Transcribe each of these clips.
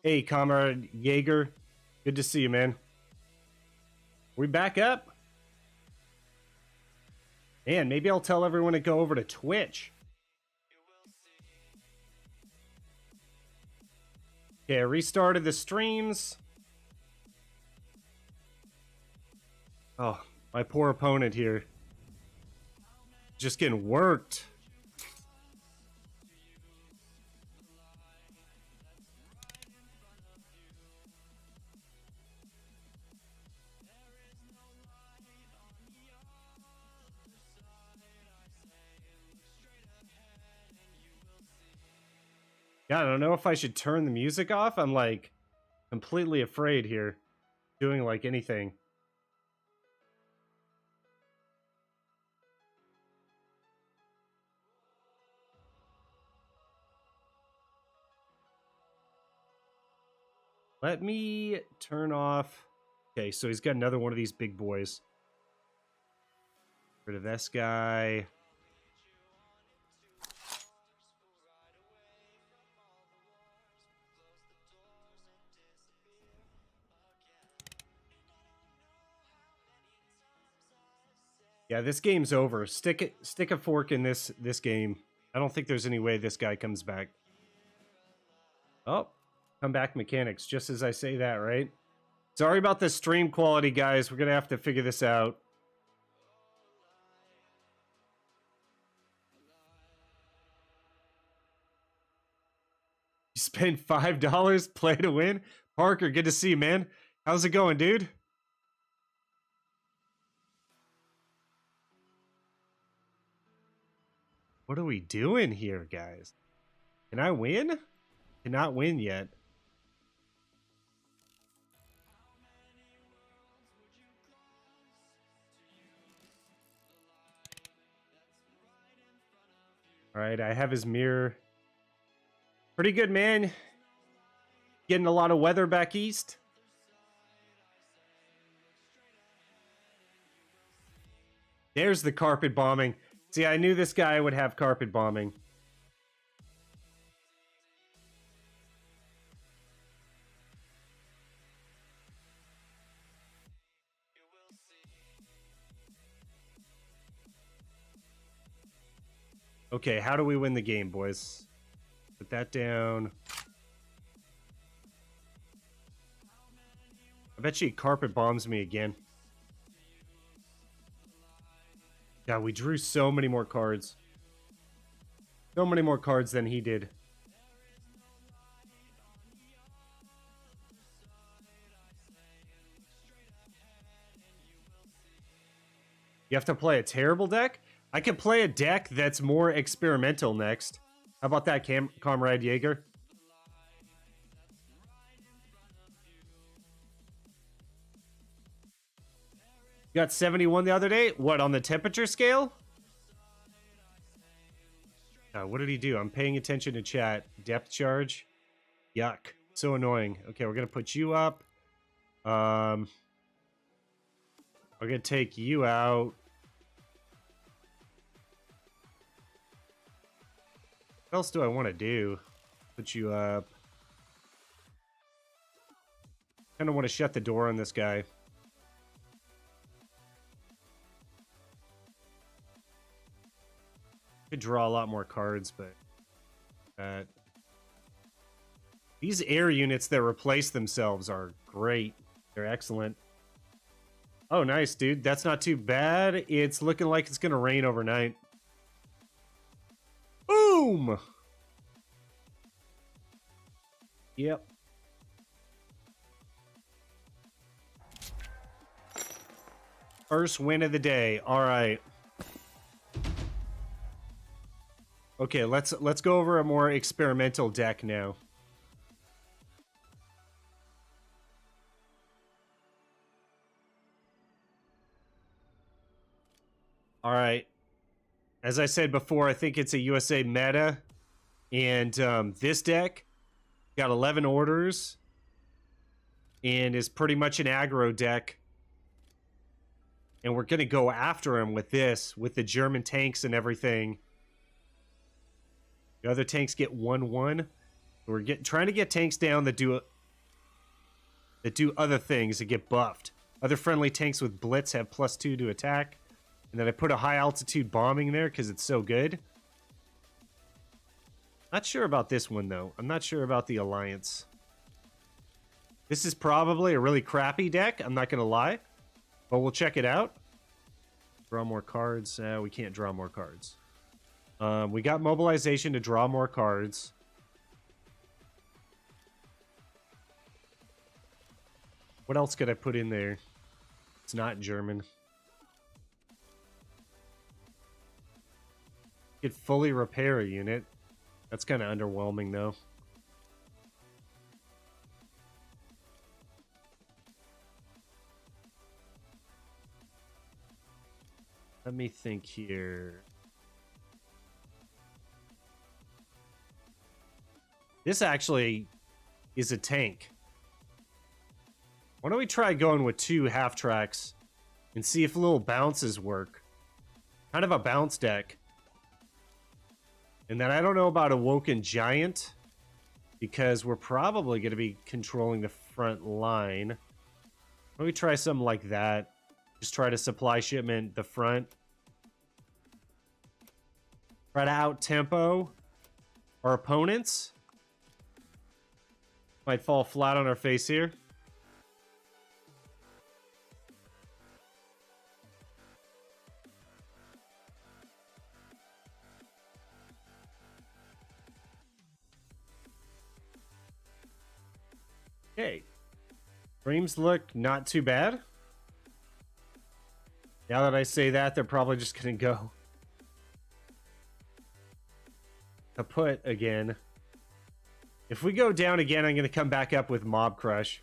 Hey, Comrade Jaeger. Good to see you, man. We back up? Man, maybe I'll tell everyone to go over to Twitch. Okay, I restarted the streams. Oh, my poor opponent here. Just getting worked. Yeah, I don't know if I should turn the music off. I'm like completely afraid here, doing like anything. Let me turn off. Okay, so he's got another one of these big boys. Rid of this guy. Yeah, this game's over. Stick a fork in this game. I don't think there's any way this guy comes back. Oh, comeback mechanics, just as I say that, right? Sorry about the stream quality, guys. We're gonna have to figure this out. You spend $5, play to win? Parker, good to see you, man. How's it going, dude? What are we doing here, guys? Can I win? Cannot win yet. All right, I have his mirror. Pretty good, man. Getting a lot of weather back east. There's the carpet bombing. See, I knew this guy would have carpet bombing. Okay, how do we win the game, boys? Put that down. I bet you he carpet bombs me again. Yeah, we drew so many more cards. So many more cards than he did. You have to play a terrible deck? I can play a deck that's more experimental next. How about that, Comrade Jaeger? You got 71 the other day? What, on the temperature scale? What did he do? I'm paying attention to chat. Depth charge? Yuck. So annoying. Okay, we're going to put you up. We're going to take you out. What else do I want to do? Put you up. Kind of want to shut the door on this guy. Could draw a lot more cards, but these air units that replace themselves are great. They're excellent. Oh, nice, dude. That's not too bad. It's looking like it's gonna rain overnight. Boom! Yep. First win of the day. All right. Okay, let's go over a more experimental deck now. All right. As I said before, I think it's a USA meta. And this deck got 11 orders and is pretty much an aggro deck. And we're going to go after him with this, with the German tanks and everything. The other tanks get 1-1. We're trying to get tanks down that do that do other things that get buffed. Other friendly tanks with Blitz have +2 to attack. And then I put a high altitude bombing there because it's so good. Not sure about this one, though. I'm not sure about the Alliance. This is probably a really crappy deck. I'm not going to lie. But we'll check it out. Draw more cards. We can't draw more cards. We got mobilization to draw more cards. What else could I put in there? It's not German. Could fully repair a unit. That's kind of underwhelming, though. Let me think here. This actually is a tank. Why don't we try going with 2 half tracks and see if little bounces work? Kind of a bounce deck. And then I don't know about Awoken Giant, because we're probably going to be controlling the front line. Why don't we try something like that? Just try to supply shipment the front. Try to out-tempo our opponents. Might fall flat on our face here. Okay. Dreams look not too bad. Now that I say that, they're probably just going to go kaput again. If we go down again, I'm going to come back up with Mob Crush.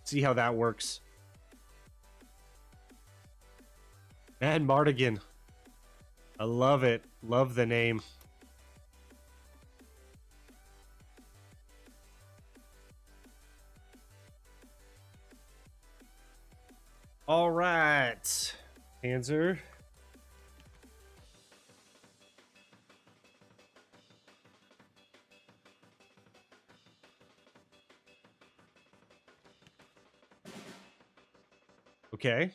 See how that works. Mad Mardigan. I love it. Love the name. All right, Panzer. Okay.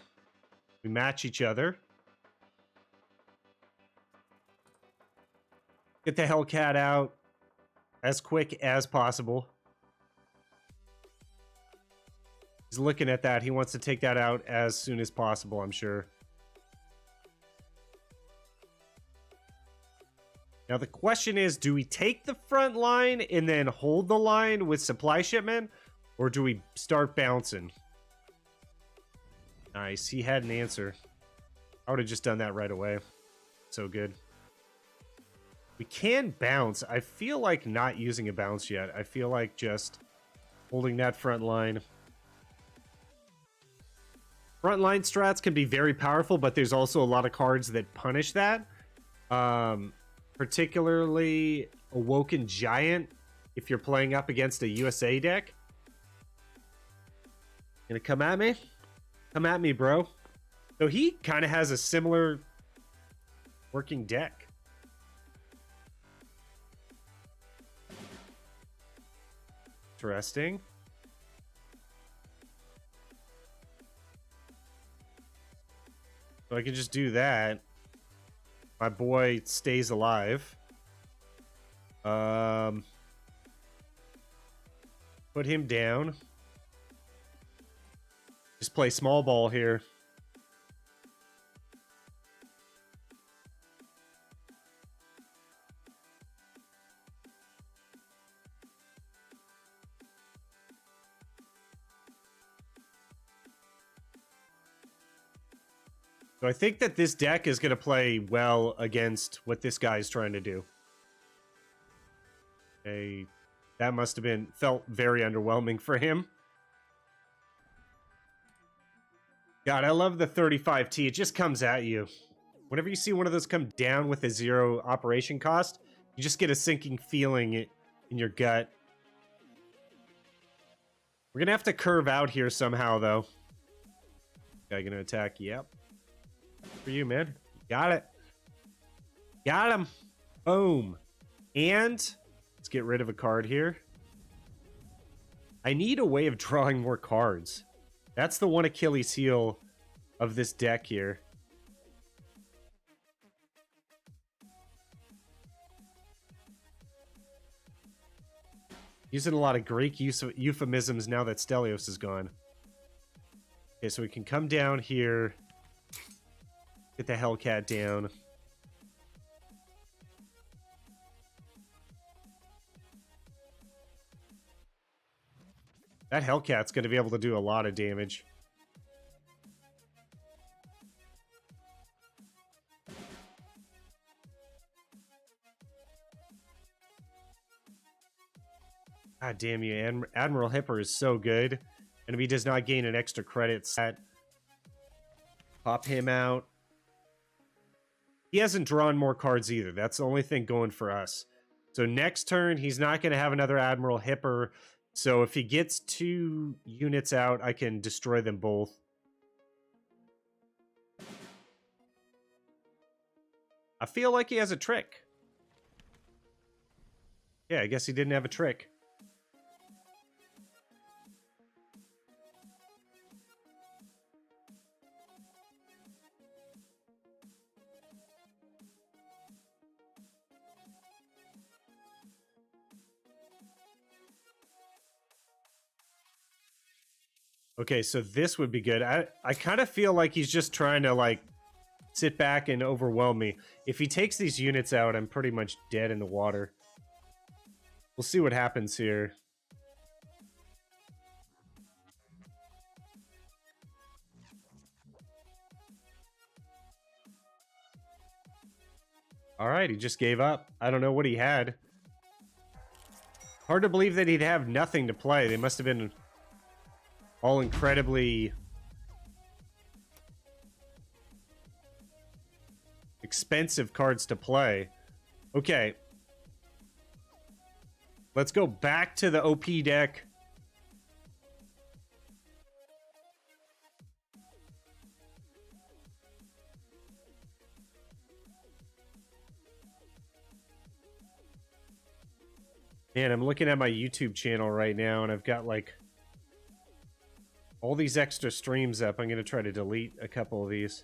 We match each other. Get the Hellcat out as quick as possible. He's looking at that. He wants to take that out as soon as possible, I'm sure. Now the question is, do we take the front line and then hold the line with supply shipment? Or do we start bouncing? Nice. He had an answer. I would have just done that right away. So good. We can bounce. I feel like not using a bounce yet. I feel like just holding that front line. Frontline strats can be very powerful, but there's also a lot of cards that punish that. Particularly Awoken Giant, if you're playing up against a USA deck. Gonna come at me? Come at me, bro. So he kind of has a similar working deck. Interesting. So I can just do that. My boy stays alive. Put him down. Just play small ball here. So I think that this deck is going to play well against what this guy is trying to do. Okay, that must have felt very underwhelming for him. God, I love the 35T. It just comes at you. Whenever you see one of those come down with a 0 operation cost, you just get a sinking feeling in your gut. We're going to have to curve out here somehow, though. Guy going to attack. Yep. For you, man. You got it. Got him. Boom. And let's get rid of a card here. I need a way of drawing more cards. That's the one Achilles heel of this deck here. Using a lot of Greek euphemisms now that Stelios is gone. Okay, so we can come down here. Get the Hellcat down. That Hellcat's going to be able to do a lot of damage. God damn you, Admiral Hipper is so good. And if he does not gain an extra credit set, pop him out. He hasn't drawn more cards either. That's the only thing going for us. So next turn, he's not going to have another Admiral Hipper. So if he gets 2 units out, I can destroy them both. I feel like he has a trick. Yeah, I guess he didn't have a trick. Okay, so this would be good. I kind of feel like he's just trying to, like, sit back and overwhelm me. If he takes these units out, I'm pretty much dead in the water. We'll see what happens here. Alright, he just gave up. I don't know what he had. Hard to believe that he'd have nothing to play. They must have been all incredibly expensive cards to play. Okay. Let's go back to the OP deck. Man, I'm looking at my YouTube channel right now, and I've got, like, all these extra streams up. I'm going to try to delete a couple of these.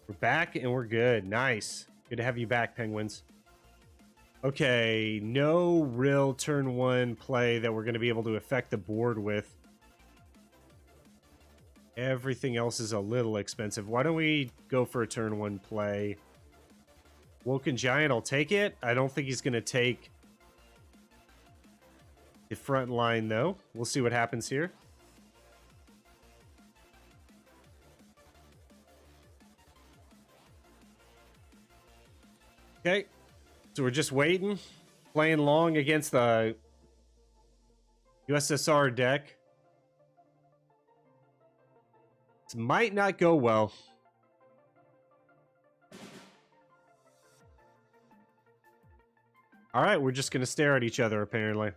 We're back and we're good. Nice. Good to have you back, Penguins. Okay, no real turn 1 play that we're going to be able to affect the board with. Everything else is a little expensive. Why don't we go for a turn 1 play? Woken Giant, I'll take it. I don't think he's going to take the front line, though. We'll see what happens here. Okay, so we're just waiting. Playing long against the USSR deck. This might not go well. Alright, we're just gonna stare at each other, apparently.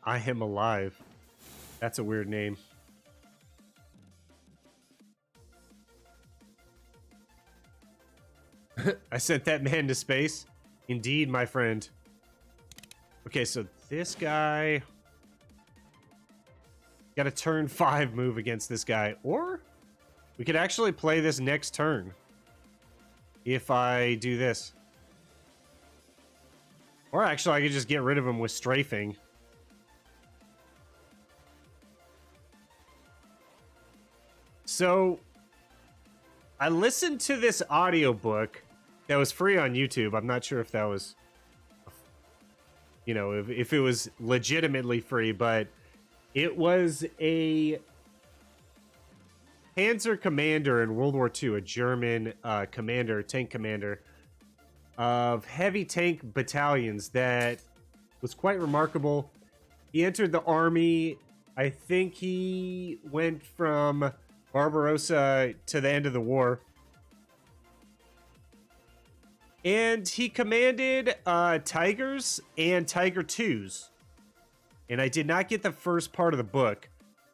I am alive. That's a weird name. I sent that man to space. Indeed, my friend. Okay, so this guy... Got a turn 5 move against this guy. Or we could actually play this next turn. If I do this. Or actually, I could just get rid of him with strafing. So, I listened to this audiobook that was free on YouTube. I'm not sure if that was, you know, if it was legitimately free, but it was a Panzer commander in World War II, a German commander, tank commander, of heavy tank battalions that was quite remarkable. He entered the army. I think he went from Barbarossa to the end of the war. And he commanded Tigers and Tiger 2s. And I did not get the first part of the book.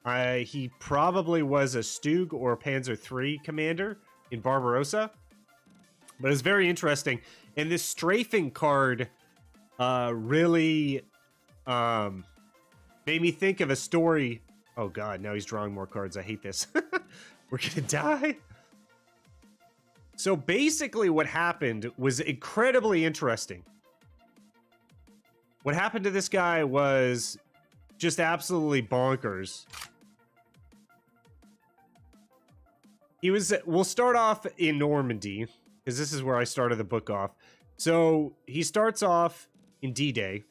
He probably was a Stug or Panzer III commander in Barbarossa. But it's very interesting. And this strafing card really made me think of a story. Oh god, now he's drawing more cards. I hate this. We're gonna die. So basically what happened was incredibly interesting. What happened to this guy was just absolutely bonkers. We'll start off in Normandy, because this is where I started the book off. So he starts off in D-Day,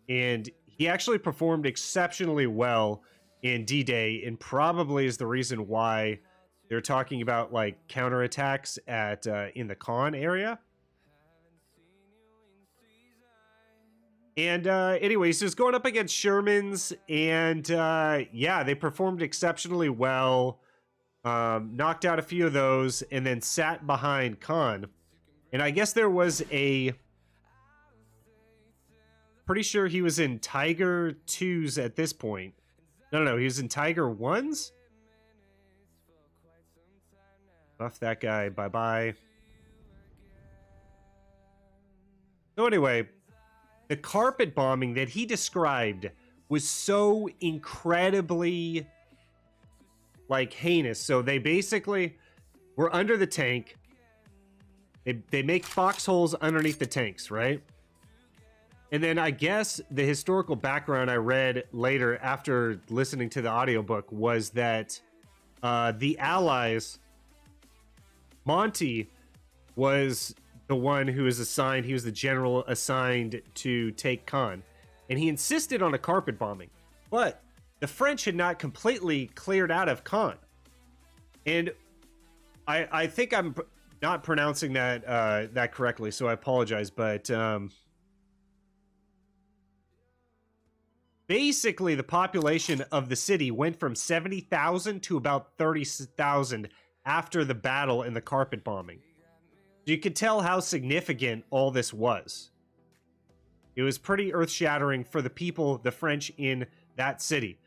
and he actually performed exceptionally well in D-Day, and probably is the reason why they're talking about like counterattacks at in the Caen area. And anyway, so it's going up against Shermans, and yeah, they performed exceptionally well. Knocked out a few of those, and then sat behind Caen. And I guess there was a... Pretty sure he was in Tiger 2s at this point. No, he was in Tiger 1s? Buff that guy, bye-bye. So anyway, the carpet bombing that he described was so incredibly, like, heinous. So they basically were under the tank. They make foxholes underneath the tanks, right? And then I guess the historical background I read later after listening to the audiobook was that the Allies, Monty was the one who was assigned, he was the general assigned to take Caen. And he insisted on a carpet bombing. But the French had not completely cleared out of Caen. And I think I'm not pronouncing that that correctly, so I apologize, but basically the population of the city went from 70,000 to about 30,000 after the battle and the carpet bombing. You could tell how significant all this was. It was pretty earth-shattering for the people, the French, in that city.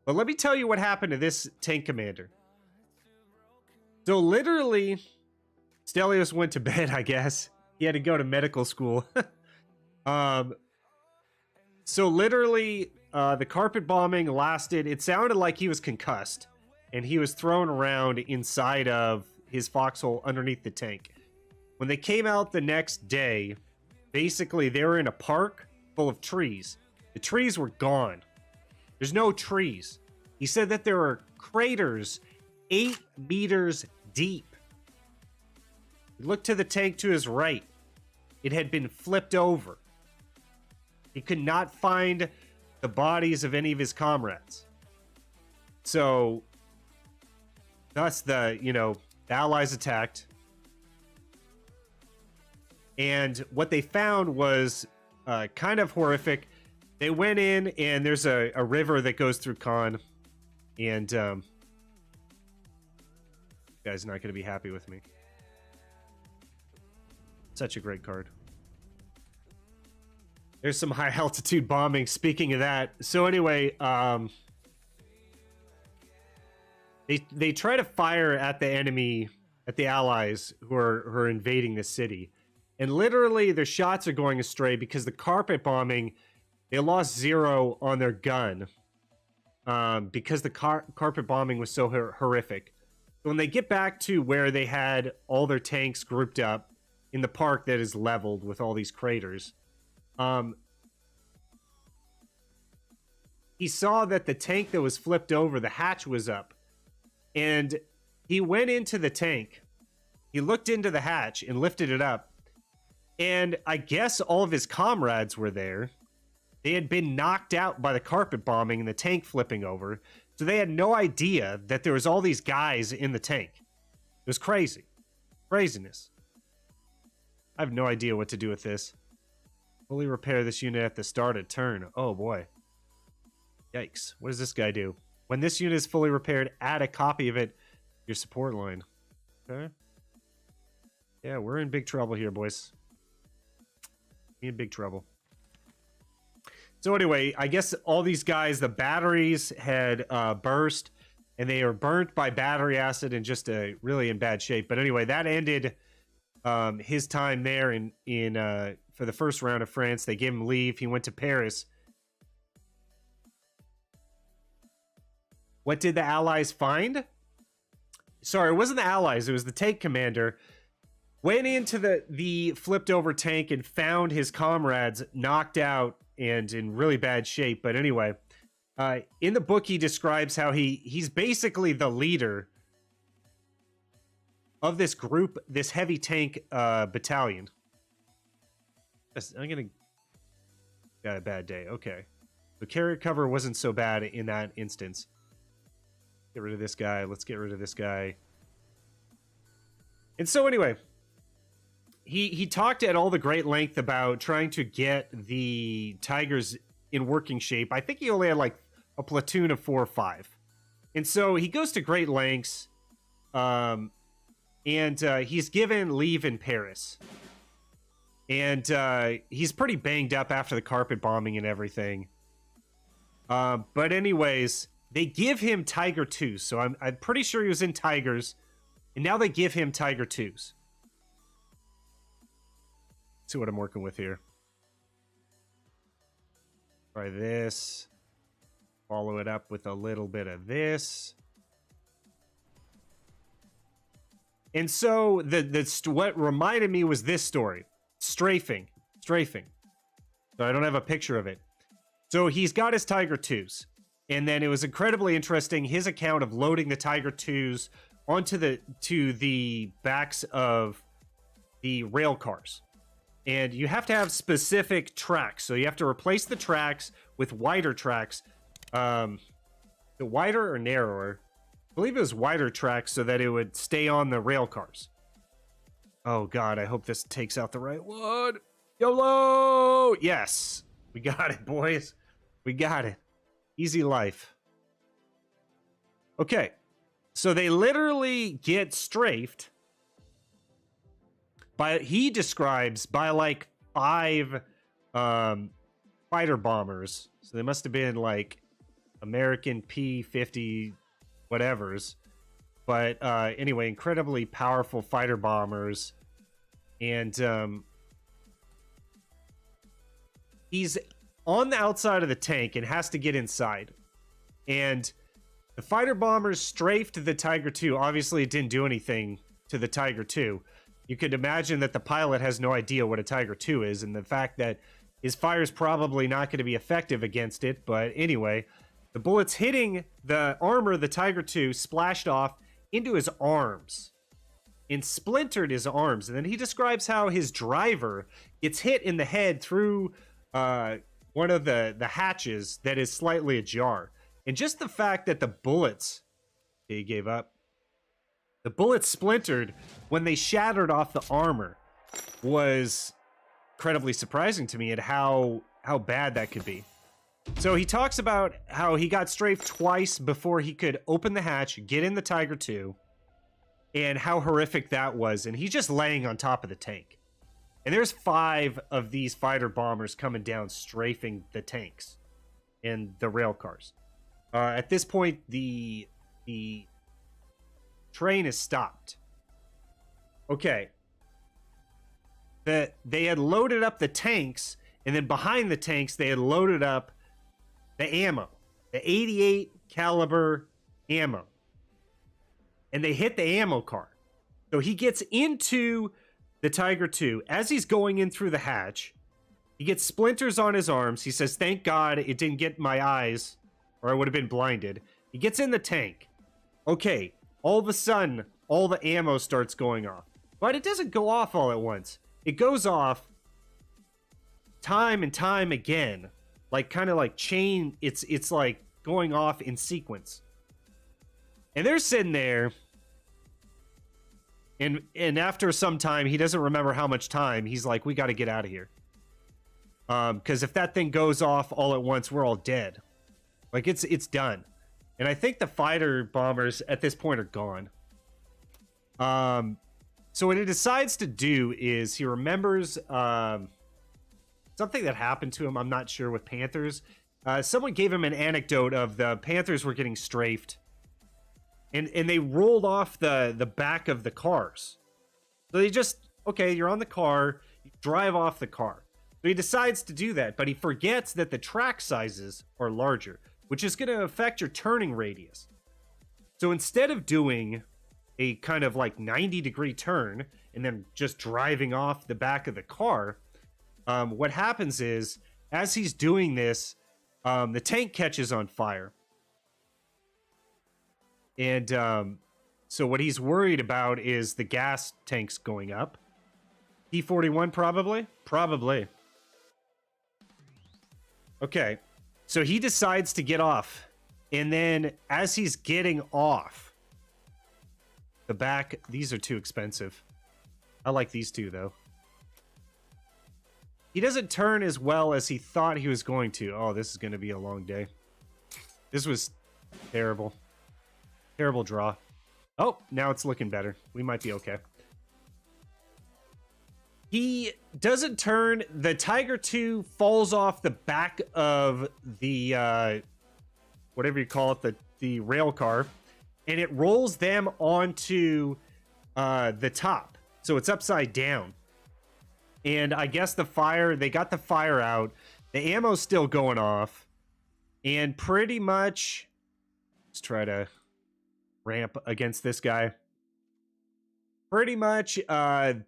But let me tell you what happened to this tank commander. So literally, Stelios went to bed, I guess. He had to go to medical school. So literally, the carpet bombing lasted, it sounded like he was concussed. And he was thrown around inside of his foxhole underneath the tank. When they came out the next day, basically they were in a park full of trees. The trees were gone. There's no trees. He said that there were craters 8 meters deep. He looked to the tank to his right. It had been flipped over. He could not find the bodies of any of his comrades. So, thus the Allies attacked. And what they found was kind of horrific. They went in, and there's a river that goes through Caen. And this guy's not going to be happy with me. Such a great card. There's some high altitude bombing. Speaking of that, so anyway, they try to fire at the enemy, at the Allies who are invading the city, and literally their shots are going astray because the carpet bombing, they lost 0 on their gun because the carpet bombing was so horrific. So when they get back to where they had all their tanks grouped up in the park that is leveled with all these craters. He saw that the tank that was flipped over, the hatch was up, and he went into the tank. He looked into the hatch and lifted it up, and I guess all of his comrades were there. They had been knocked out by the carpet bombing and the tank flipping over, so they had no idea that there was all these guys in the tank. It was crazy. Craziness. I have no idea what to do with this. Fully repair this unit at the start of turn. Oh boy. Yikes. What does this guy do? When this unit is fully repaired, add a copy of it to your support line. Okay. Yeah, we're in big trouble here, boys. In big trouble. So anyway, I guess all these guys, the batteries had burst, and they are burnt by battery acid and just really in bad shape. But anyway, that ended his time there in for the first round of France. They gave him leave. He went to Paris. What did the Allies find? Sorry, it wasn't the Allies. It was the tank commander. Went into the flipped over tank and found his comrades knocked out and in really bad shape. But anyway, in the book, he describes how he's basically the leader of this group, this heavy tank battalion. I'm gonna got a bad day. Okay, the carrier cover wasn't so bad in that instance. Get rid of this guy. Let's get rid of this guy. And so anyway, he talked at all the great length about trying to get the Tigers in working shape. I think he only had like a platoon of 4 or 5. And so he goes to great lengths. And he's given leave in Paris. And he's pretty banged up after the carpet bombing and everything. But anyways, they give him Tiger 2s. So I'm pretty sure he was in Tigers. And now they give him Tiger 2s. Let's see what I'm working with here. Try this. Follow it up with a little bit of this. And so what reminded me was this story. Strafing. So I don't have a picture of it. So he's got his Tiger 2s. And then it was incredibly interesting, his account of loading the Tiger 2s onto the backs of the rail cars. And you have to have specific tracks. So you have to replace the tracks with wider tracks. The wider or narrower? I believe it was wider tracks so that it would stay on the rail cars. Oh god, I hope this takes out the right one. YOLO! Yes! We got it, boys. We got it. Easy life. Okay. So they literally get strafed by, he describes, by like 5 fighter bombers. So they must have been like American P-50 whatevers. But anyway, incredibly powerful fighter bombers. And he's on the outside of the tank and has to get inside. And the fighter bombers strafed the Tiger 2. Obviously, it didn't do anything to the Tiger 2. You could imagine that the pilot has no idea what a Tiger 2 is, and the fact that his fire is probably not going to be effective against it. But anyway, the bullets hitting the armor of the Tiger 2 splashed off into his arms and splintered his arms. And then he describes how his driver gets hit in the head through one of the hatches that is slightly ajar. And just the fact that the bullets, he gave up, the bullets splintered when they shattered off the armor was incredibly surprising to me, and how bad that could be. So he talks about how he got strafed twice before he could open the hatch, get in the Tiger 2, and how horrific that was. And he's just laying on top of the tank. And there's 5 of these fighter bombers coming down, strafing the tanks and the rail cars. At this point, the train is stopped. Okay. They had loaded up the tanks, and then behind the tanks, they had loaded up the ammo, the 88 caliber ammo. And they hit the ammo car. So he gets into the Tiger 2. As he's going in through the hatch, he gets splinters on his arms. He says, thank God it didn't get my eyes, or I would have been blinded. He gets in the tank. Okay, all of a sudden, all the ammo starts going off. But it doesn't go off all at once. It goes off time and time again. Like, kind of like chain, it's like going off in sequence. And they're sitting there, and after some time, he doesn't remember how much time, he's like, we got to get out of here. Because if that thing goes off all at once, we're all dead. Like, it's done. And I think the fighter bombers at this point are gone. So what he decides to do is he remembers some something that happened to him. I'm not sure with Panthers. Someone gave him an anecdote of the Panthers were getting strafed, and they rolled off the back of the cars. So they just, okay, you're on the car, you drive off the car. So he decides to do that, but he forgets that the track sizes are larger, which is going to affect your turning radius. So instead of doing a kind of like 90-degree turn and then just driving off the back of the car, what happens is, as he's doing this, the tank catches on fire. And so what he's worried about is the gas tanks going up. P-41 probably? Probably. Okay, so he decides to get off. And then as he's getting off, the back, these are too expensive. I like these two, though. He doesn't turn as well as he thought he was going to. Oh, this is going to be a long day. This was terrible. Terrible draw. Oh, now it's looking better. We might be okay. He doesn't turn. The Tiger 2 falls off the back of the, whatever you call it, the rail car, and it rolls them onto the top. So it's upside down. And I guess they got the fire out. The ammo's still going off. And pretty much, let's try to ramp against this guy. Pretty much,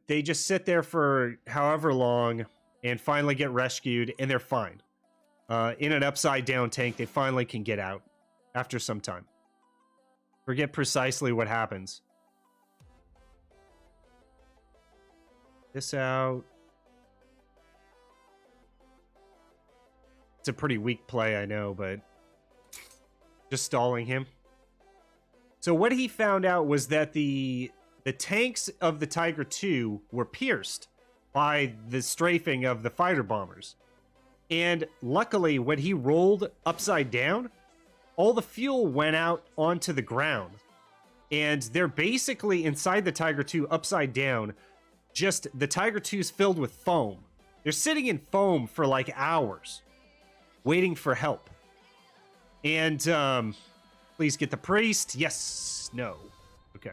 they just sit there for however long and finally get rescued, and they're fine. In an upside down tank, they finally can get out after some time. Forget precisely what happens. This out. It's a pretty weak play, I know, but just stalling him. So what he found out was that the tanks of the Tiger 2 were pierced by the strafing of the fighter bombers. And luckily, when he rolled upside down, all the fuel went out onto the ground. And they're basically inside the Tiger 2 upside down. Just the Tiger 2's filled with foam. They're sitting in foam for like hours, waiting for help. And please get the priest. Yes. No. Okay.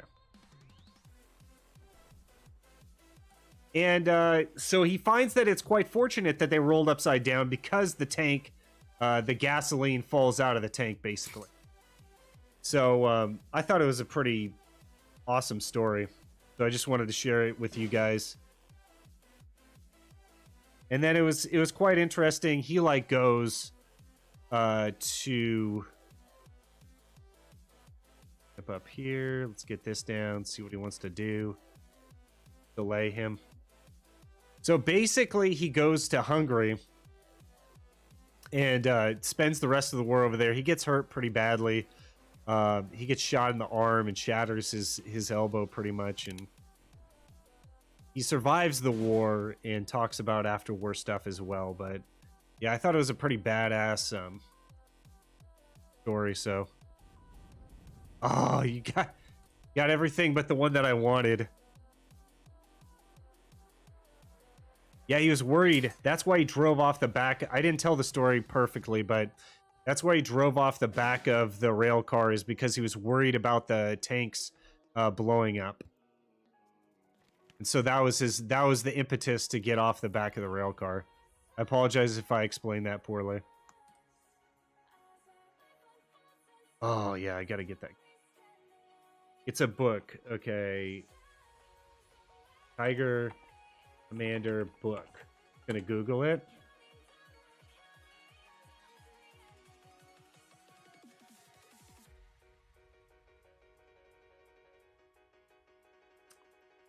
And so he finds that it's quite fortunate that they rolled upside down because the tank, the gasoline falls out of the tank, basically. So I thought it was a pretty awesome story. So I just wanted to share it with you guys. And then it was quite interesting. He like goes to up here. Let's get this down, see what he wants to do. Delay him. So basically he goes to Hungary and spends the rest of the war over there. He gets hurt pretty badly. He gets shot in the arm and shatters his elbow pretty much, and he survives the war and talks about after-war stuff as well. But yeah, I thought it was a pretty badass story. So, oh, you got everything but the one that I wanted. Yeah, he was worried. That's why he drove off the back. I didn't tell the story perfectly, but that's why he drove off the back of the rail car, is because he was worried about the tanks blowing up. And so that was the impetus to get off the back of the rail car. I apologize if I explained that poorly. Oh, yeah, I gotta get that. It's a book. Okay. Tiger Commander book. I'm gonna Google it.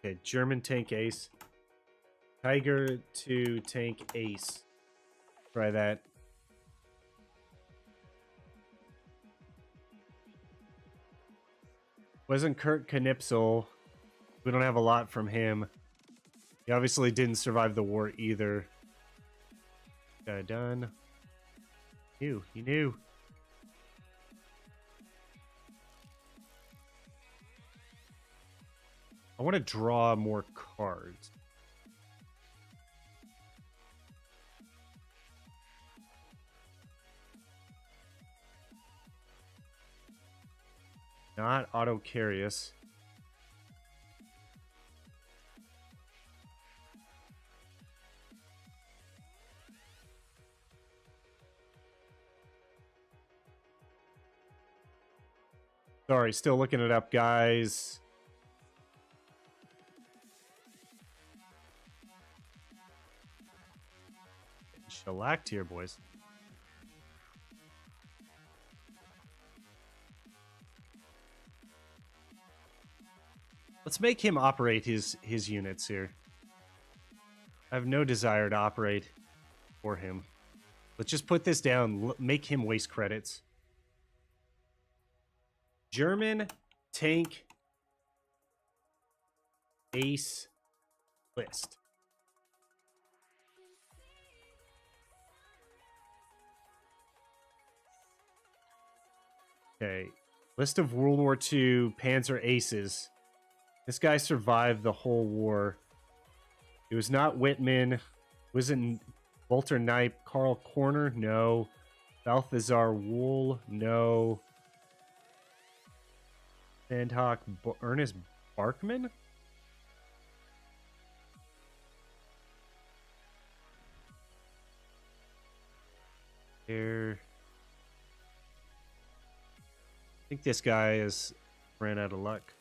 Okay, German Tank Ace. Tiger 2 Tank Ace. Try that. Wasn't Kurt Knipsel. We don't have a lot from him. He obviously didn't survive the war either. Guy done. He knew. I want to draw more cards. Not Autocarius. Sorry, still looking it up, guys. Shellacked here, boys. Let's make him operate his units here. I have no desire to operate for him. Let's just put this down. Make him waste credits. German tank ace list. Okay. List of World War II Panzer aces. This guy survived the whole war. It was not Whitman. Was it Walter Knipe? Karl Corner? No. Balthazar Wool? No. Sandhawk? Ernest Barkman? Here. I think this guy has ran out of luck.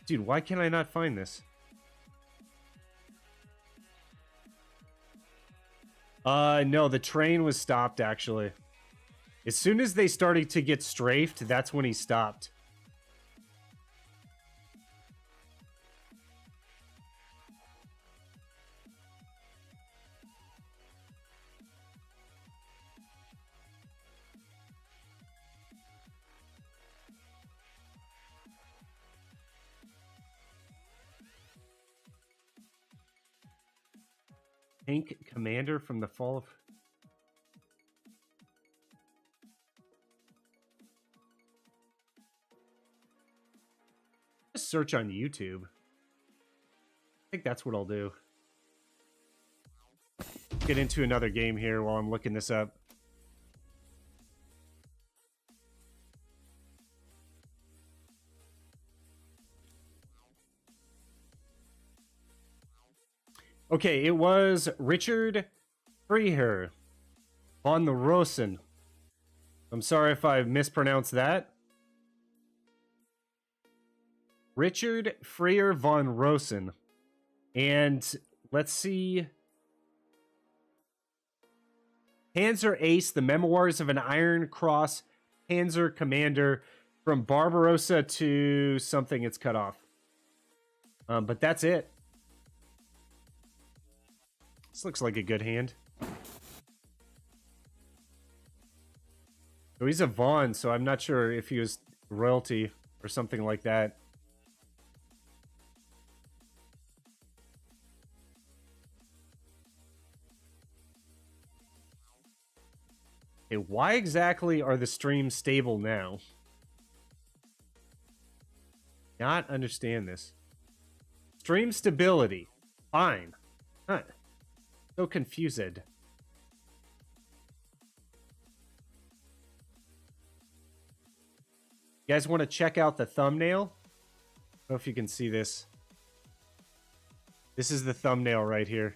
Dude, why can I not find this? No, the train was stopped, actually. As soon as they started to get strafed, that's when he stopped. Tank commander from the fall of... Just search on YouTube. I think that's what I'll do. Get into another game here while I'm looking this up. Okay, it was Richard Freiherr von the Rosen. I'm sorry if I mispronounced that. Richard Freiherr von Rosen. And let's see. Panzer Ace, the Memoirs of an Iron Cross Panzer Commander, from Barbarossa to something it's cut off. But that's it. This looks like a good hand. So he's a Vaughn, so I'm not sure if he was royalty or something like that. Okay, why exactly are the streams stable now? Not understand this. Stream stability. Fine. Huh. So confused. You guys want to check out the thumbnail? I don't know if you can see this. This is the thumbnail right here.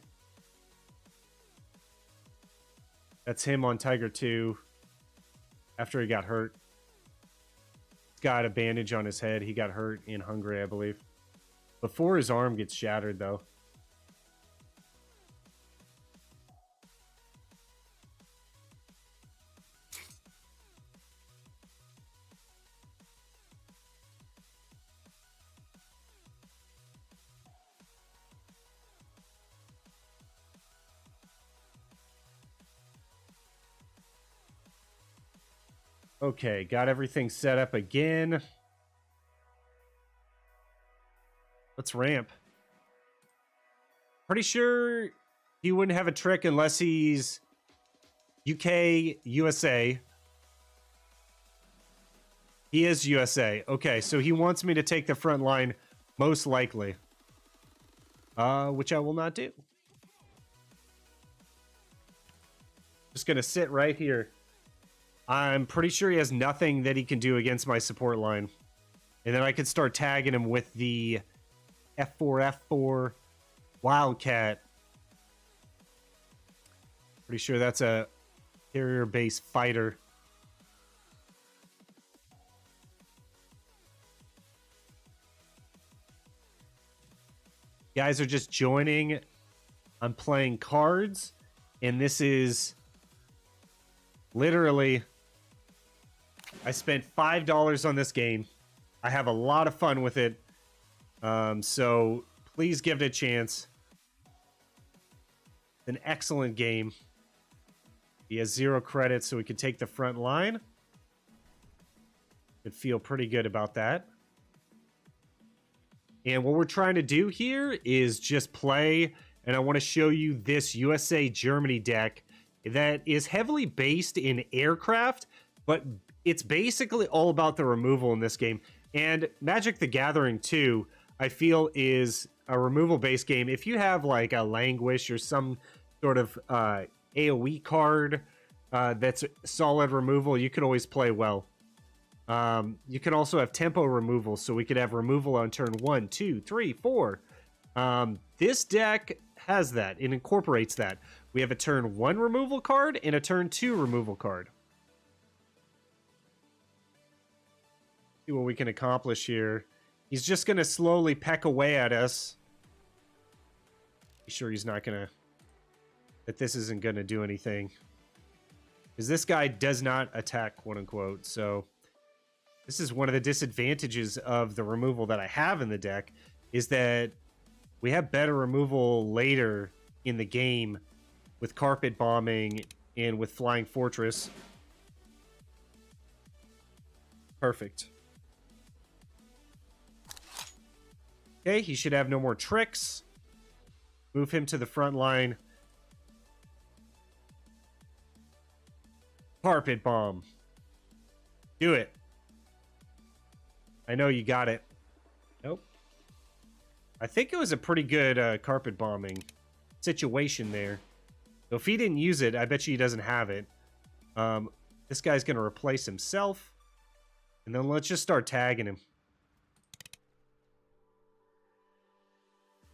That's him on Tiger 2 after he got hurt. He's got a bandage on his head. He got hurt in Hungary, I believe. Before his arm gets shattered, though. Okay, got everything set up again. Let's ramp. Pretty sure he wouldn't have a trick unless he's UK, USA. He is USA. Okay, so he wants me to take the front line, most likely. Which I will not do. Just going to sit right here. I'm pretty sure he has nothing that he can do against my support line. And then I could start tagging him with the F4 Wildcat. Pretty sure that's a carrier-based fighter. Guys are just joining. I'm playing Cards, and this is literally, I spent $5 on this game. I have a lot of fun with it. So please give it a chance. It's an excellent game. He has 0 credits, so we can take the front line. Could feel pretty good about that. And what we're trying to do here is just play, and I want to show you this USA Germany deck that is heavily based in aircraft, but it's basically all about the removal in this game. And Magic the Gathering 2, I feel, is a removal-based game. If you have like a Languish or some sort of AoE card that's solid removal, you could always play well. You can also have tempo removal, so we could have removal on turn 1, 2, 3, 4. This deck has that. It incorporates that. We have a turn 1 removal card and a turn 2 removal card. See what we can accomplish here. He's just going to slowly peck away at us. Be sure he's not going to... that this isn't going to do anything. Because this guy does not attack, quote-unquote, so... This is one of the disadvantages of the removal that I have in the deck, is that we have better removal later in the game with Carpet Bombing and with Flying Fortress. Perfect. Okay, he should have no more tricks. Move him to the front line. Carpet Bomb. Do it. I know you got it. Nope. I think it was a pretty good carpet bombing situation there. So if he didn't use it, I bet you he doesn't have it. This guy's going to replace himself. And then let's just start tagging him.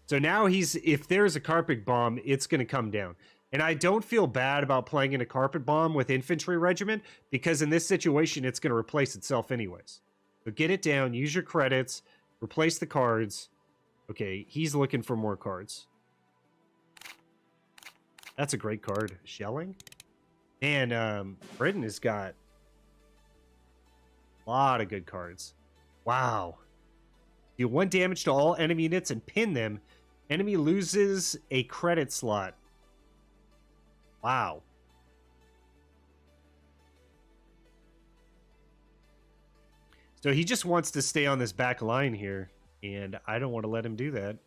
So now he's, if there's a carpet bomb, it's going to come down. And I don't feel bad about playing in a carpet bomb with infantry regiment, because in this situation, it's going to replace itself anyways. So get it down, use your credits, replace the cards. Okay, he's looking for more cards. That's a great card. Shelling? Man, Britain has got a lot of good cards. Wow. Deal 1 damage to all enemy units and pin them. Enemy loses a credit slot. Wow. So he just wants to stay on this back line here, and I don't want to let him do that. I'm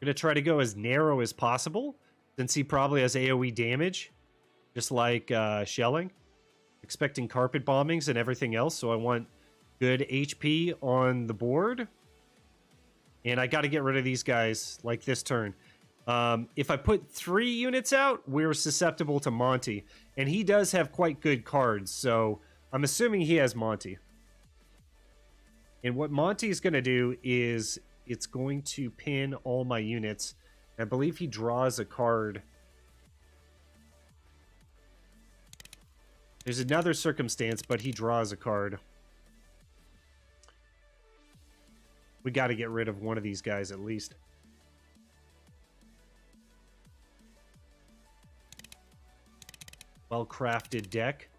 going to try to go as narrow as possible, since he probably has AoE damage, just like Shelling. Expecting carpet bombings and everything else, so I want good HP on the board. And I got to get rid of these guys, like this turn. If I put 3 units out, we're susceptible to Monty. And he does have quite good cards, so... I'm assuming he has Monty. And what Monty is going to do is it's going to pin all my units. I believe he draws a card. There's another circumstance, but he draws a card. We got to get rid of one of these guys at least. Well-crafted deck.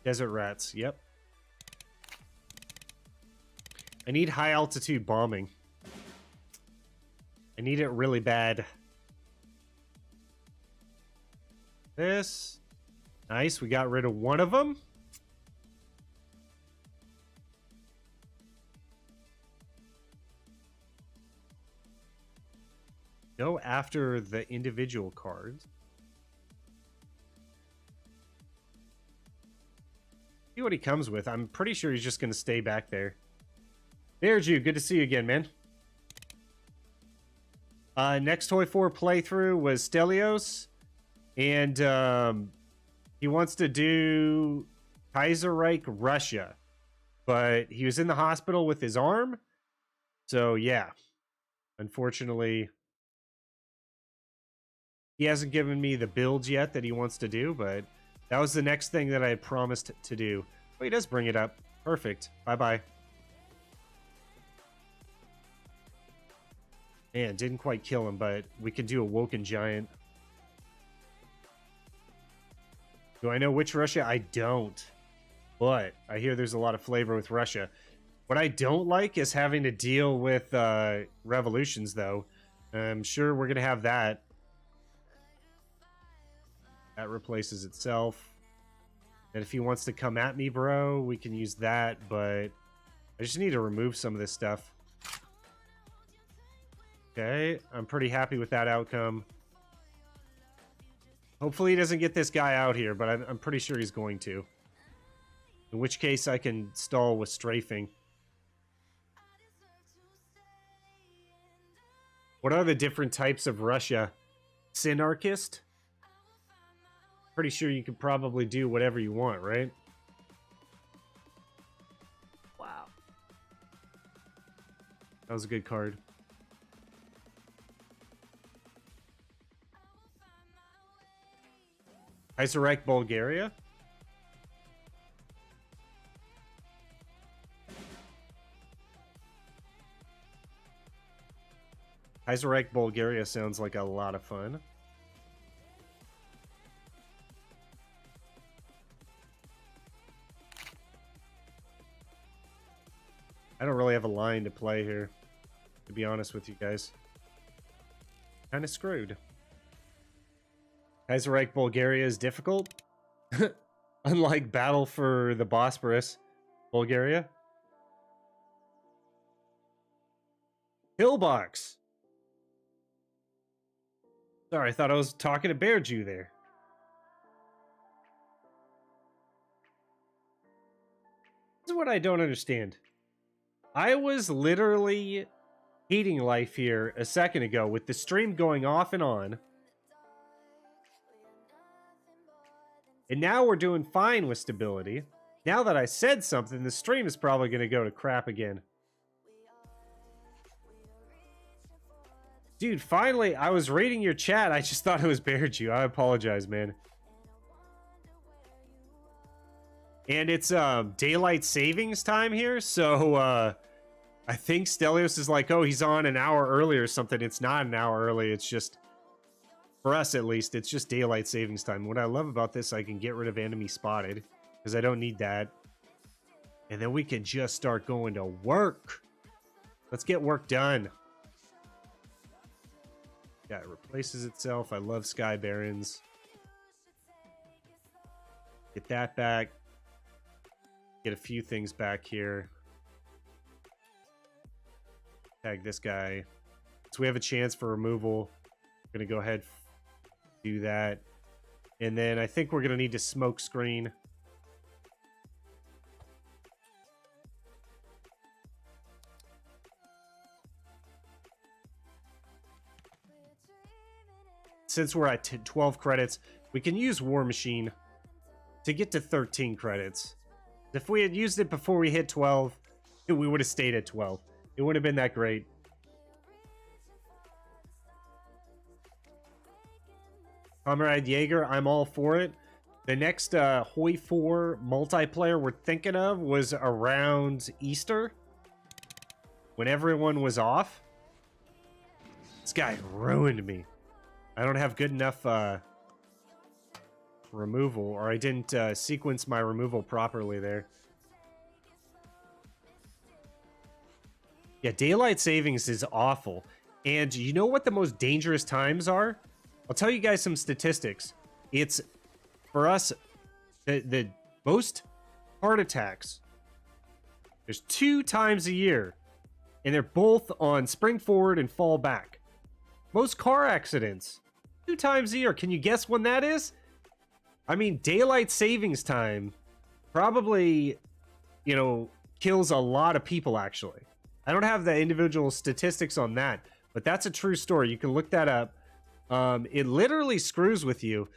Desert Rats, yep. I need high altitude bombing. I need it really bad. This. Nice, we got rid of one of them. Go after the individual cards. See what he comes with. I'm pretty sure he's just going to stay back there. There's you. Good to see you again, man. Next Toy 4 playthrough was Stelios. And he wants to do Kaiserreich, Russia. But he was in the hospital with his arm. So, yeah. Unfortunately, he hasn't given me the builds yet that he wants to do, but that was the next thing that I had promised to do. Oh, he does bring it up. Perfect. Bye-bye. Man, didn't quite kill him, but we can do a Woken Giant. Do I know which Russia? I don't. But I hear there's a lot of flavor with Russia. What I don't like is having to deal with revolutions, though. I'm sure we're going to have that. That replaces itself. And if he wants to come at me, bro, we can use that. But I just need to remove some of this stuff. Okay, I'm pretty happy with that outcome. Hopefully he doesn't get this guy out here, but I'm pretty sure he's going to. In which case I can stall with strafing. What are the different types of Russia? Synarchist? Pretty sure you could probably do whatever you want, right? Wow. That was a good card. Kaiserreich, Bulgaria? Kaiserreich, Bulgaria sounds like a lot of fun. I don't really have a line to play here, to be honest with you guys. Kind of screwed. Kaiserreich, Bulgaria is difficult. Unlike Battle for the Bosporus, Bulgaria. Pillbox. Sorry, I thought I was talking to Bear Jew there. This is what I don't understand. I was literally hating life here a second ago with the stream going off and on. And now we're doing fine with stability. Now that I said something, the stream is probably going to go to crap again. Dude, finally, I was reading your chat. I just thought it was Bear Jew. I apologize, man. And it's daylight savings time here, so I think Stelios is like, oh, he's on an hour early or something. It's not an hour early. It's just... For us, at least, it's just daylight savings time. What I love about this, I can get rid of enemy spotted, because I don't need that. And then we can just start going to work. Let's get work done. Yeah, it replaces itself. I love Sky Barons. Get that back. Get a few things back here. Tag this guy. So we have a chance for removal. We're going to go ahead do that. And then I think we're going to need to smoke screen. Since we're at 12 credits, we can use War Machine to get to 13 credits. If we had used it before we hit 12, we would have stayed at 12. It wouldn't have been that great. Comrade Jaeger, I'm all for it. The next Hoi 4 multiplayer we're thinking of was around Easter, when everyone was off. This guy ruined me. I don't have good enough removal, or I didn't sequence my removal properly there. Yeah, daylight savings is awful. And you know what the most dangerous times are? I'll tell you guys some statistics. It's, for us, the most heart attacks, there's 2 times a year, and they're both on spring forward and fall back. Most car accidents, 2 times a year. Can you guess when that is? I mean, daylight savings time probably, you know, kills a lot of people, actually. I don't have the individual statistics on that, but that's a true story. You can look that up. It literally screws with you.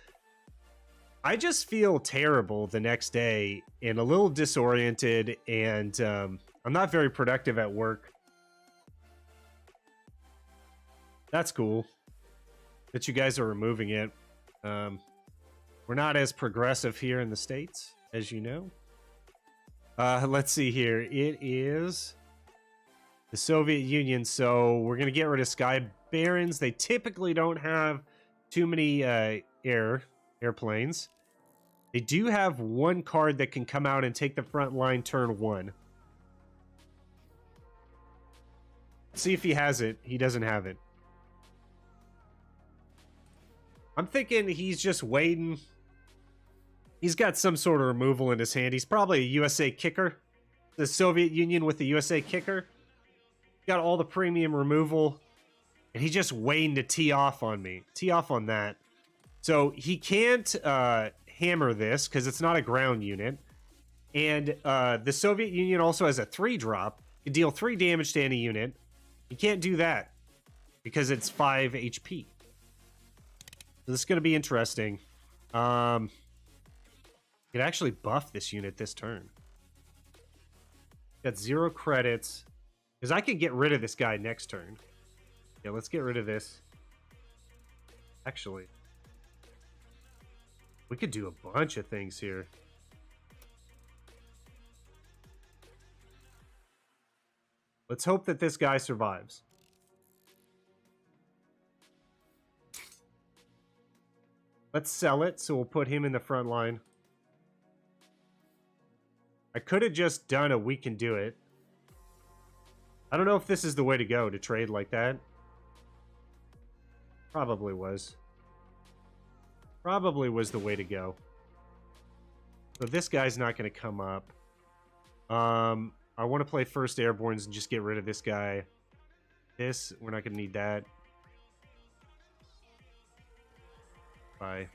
I just feel terrible the next day and a little disoriented, and I'm not very productive at work. That's cool that you guys are removing it. We're not as progressive here in the States, as you know. Let's see here. It is the Soviet Union, so we're going to get rid of Sky Barons. They typically don't have too many airplanes. They do have one card that can come out and take the front line turn 1. See if he has it. He doesn't have it. I'm thinking he's just waiting. He's got some sort of removal in his hand. He's probably a USA kicker. The Soviet Union with the USA kicker. Got all the premium removal. And he's just waiting to tee off on me. Tee off on that. So he can't hammer this because it's not a ground unit. And the Soviet Union also has a 3-drop. You deal 3 damage to any unit. You can't do that because it's 5 HP. So this is going to be interesting. You could actually buff this unit this turn. Got 0 credits. Because I can get rid of this guy next turn. Yeah, let's get rid of this. Actually, we could do a bunch of things here. Let's hope that this guy survives. Let's sell it, so we'll put him in the front line. I could have just done a we can do it. I don't know if this is the way to go, to trade like that. Probably was. Probably was the way to go. So this guy's not going to come up. I want to play first Airborns and just get rid of this guy. This, we're not going to need that. Bye.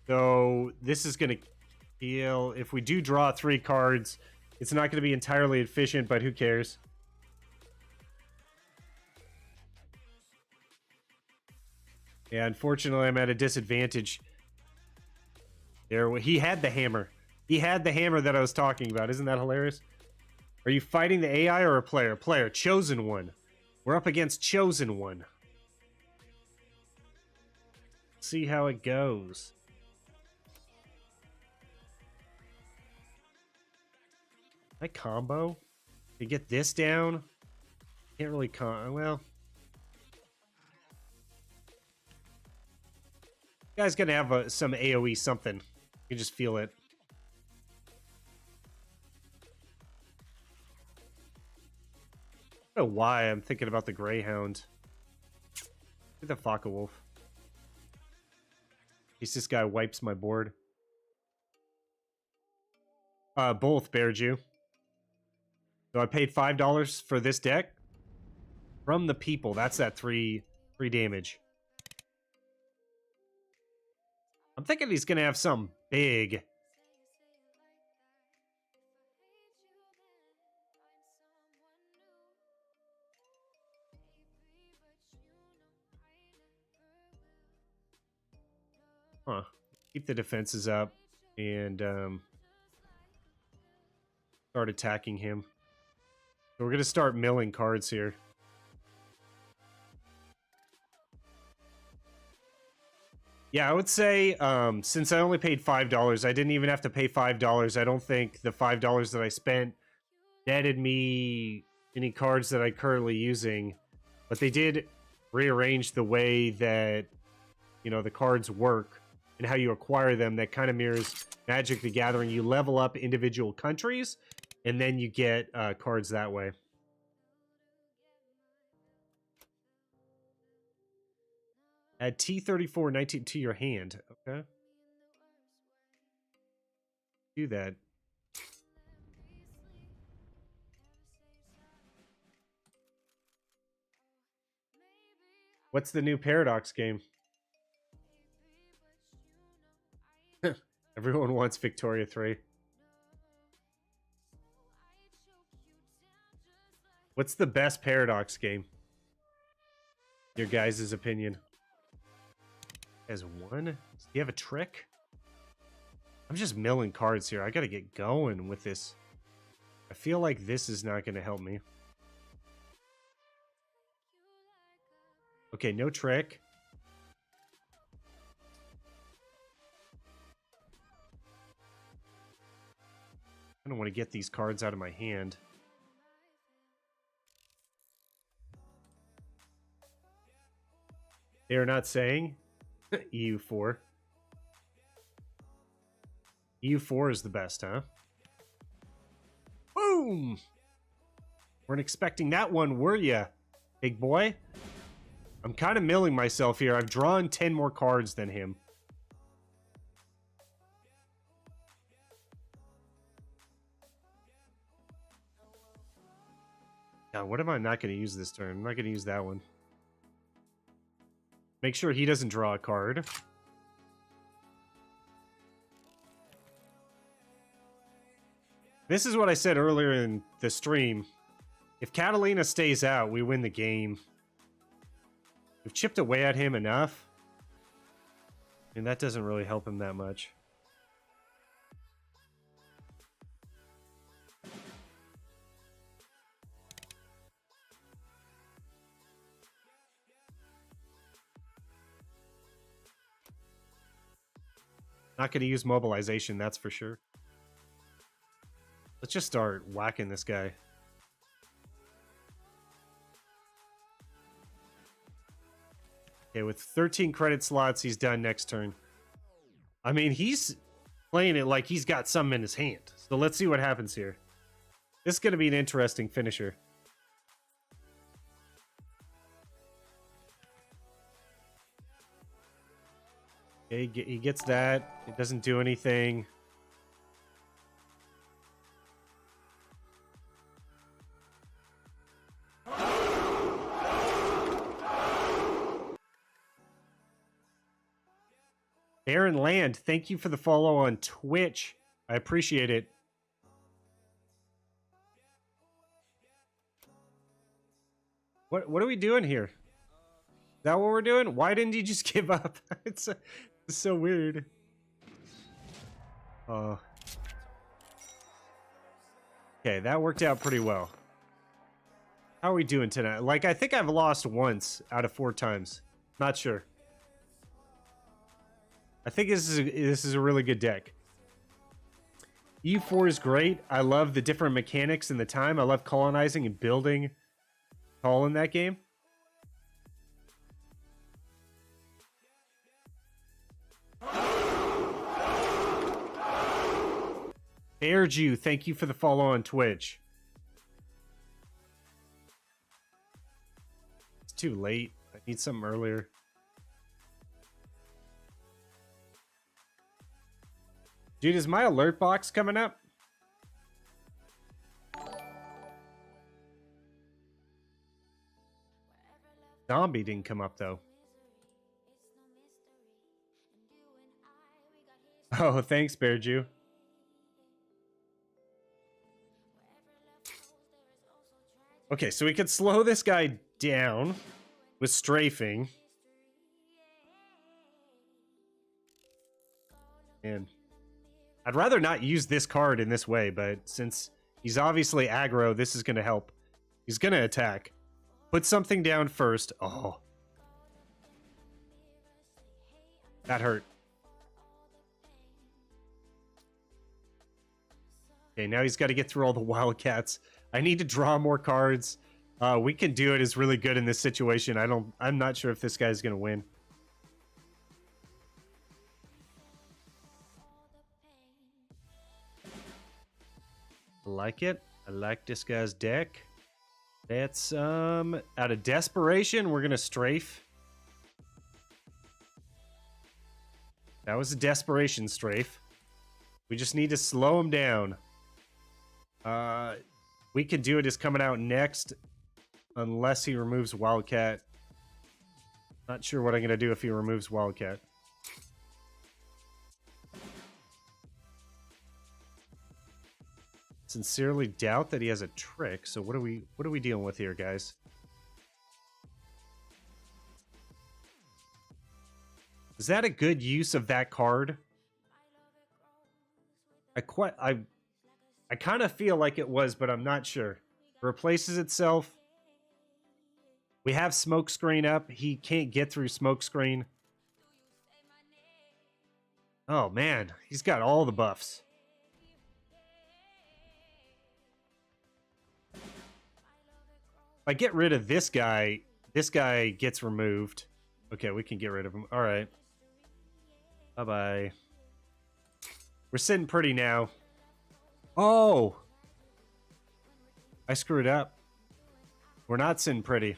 So this is going to kill. If we do draw 3 cards, it's not going to be entirely efficient, but who cares? Yeah, unfortunately, I'm at a disadvantage. There, he had the hammer. He had the hammer that I was talking about. Isn't that hilarious? Are you fighting the AI or a player? Player. Chosen One. We're up against Chosen One. See how it goes. I combo? To get this down? Can't really well... Guy's gonna have some AoE something. You can just feel it. I don't know why I'm thinking about the Greyhound. Look at the Focke-Wulf. In case this guy wipes my board. Both, Bear Jew. So I paid $5 for this deck. From the people. That's that 3 damage. I'm thinking he's gonna have some big. Huh. Keep the defenses up and start attacking him. So we're gonna start milling cards here. Yeah, I would say, since I only paid $5, I didn't even have to pay $5. I don't think the $5 that I spent netted me any cards that I'm currently using. But they did rearrange the way that, you know, the cards work and how you acquire them. That kind of mirrors Magic the Gathering. You level up individual countries, and then you get cards that way. Add T34-19 to your hand. Okay. Do that. What's the new Paradox game? Everyone wants Victoria 3. What's the best Paradox game? Your guys' opinion. As one? Does he have a trick? I'm just milling cards here. I gotta get going with this. I feel like this is not gonna help me. Okay, no trick. I don't want to get these cards out of my hand. They are not saying EU4. EU4 is the best, huh? Boom! Weren't expecting that one, were ya, big boy? I'm kind of milling myself here. I've drawn 10 more cards than him. Now, what am I not going to use this turn? I'm not going to use that one. Make sure he doesn't draw a card. This is what I said earlier in the stream. If Catalina stays out, we win the game. We've chipped away at him enough. And that doesn't really help him that much. Not going to use mobilization, that's for sure. Let's just start whacking this guy. Okay, with 13 credit slots, he's done next turn. I mean, he's playing it like he's got something in his hand. So let's see what happens here. This is going to be an interesting finisher. Okay, he gets that. It doesn't do anything. Aaron Land, thank you for the follow on Twitch. I appreciate it. What are we doing here? Is that what we're doing? Why didn't you just give up? It's so weird. Okay, that worked out pretty well. How are we doing tonight? Like, I think I've lost once out of 4 times. Not sure. I think this is a really good deck. E4 is great. I love the different mechanics and the time. I love colonizing and building tall in that game. Airju, thank you for the follow on Twitch. It's too late. I need something earlier. Dude, is my alert box coming up? Zombie didn't come up, though. Oh, thanks, Bearju. Okay, so we could slow this guy down with strafing. And I'd rather not use this card in this way, but since he's obviously aggro, this is going to help. He's going to attack. Put something down first. Oh. That hurt. Okay, now he's got to get through all the Wildcats. I need to draw more cards. We Can Do It is really good in this situation. I'm not sure if this guy's going to win. I like it. I like this guy's deck. That's out of desperation, we're gonna strafe. That was a desperation strafe. We just need to slow him down. We Can Do It is coming out next, unless he removes Wildcat. Not sure what I'm gonna do if he removes Wildcat. sincerely doubt that he has a trick. So what are we dealing with here, guys? Is that a good use of that card? I kind of feel like it was, but I'm not sure. Replaces itself. We have Smokescreen up. He can't get through Smokescreen. Oh, man. He's got all the buffs. If I get rid of this guy gets removed. Okay, we can get rid of him. All right. Bye-bye. We're sitting pretty now. Oh! I screwed up. We're not sitting pretty.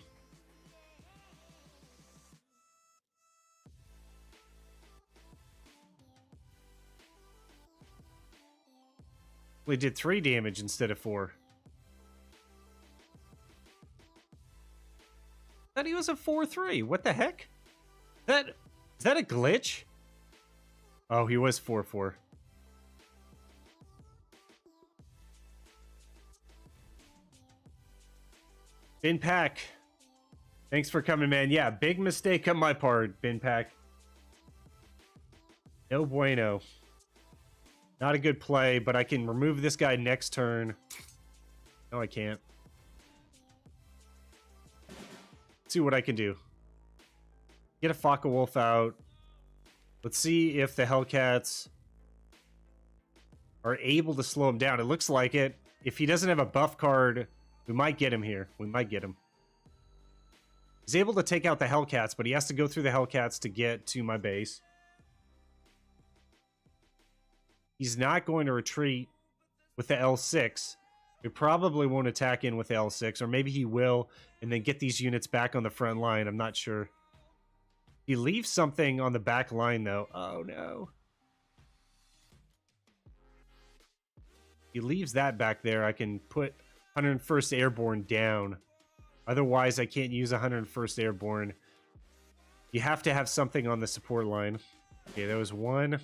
We did 3 damage instead of 4. Thought he was a 4-3. What the heck? Is that a glitch? Oh, he was 4-4. Bin Pack. Thanks for coming, man. Yeah, big mistake on my part, Bin Pack. No bueno. Not a good play, but I can remove this guy next turn. No, I can't. Let's see what I can do. Get a Faka Wolf out. Let's see if the Hellcats are able to slow him down. It looks like it. If he doesn't have a buff card, we might get him here. We might get him. He's able to take out the Hellcats, but he has to go through the Hellcats to get to my base. He's not going to retreat with the L6. We probably won't attack in with the L6, or maybe he will, and then get these units back on the front line. I'm not sure. He leaves something on the back line, though. Oh, no. He leaves that back there. I can put 101st Airborne down. Otherwise, I can't use 101st Airborne. You have to have something on the support line. Okay, there was one.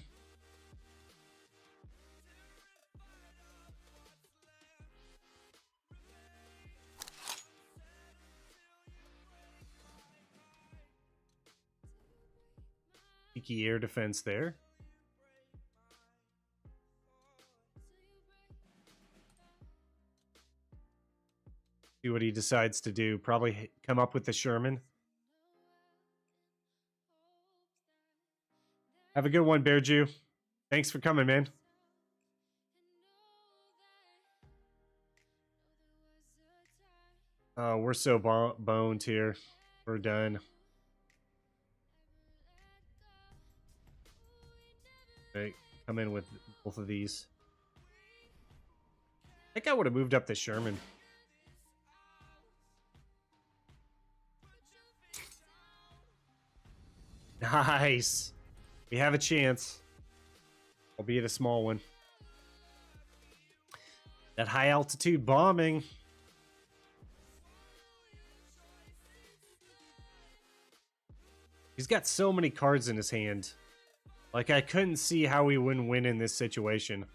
Cheeky air defense there. See what he decides to do. Probably come up with the Sherman. Have a good one, Bear Jew. Thanks for coming, man. Oh, we're so boned here. We're done. Okay, come in with both of these. I think I would have moved up the Sherman. Nice. We have a chance. Albeit a small one. That high altitude bombing. He's got so many cards in his hand. Like, I couldn't see how we wouldn't win in this situation.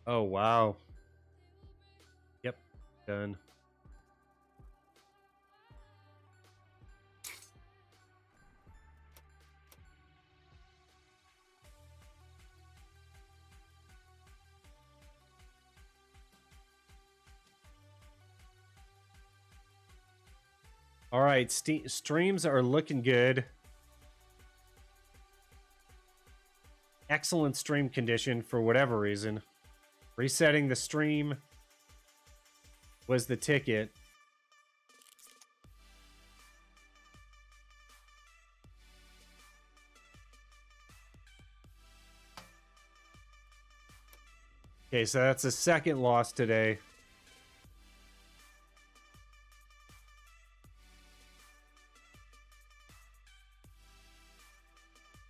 Oh, wow. Yep, done. All right, streams are looking good. Excellent stream condition for whatever reason. Resetting the stream was the ticket. Okay, so that's a second loss today.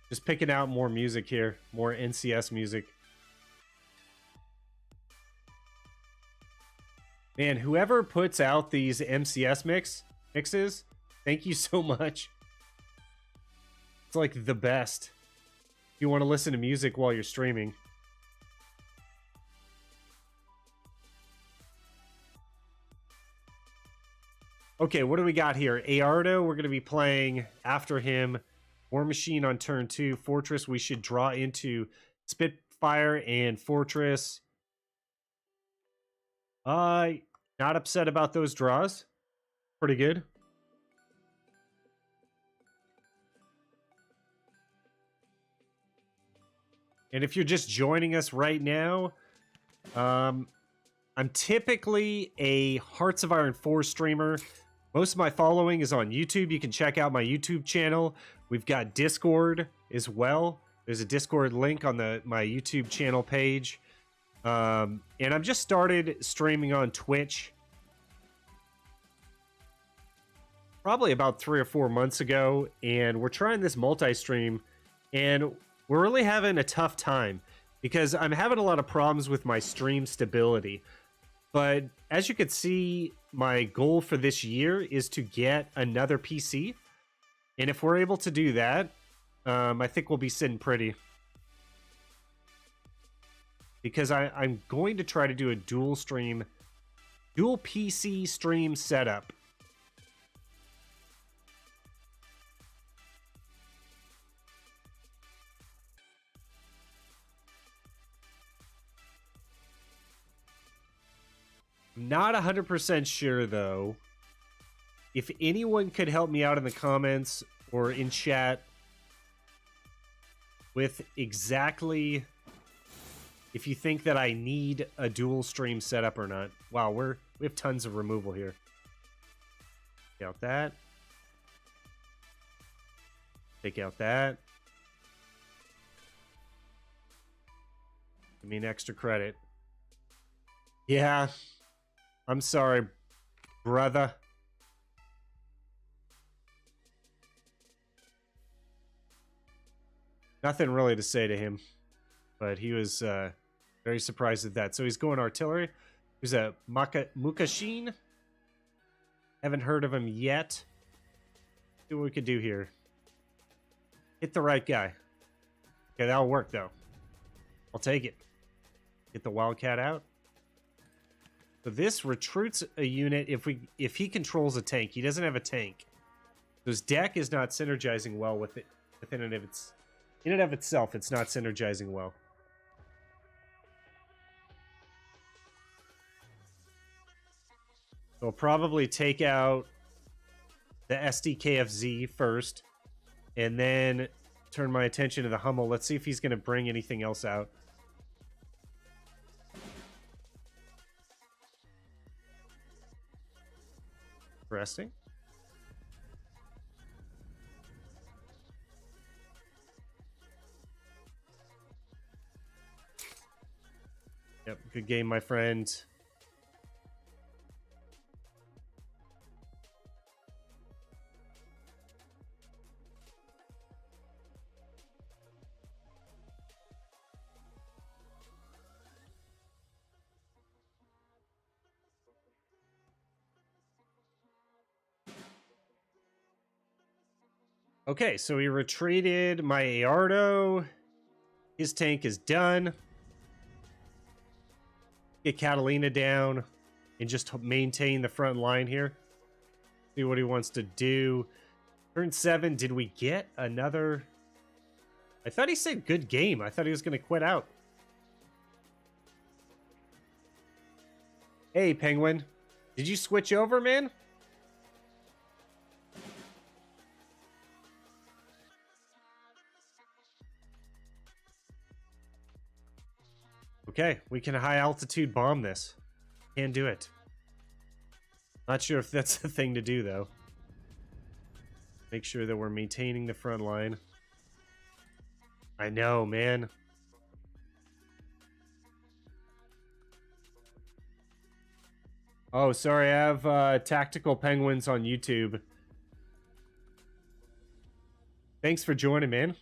Just picking out more music here, more NCS music. Man, whoever puts out these MCS mixes, thank you so much. It's like the best. If you want to listen to music while you're streaming. Okay, what do we got here? Aardo, we're going to be playing after him. War Machine on turn 2. Fortress, we should draw into Spitfire and Fortress. Not upset about those draws. Pretty good. And if you're just joining us right now, I'm typically a Hearts of Iron 4 streamer. Most of my following is on YouTube. You can check out my YouTube channel. We've got Discord as well. There's a Discord link on my YouTube channel page. And I've just started streaming on Twitch. Probably about 3 or 4 months ago. And we're trying this multi-stream. And we're really having a tough time. Because I'm having a lot of problems with my stream stability. But as you can see, my goal for this year is to get another PC. And if we're able to do that, I think we'll be sitting pretty. Because I'm going to try to do a dual PC stream setup. Not 100% sure, though. If anyone could help me out in the comments or in chat with exactly if you think that I need a dual stream setup or not. Wow, we have tons of removal here. Take out that. Take out that. Give me an extra credit. Yeah. I'm sorry, brother. Nothing really to say to him, but he was very surprised at that. So he's going artillery. Who's a Mukashin? Haven't heard of him yet. See what we could do here. Hit the right guy. Okay, that'll work though. I'll take it. Get the Wildcat out. So this recruits a unit if he controls a tank. He doesn't have a tank. So his deck is not synergizing well with it in and of itself. It's not synergizing well. So I'll probably take out the SDKFZ first, and then turn my attention to the Hummel. Let's see if he's going to bring anything else out. Interesting. Yep, good game, my friend. Okay, so he retreated my Aardo. His tank is done. Get Catalina down and just maintain the front line here. See what he wants to do. Turn 7, did we get another? I thought he said good game. I thought he was going to quit out. Hey, Penguin. Did you switch over, man? Okay, we can high altitude bomb this. Can do it. Not sure if that's the thing to do, though. Make sure that we're maintaining the front line. I know, man. Oh, sorry, I have Tactical Penguins on YouTube. Thanks for joining, man.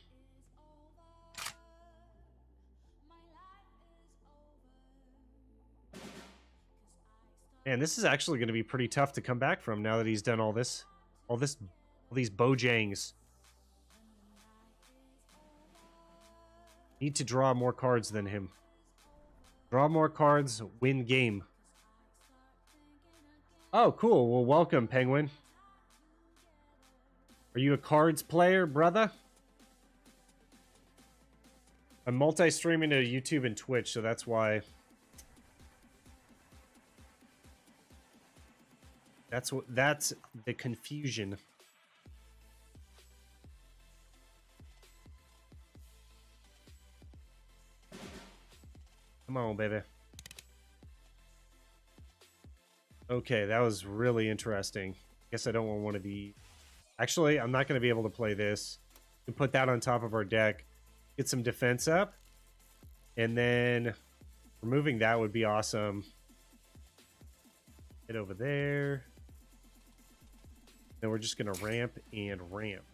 Man, this is actually going to be pretty tough to come back from now that he's done all these Bojangs. Need to draw more cards than him. Draw more cards, win game. Oh, cool. Well, welcome, Penguin. Are you a cards player, brother? I'm multi-streaming to YouTube and Twitch, so that's why. That's the confusion. Come on, baby. Okay, that was really interesting. Guess I don't want one of the... Actually, I'm not going to be able to play this. We can put that on top of our deck. Get some defense up. And then removing that would be awesome. Get over there. Then we're just going to ramp and ramp.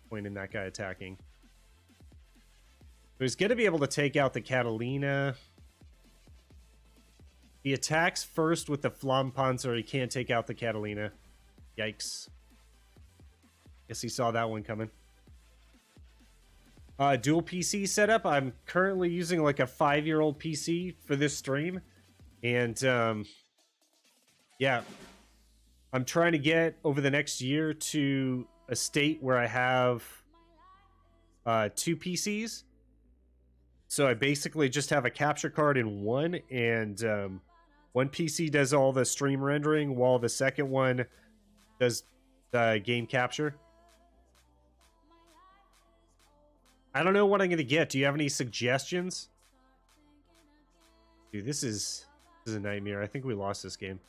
Point in that guy attacking. So he's going to be able to take out the Catalina. He attacks first with the Flampanzer. He can't take out the Catalina. Yikes. Guess he saw that one coming. Dual PC setup. I'm currently using like a 5-year-old PC for this stream. And, yeah. I'm trying to get over the next year to a state where I have 2 PCs. So I basically just have a capture card in one, and one PC does all the stream rendering while the second one does the game capture. I don't know what I'm going to get. Do you have any suggestions? Dude, this is a nightmare. I think we lost this game.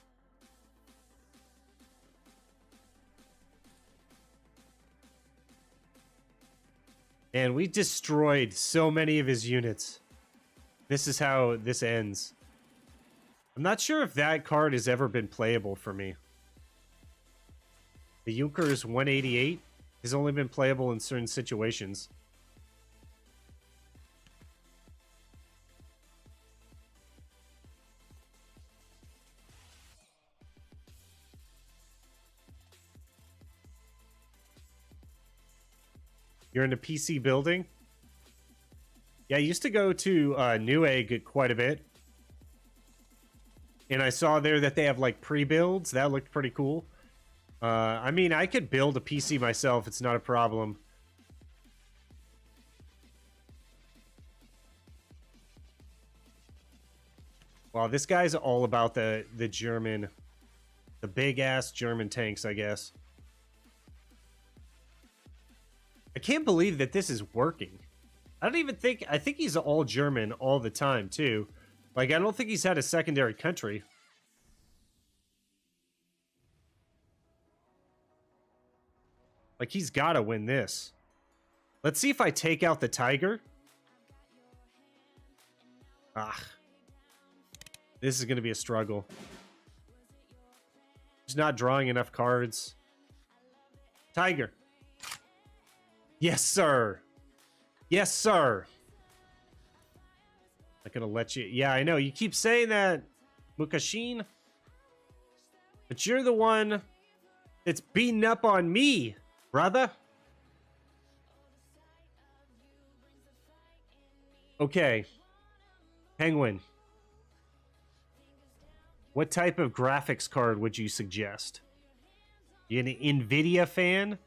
And we destroyed so many of his units. This is how this ends. I'm not sure if that card has ever been playable for me. The Junkers 188 has only been playable in certain situations. You're in a PC building? Yeah, I used to go to Newegg quite a bit. And I saw there that they have like pre-builds. That looked pretty cool. I mean, I could build a PC myself. It's not a problem. Wow, this guy's all about the German, the big-ass German tanks, I guess. I can't believe that this is working. I think he's all German all the time, too. Like, I don't think he's had a secondary country. Like, he's got to win this. Let's see if I take out the Tiger. Ah. This is going to be a struggle. He's not drawing enough cards. Tiger. Yes, sir. Yes, sir. Not gonna let you... Yeah, I know. You keep saying that, Mukashin. But you're the one that's beating up on me, brother. Okay. Penguin. What type of graphics card would you suggest? You an NVIDIA fan?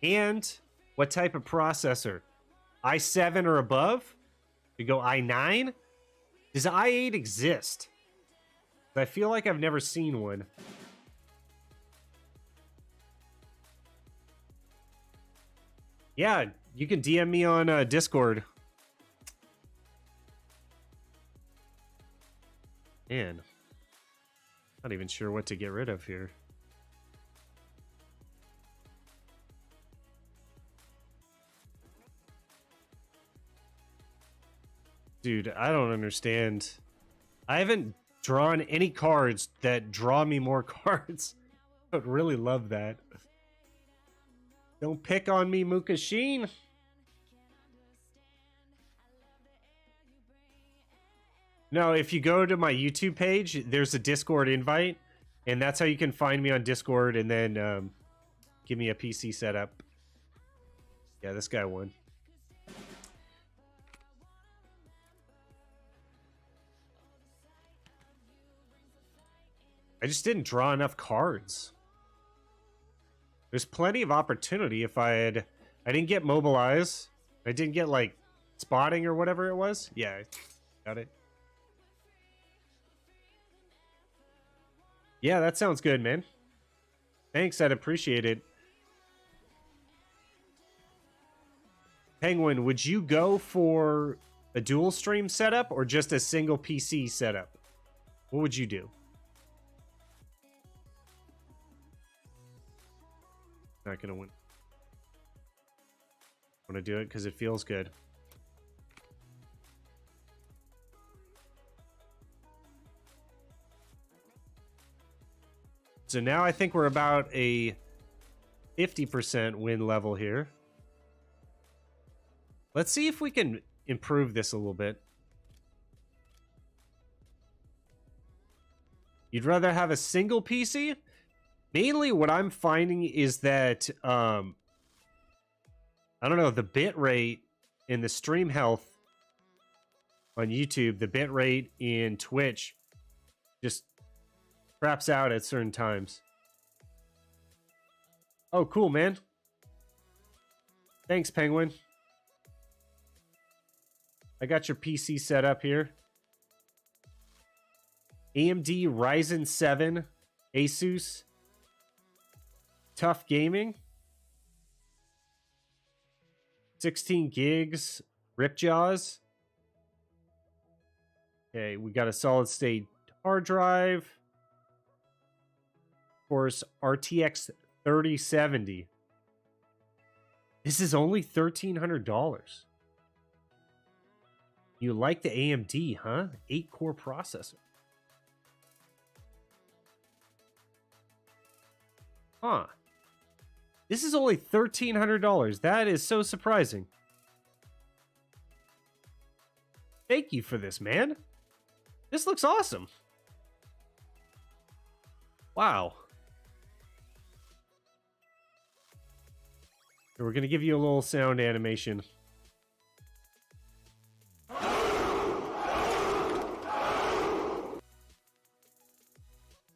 And what type of processor? i7 or above? We go i9? Does i8 exist? I feel like I've never seen one. Yeah, you can DM me on Discord. Man, not even sure what to get rid of here. Dude, I don't understand. I haven't drawn any cards that draw me more cards. I would really love that. Don't pick on me, Mukashin. No, if you go to my YouTube page, there's a Discord invite, and that's how you can find me on Discord, and then give me a PC setup. Yeah, this guy won. I just didn't draw enough cards. There's plenty of opportunity if I had... I didn't get mobilize. I didn't get, like, spotting or whatever it was. Yeah, got it. Yeah, that sounds good, man. Thanks, I'd appreciate it. Penguin, would you go for a dual stream setup or just a single PC setup? What would you do? Not gonna win. Want to do it because it feels good. So now I think we're about a 50% win level here. Let's see if we can improve this a little bit. You'd rather have a single PC? Mainly what I'm finding is that, I don't know, the bit rate and the stream health on YouTube, the bit rate in Twitch just craps out at certain times. Oh, cool, man. Thanks, Penguin. I got your PC set up here. AMD Ryzen 7, Asus, Tough Gaming, 16 gigs, Ripjaws. Okay, we got a solid state hard drive. Of course, RTX 3070. This is only $1,300. You like the AMD, huh? 8-core processor. Huh. This is only $1,300. That is so surprising. Thank you for this, man. This looks awesome. Wow. So we're going to give you a little sound animation.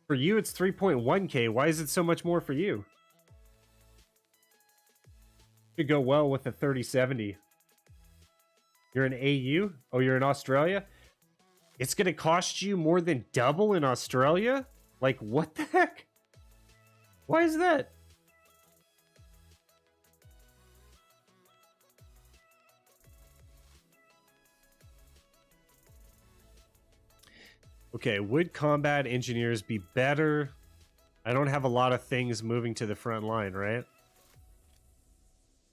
For you, it's 3.1K. Why is it so much more for you? Could go well with a 3070. You're in AU? Oh, you're in Australia? It's going to cost you more than double in Australia? Like, what the heck? Why is that? Okay, would combat engineers be better? I don't have a lot of things moving to the front line, right?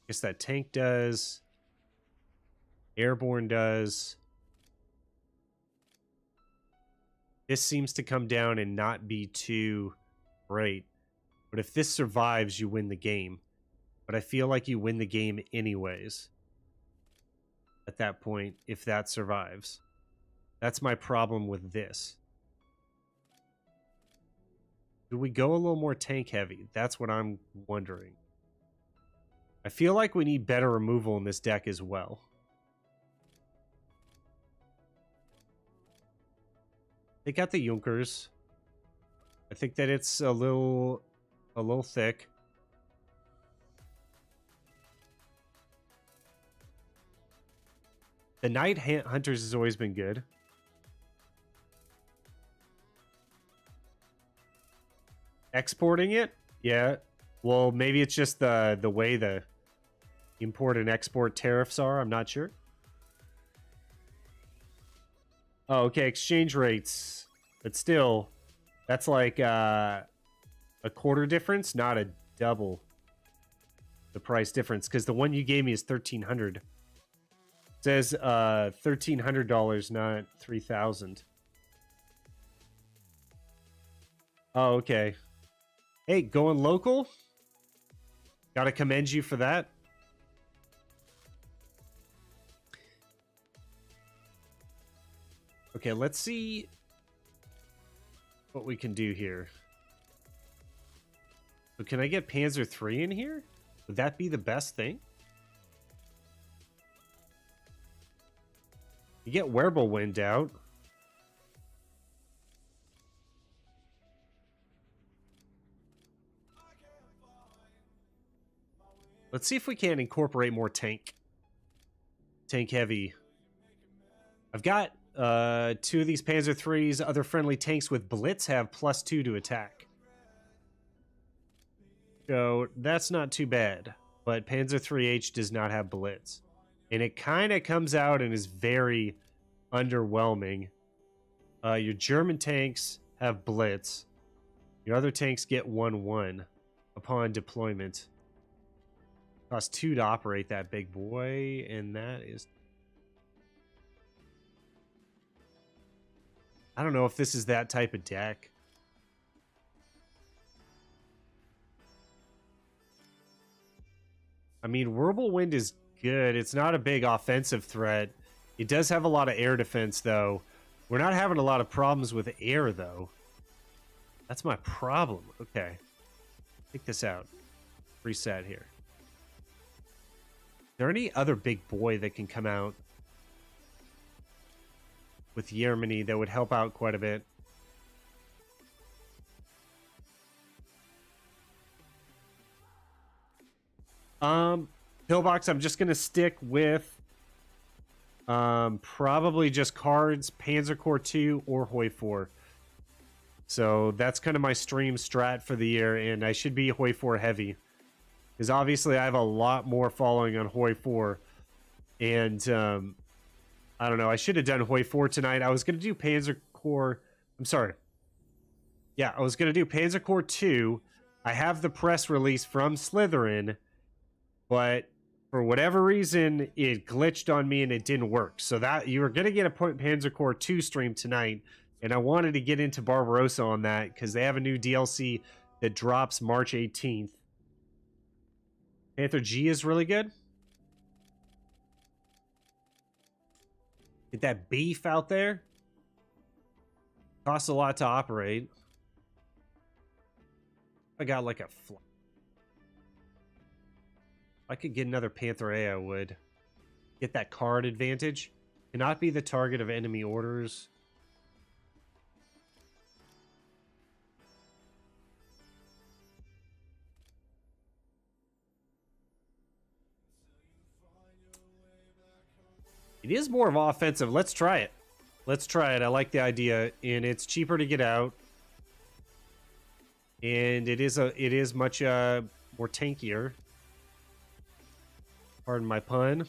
Guess that tank does. Airborne does. This seems to come down and not be too great. But if this survives, you win the game. But I feel like you win the game anyways. At that point, if that survives. That's my problem with this. Do we go a little more tank heavy? That's what I'm wondering. I feel like we need better removal in this deck as well. Take out the Junkers. I think that it's a little thick. The Night Hunters has always been good. Exporting it? Yeah. Well, maybe it's just the way the import and export tariffs are. I'm not sure. Oh, okay. Exchange rates. But still, that's like a quarter difference, not a double the price difference. Because the one you gave me is $1,300. It says $1,300, not $3,000. Oh, okay. Hey, going local? Gotta commend you for that. Okay, let's see what we can do here. So can I get Panzer III in here? Would that be the best thing? You get Wearable Wind out. Let's see if we can incorporate more tank heavy. I've got 2 of these Panzer III's. Other friendly tanks with Blitz have +2 to attack. So that's not too bad. But Panzer IIIH does not have Blitz. And it kind of comes out and is very underwhelming. Your German tanks have Blitz. Your other tanks get 1-1 upon deployment. Costs 2 to operate that big boy, and that is... I don't know if this is that type of deck. I mean, Whirlwind is good. It's not a big offensive threat. It does have a lot of air defense, though. We're not having a lot of problems with air, though. That's my problem. Okay. Take this out. Reset here. Is there any other big boy that can come out with Yermany that would help out quite a bit? Pillbox, I'm just gonna stick with probably just Cards, Panzer Corps 2, or Hoi 4. So that's kind of my stream strat for the year, and I should be Hoi 4 heavy. Because obviously I have a lot more following on Hoi 4. And I don't know, I should have done Hoi 4 tonight. I was going to do Panzer Corps... I'm sorry. Yeah, I was going to do Panzer Corps 2. I have the press release from Slytherin, but for whatever reason, it glitched on me and it didn't work. So that you were going to get a Panzer Corps 2 stream tonight, and I wanted to get into Barbarossa on that because they have a new DLC that drops March 18th. Panther G is really good. Get that beef out there. Costs a lot to operate. I got like a fly. If I could get another Panther A, I would. Get that card advantage. Cannot be the target of enemy orders. It is more of offensive. Let's try it. Let's try it. I like the idea, and it's cheaper to get out, and it is much more tankier. Pardon my pun. I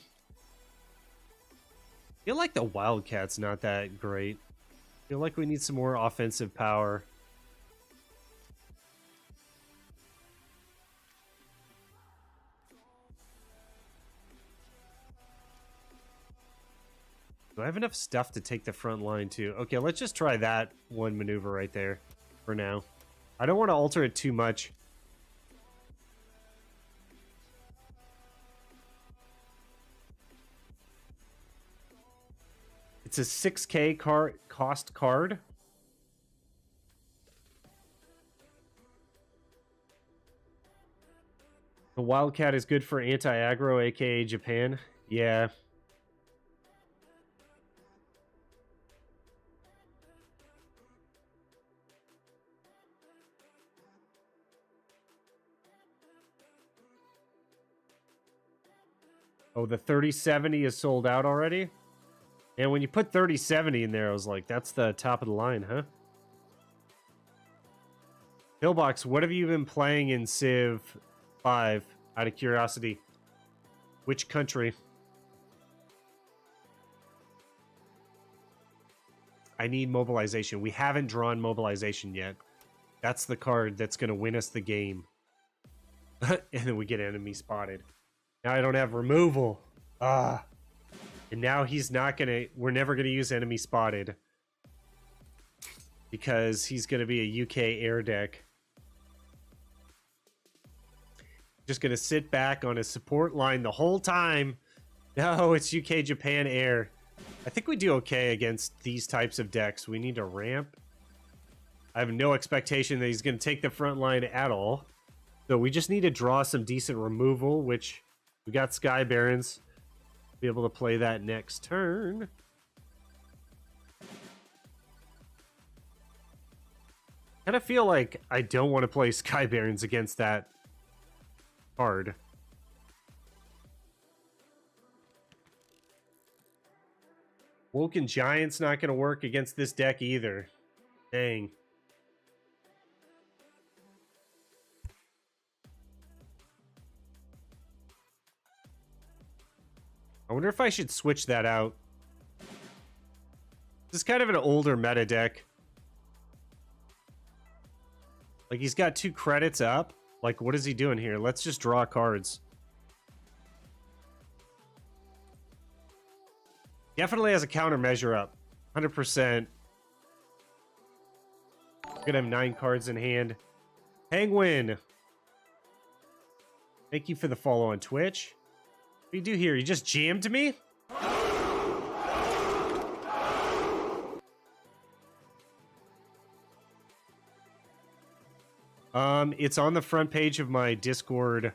feel like the Wildcat's not that great. I feel like we need some more offensive power. Do I have enough stuff to take the front line too? Okay, let's just try that one maneuver right there for now. I don't want to alter it too much. It's a 6K cost card. The Wildcat is good for anti-aggro, aka Japan. Yeah. Oh, the 3070 is sold out already? And when you put 3070 in there, I was like, that's the top of the line, huh? Pillbox, what have you been playing in Civ 5, out of curiosity? Which country? I need mobilization. We haven't drawn mobilization yet. That's the card that's going to win us the game. And then we get enemy spotted. Now I don't have removal. Ah. And now he's not going to... We're never going to use enemy spotted. Because he's going to be a UK air deck. Just going to sit back on his support line the whole time. No, it's UK Japan air. I think we do okay against these types of decks. We need to ramp. I have no expectation that he's going to take the front line at all. So we just need to draw some decent removal, which we got Sky Barons. Be able to play that next turn. Kind of feel like I don't want to play Sky Barons against that card. Woken Giant's not going to work against this deck either. Dang. I wonder if I should switch that out. This is kind of an older meta deck. Like, he's got 2 credits up. Like, what is he doing here? Let's just draw cards. Definitely has a countermeasure up. 100%. We're gonna have 9 cards in hand. Penguin. Thank you for the follow on Twitch. What do you do here? You just jammed me? It's on the front page of my Discord.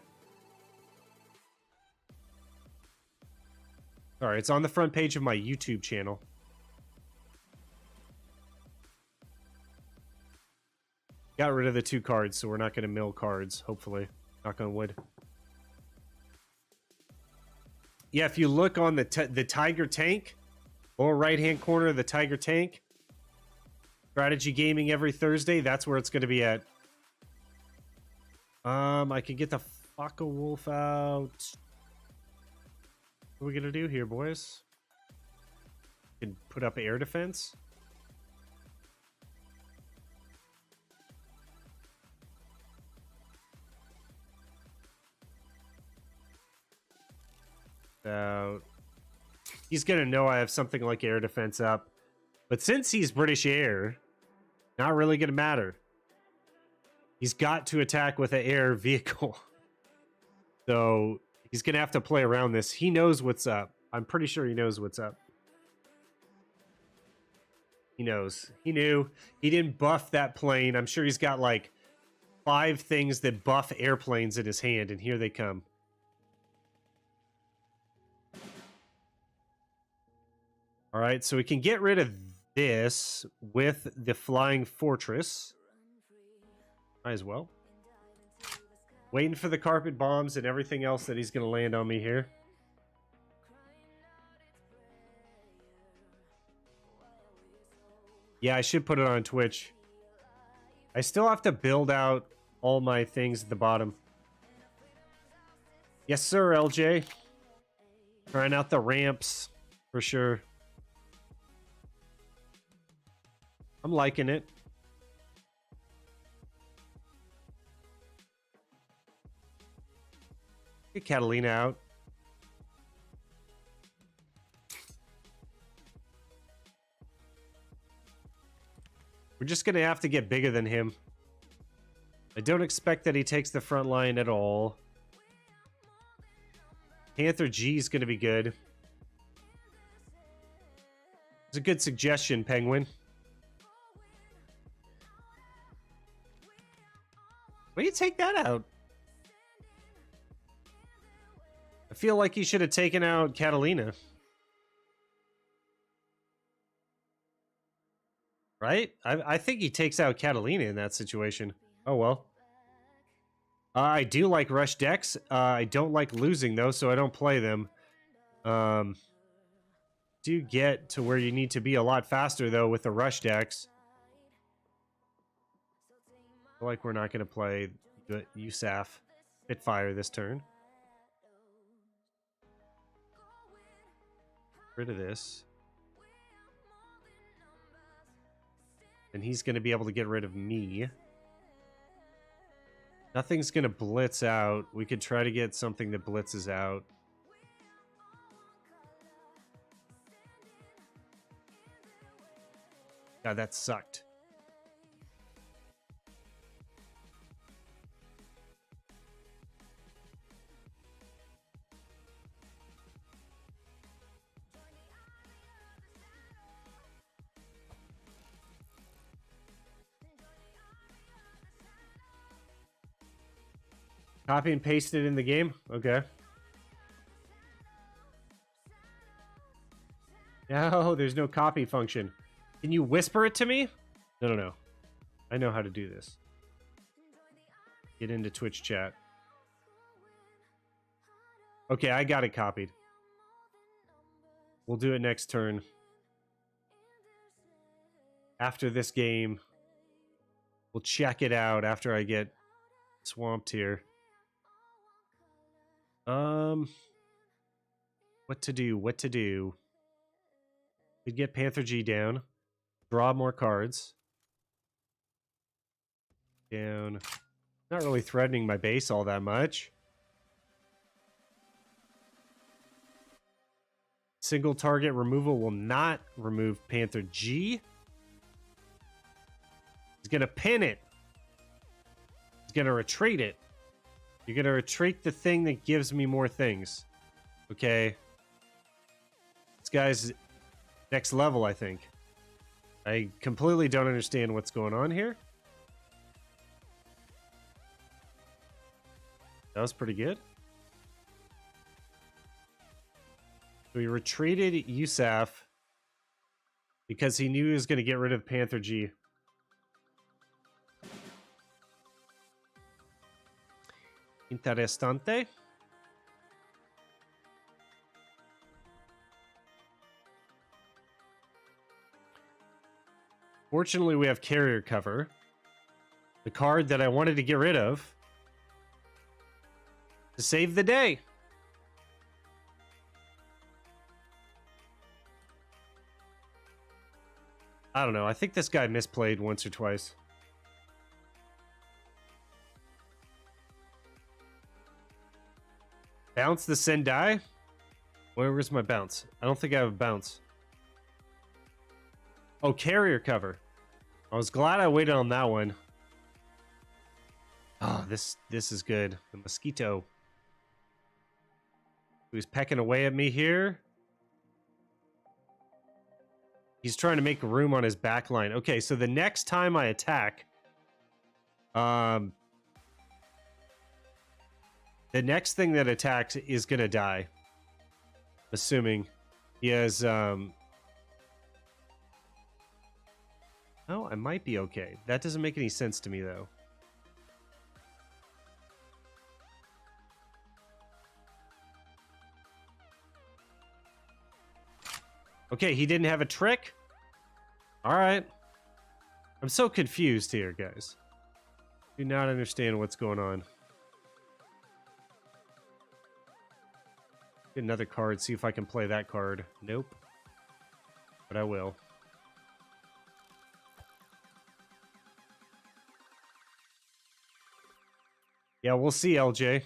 Sorry, it's on the front page of my YouTube channel. Got rid of the 2 cards, so we're not going to mill cards, hopefully. Knock on wood. Yeah, if you look on the Tiger Tank, lower right-hand corner of the Tiger Tank, Strategy Gaming every Thursday, that's where it's going to be at. I can get the fuck a wolf out. What are we going to do here, boys? Can put up air defense. He's gonna know I have something like air defense up, but since he's British Air, not really gonna matter. He's got to attack with an air vehicle, so he's gonna have to play around this. He knows what's up. I'm pretty sure he knows what's up. He knows. He knew. He didn't buff that plane. I'm sure he's got like 5 things that buff airplanes in his hand, and here they come. All right, so we can get rid of this with the Flying Fortress. Might as well. Waiting for the carpet bombs and everything else that he's going to land on me here. Yeah, I should put it on Twitch. I still have to build out all my things at the bottom. Yes, sir, LJ. Trying out the ramps for sure. I'm liking it. Get Catalina out. We're just going to have to get bigger than him. I don't expect that he takes the front line at all. Panther G is going to be good. It's a good suggestion, Penguin. Why do you take that out? I feel like he should have taken out Catalina. Right? I think he takes out Catalina in that situation. Oh, well. I do like rush decks. I don't like losing, though, so I don't play them. Do get to where you need to be a lot faster, though, with the rush decks. I feel like we're not going to play USAF Spitfire this turn. Rid of this. And he's going to be able to get rid of me. Nothing's going to blitz out. We could try to get something that blitzes out. God, that sucked. Copy and paste it in the game? Okay. No, there's no copy function. Can you whisper it to me? No. I know how to do this. Get into Twitch chat. Okay, I got it copied. We'll do it next turn. After this game, we'll check it out after I get swamped here. What to do? We'd get Panther G down. Draw more cards. Down. Not really threatening my base all that much. Single target removal will not remove Panther G. He's going to pin it. He's going to retreat it. You're going to retreat the thing that gives me more things. Okay. This guy's next level, I think. I completely don't understand what's going on here. That was pretty good. So he retreated Yusuf because he knew he was going to get rid of Panther G. Interessante. Fortunately, we have carrier cover. The card that I wanted to get rid of to save the day. I don't know. I think this guy misplayed once or twice. Bounce the Sendai? Where's my bounce? I don't think I have a bounce. Oh, carrier cover. I was glad I waited on that one. Oh, this is good. The mosquito. He's pecking away at me here. He's trying to make room on his back line. Okay, so the next time I attack, the next thing that attacks is gonna die. Assuming he has oh, I might be okay. That doesn't make any sense to me though. Okay, he didn't have a trick? Alright. I'm so confused here, guys. Do not understand what's going on. Get another card, see if I can play that card. Nope. But I will. Yeah, we'll see, LJ.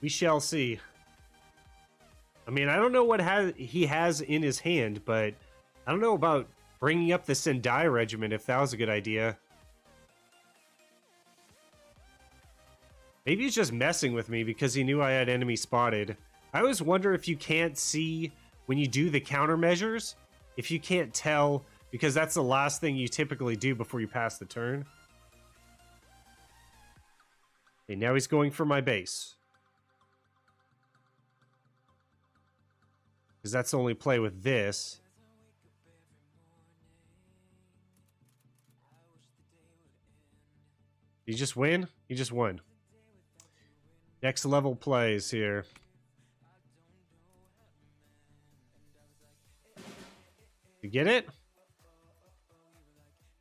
We shall see. I mean, I don't know what he has in his hand, but I don't know about bringing up the Sendai regiment if that was a good idea. Maybe he's just messing with me because he knew I had enemy spotted. I always wonder if you can't see when you do the countermeasures, if you can't tell, because that's the last thing you typically do before you pass the turn. Okay, now he's going for my base. Because that's the only play with this. Did he just win? He just won. Next level plays here. You get it?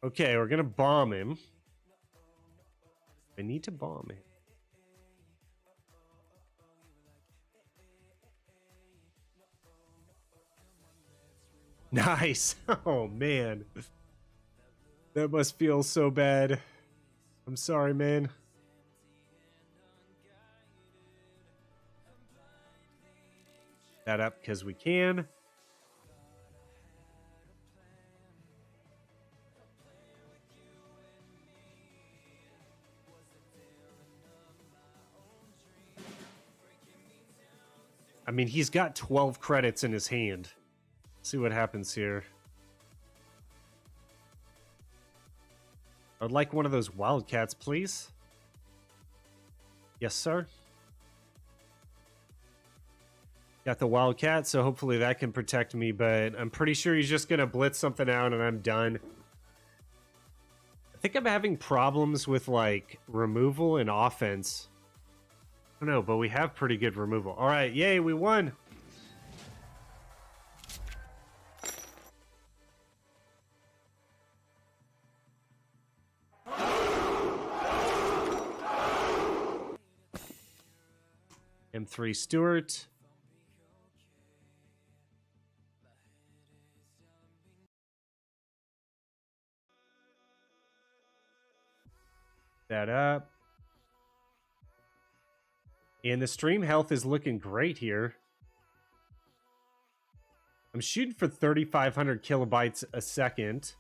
Okay, we're gonna bomb him. I need to bomb him. Nice. Oh, man. That must feel so bad. I'm sorry, man. That up because we can. I mean, he's got 12 credits in his hand. See what happens here. I'd like one of those wildcats, please. Yes, sir. Got the Wildcat, so hopefully that can protect me, but I'm pretty sure he's just going to blitz something out and I'm done. I think I'm having problems with, like, removal and offense. I don't know, but we have pretty good removal. All right, yay, we won. M3 Stewart. That up. And the stream health is looking great here. I'm shooting for 3,500 kilobytes a second.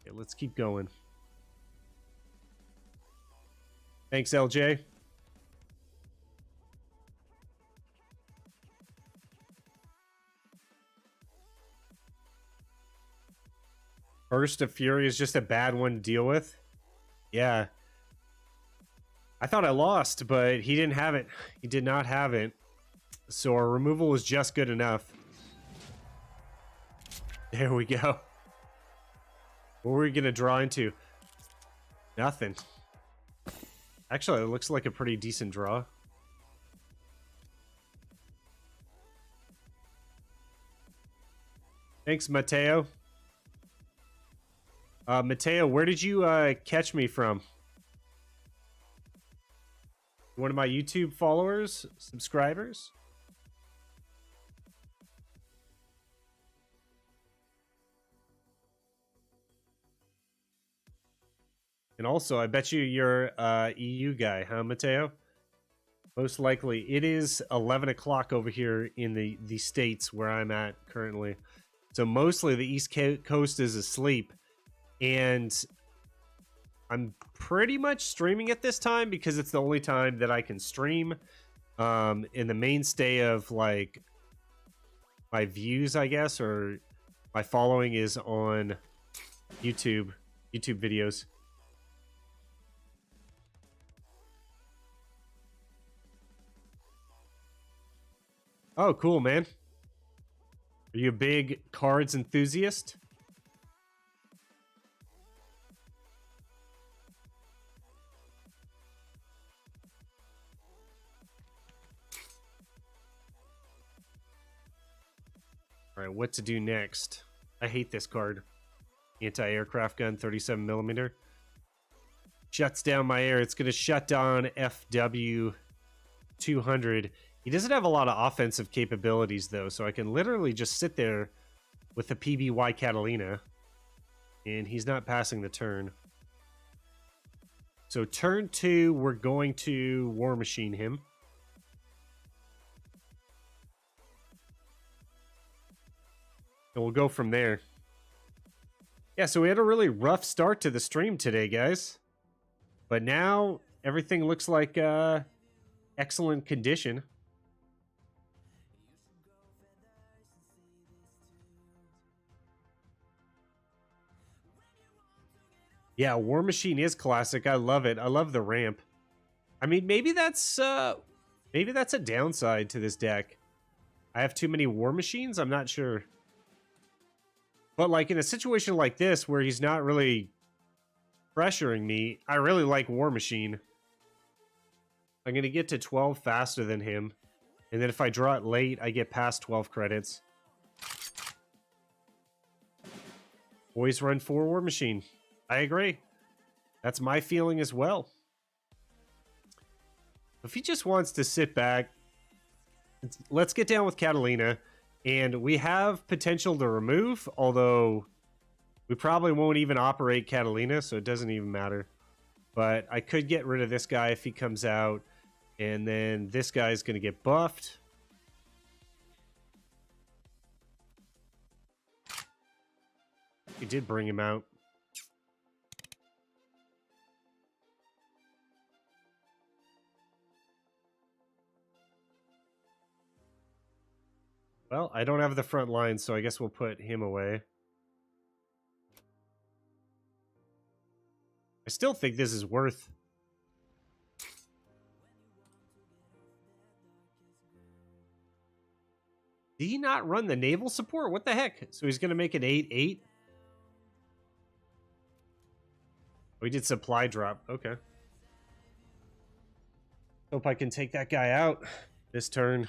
Okay, let's keep going. Thanks, LJ. Burst of Fury is just a bad one to deal with. Yeah. I thought I lost, but he didn't have it. He did not have it. So our removal was just good enough. There we go. What were we going to draw into? Nothing. Actually, it looks like a pretty decent draw. Thanks, Mateo. Mateo, where did you catch me from? One of my YouTube followers, subscribers? And also, I bet you're EU guy, huh, Mateo? Most likely. It is 11 o'clock over here in the States where I'm at currently. So mostly the East Coast is asleep. And I'm pretty much streaming at this time because it's the only time that I can stream. In the mainstay of, like, my views, I guess, or my following is on YouTube videos. Oh, cool, man. Are you a big cards enthusiast? All right, what to do next? I hate this card. Anti-aircraft gun, 37 millimeter. Shuts down my air. It's going to shut down FW 200. He doesn't have a lot of offensive capabilities, though, so I can literally just sit there with the PBY Catalina, and he's not passing the turn. So turn 2, we're going to War Machine him. And we'll go from there. Yeah, so we had a really rough start to the stream today, guys. But now everything looks like excellent condition. Yeah, War Machine is classic. I love it. I love the ramp. I mean, maybe that's a downside to this deck. I have too many War Machines? I'm not sure. But, like, in a situation like this where he's not really pressuring me, I really like War Machine. I'm going to get to 12 faster than him. And then if I draw it late, I get past 12 credits. Always run 4 War Machine. I agree. That's my feeling as well. If he just wants to sit back, let's get down with Catalina. And we have potential to remove, although we probably won't even operate Catalina, so it doesn't even matter. But I could get rid of this guy if he comes out, and then this guy's going to get buffed. He did bring him out. Well, I don't have the front line, so I guess we'll put him away. I still think this is worth. Did he not run the naval support? What the heck? So he's going to make an 8-8? We did supply drop. Okay. Hope I can take that guy out this turn.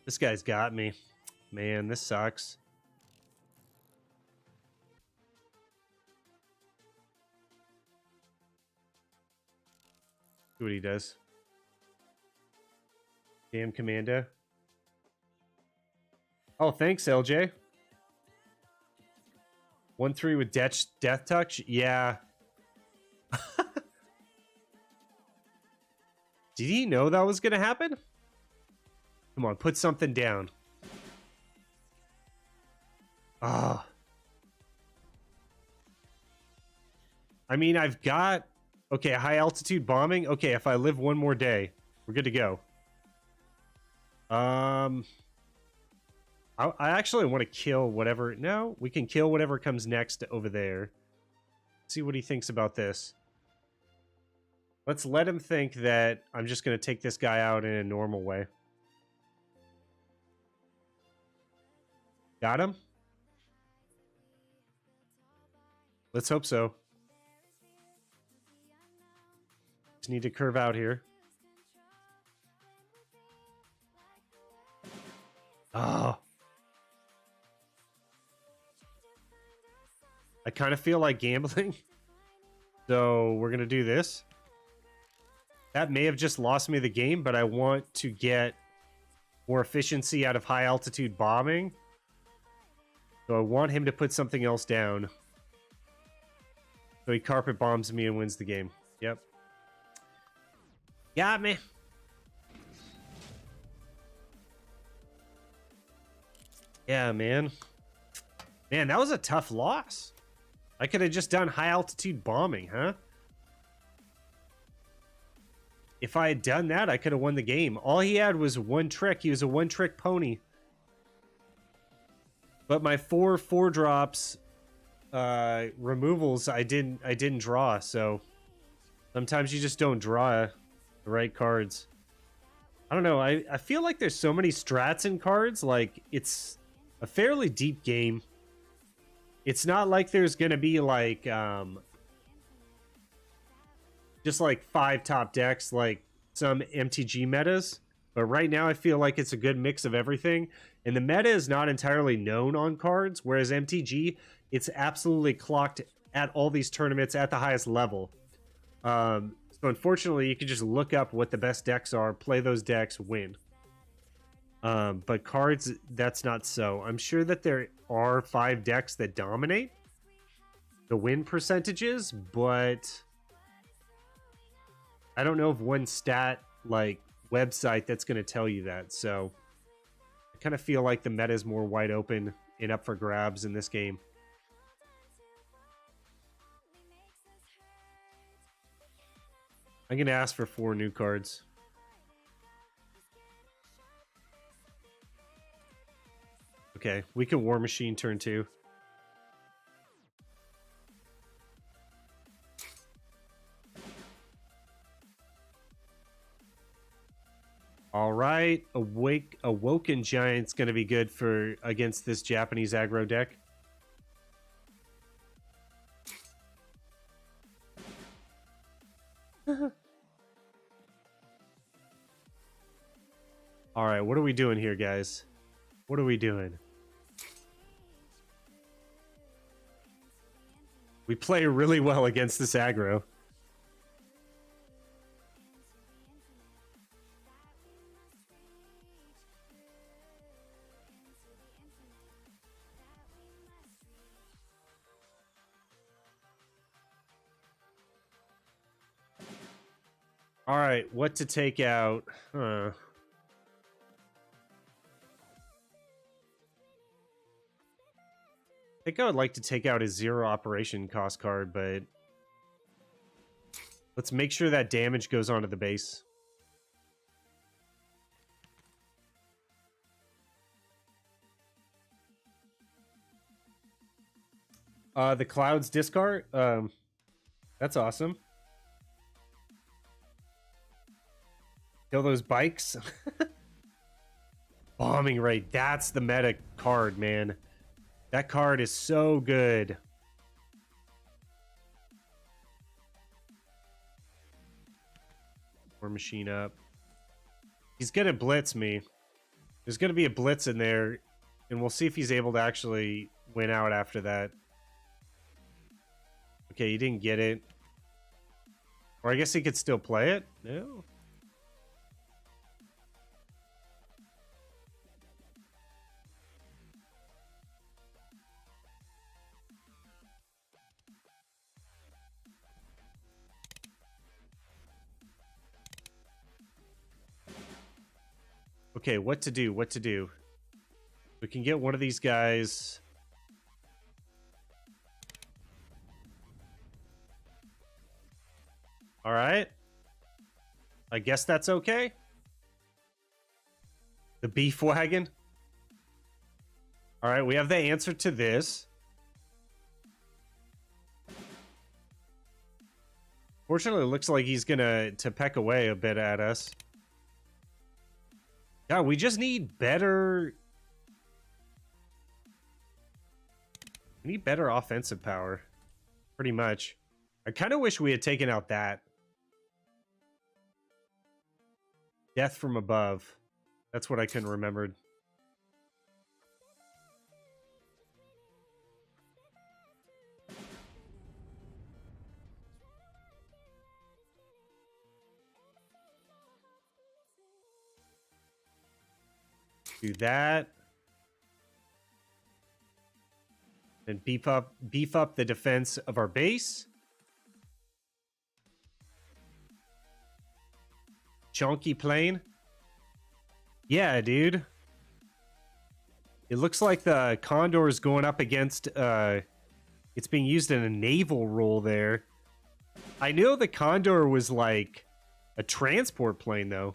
This guy's got me. Man, this sucks. See what he does. Damn commando. Oh, thanks, LJ. 1-3 with death touch? Yeah. Did he know that was going to happen? Come on, put something down. Ah. I mean, I've got... Okay, high altitude bombing. Okay, if I live one more day, we're good to go. I actually want to kill whatever... No, we can kill whatever comes next over there. See what he thinks about this. Let's let him think that I'm just going to take this guy out in a normal way. Got him? Let's hope so. Just need to curve out here. Oh. I kind of feel like gambling. So we're going to do this. That may have just lost me the game, but I want to get more efficiency out of high altitude bombing. So I want him to put something else down. So he carpet bombs me and wins the game. Yep. Got me. Yeah, man. Man, that was a tough loss. I could have just done high altitude bombing, huh? If I had done that, I could have won the game. All he had was one trick. He was a one-trick pony. But my 4 drops removals, I didn't draw, so sometimes you just don't draw the right cards. I don't know. I feel like there's so many strats in Cards. Like, it's a fairly deep game. It's not like there's gonna be like just like 5 top decks like some MTG metas. But right now I feel like it's a good mix of everything. And the meta is not entirely known on Cards, whereas MTG, it's absolutely clocked at all these tournaments at the highest level. So unfortunately, you can just look up what the best decks are, play those decks, win. But Cards, that's not so. I'm sure that there are 5 decks that dominate the win percentages, but I don't know of one stat like website that's going to tell you that. So I kind of feel like the meta is more wide open and up for grabs in this game. I'm going to ask for 4 new cards. Okay, we can War Machine turn 2. All right, Awoken Giant's going to be good for against this Japanese aggro deck. All right, what are we doing here, guys? What are we doing? We play really well against this aggro. All right, what to take out? I think I would like to take out a 0 operation cost card, but let's make sure that damage goes onto the base. The Clouds discard. That's awesome. Kill those bikes. Bombing rate. That's the meta card, man. That card is so good. War machine up. He's gonna blitz me. There's gonna be a blitz in there, and we'll see if he's able to actually win out after that. Okay, he didn't get it. Or I guess he could still play it? No. Okay, what to do? What to do? We can get one of these guys. All right. I guess that's okay. The beef wagon. All right, we have the answer to this. Fortunately, it looks like he's gonna peck away a bit at us. Yeah, we just need better... We need better offensive power. Pretty much. I kind of wish we had taken out that. Death from above. That's what I couldn't remember. Do that. And beef up the defense of our base. Chunky plane. Yeah, dude. It looks like the Condor is going up against it's being used in a naval role there. I know the Condor was like a transport plane though.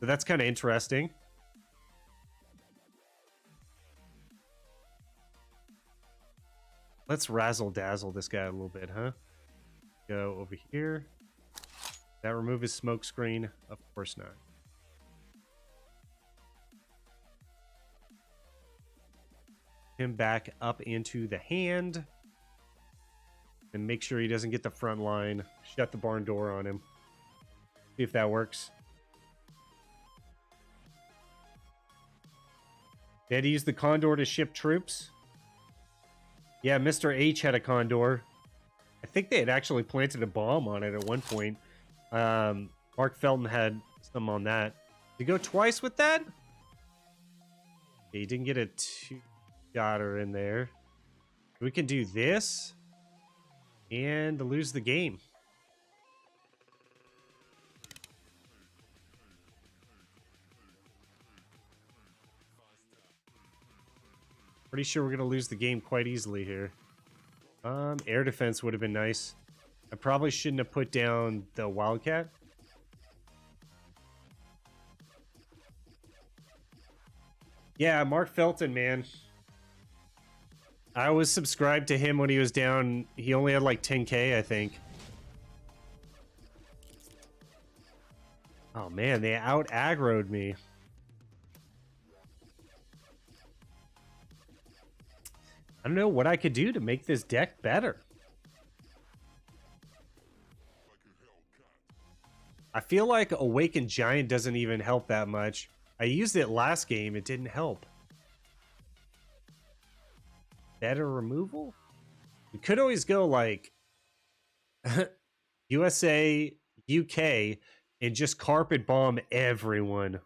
So that's kind of interesting. Let's razzle dazzle this guy a little bit, huh? Go over here. That remove his smoke screen? Of course not. Him back up into the hand. And make sure he doesn't get the front line. Shut the barn door on him. See if that works. They had to use the Condor to ship troops. Yeah, Mr. H had a Condor. I think they had actually planted a bomb on it at one point. Mark Felton had some on that. Did he go twice with that? Yeah, he didn't get a two-shotter in there. We can do this and lose the game. Pretty sure we're going to lose the game quite easily here. Air defense would have been nice. I probably shouldn't have put down the Wildcat. Yeah, Mark Felton, man. I was subscribed to him when he was down. He only had like 10K, I think. Oh, man, they out-aggroed me. I don't know what I could do to make this deck better. I feel like Awakened Giant doesn't even help that much. I used it last game. It didn't help. Better removal? We could always go like USA, UK, and just carpet bomb everyone.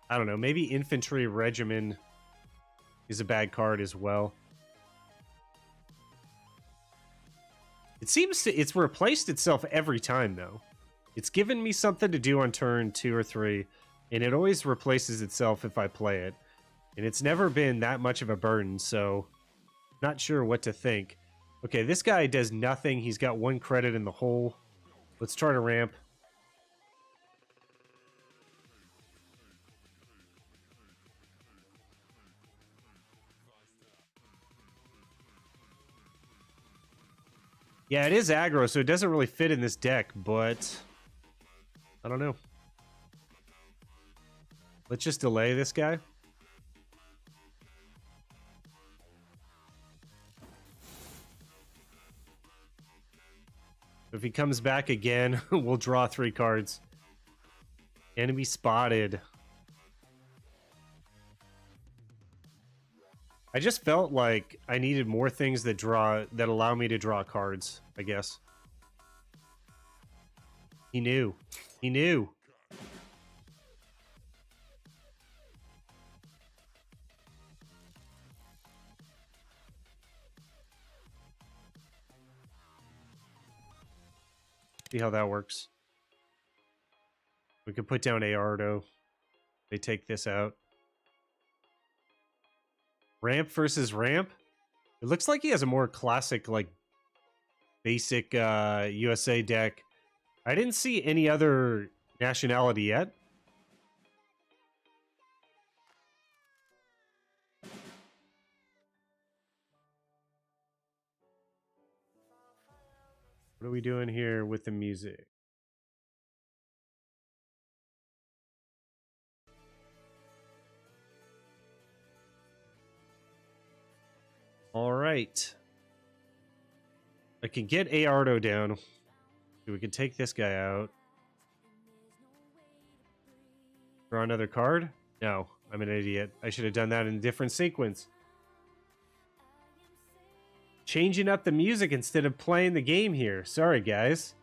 I don't know. Maybe Infantry Regiment is a bad card as well. It seems to, it's replaced itself every time, though. It's given me something to do on turn 2 or 3, and it always replaces itself if I play it. And it's never been that much of a burden, so not sure what to think. Okay, this guy does nothing. He's got 1 credit in the hole. Let's try to ramp. Yeah, it is aggro, so it doesn't really fit in this deck, but I don't know. Let's just delay this guy. If he comes back again, we'll draw 3 cards. Enemy spotted. I just felt like I needed more things that allow me to draw cards, I guess. He knew. He knew. See how that works. We could put down Aardo. They take this out. Ramp versus ramp? It looks like he has a more classic, like, basic USA deck. I didn't see any other nationality yet. What are we doing here with the music? All right. I can get Aardo down. We can take this guy out. Draw another card? No, I'm an idiot. I should have done that in a different sequence. Changing up the music instead of playing the game here. Sorry, guys.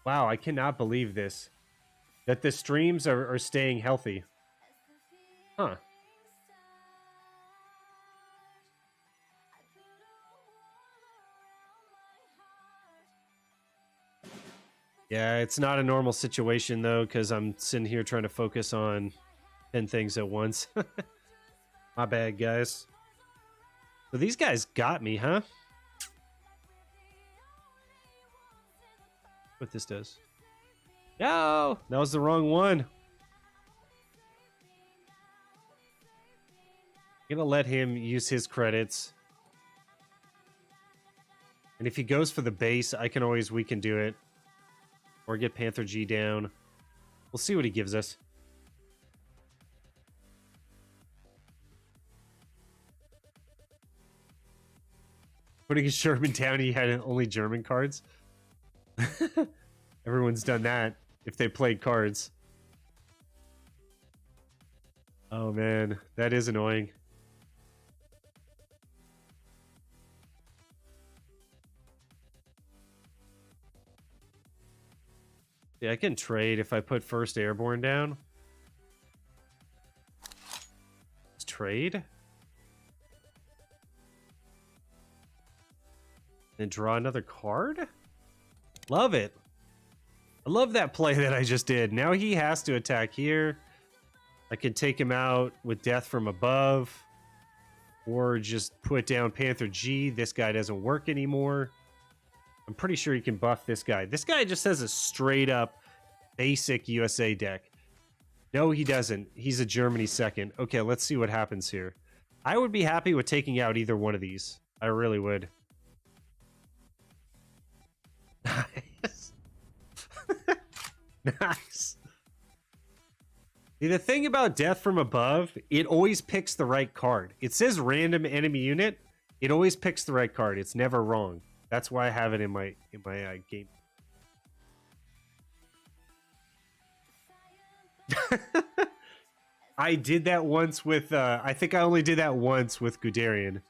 Wow, I cannot believe this. That the streams are staying healthy. Huh. Yeah, it's not a normal situation, though, because I'm sitting here trying to focus on 10 things at once. My bad, guys. So these guys got me, huh? What this does. No! That was the wrong one. I'm gonna let him use his credits. And if he goes for the base, I can always weaken do it. Or get Panther G down. We'll see what he gives us. Putting a Sherman down, he had only German cards. Everyone's done that if they played cards. Oh man, that is annoying. Yeah, I can trade if I put first airborne down. Let's trade. And draw another card? Love it. I love that play that I just did. Now he has to attack here. I can take him out with death from above. Or just put down Panther G. This guy doesn't work anymore. I'm pretty sure he can buff this guy. This guy just has a straight up basic USA deck. No, he doesn't. He's a Germany second. Okay, let's see what happens here. I would be happy with taking out either one of these. I really would. Nice. Nice. See, the thing about death from above, it always picks the right card. It says random enemy unit. It always picks the right card. It's never wrong. That's why I have it in my game. I did that once with I think I only did that once with Guderian.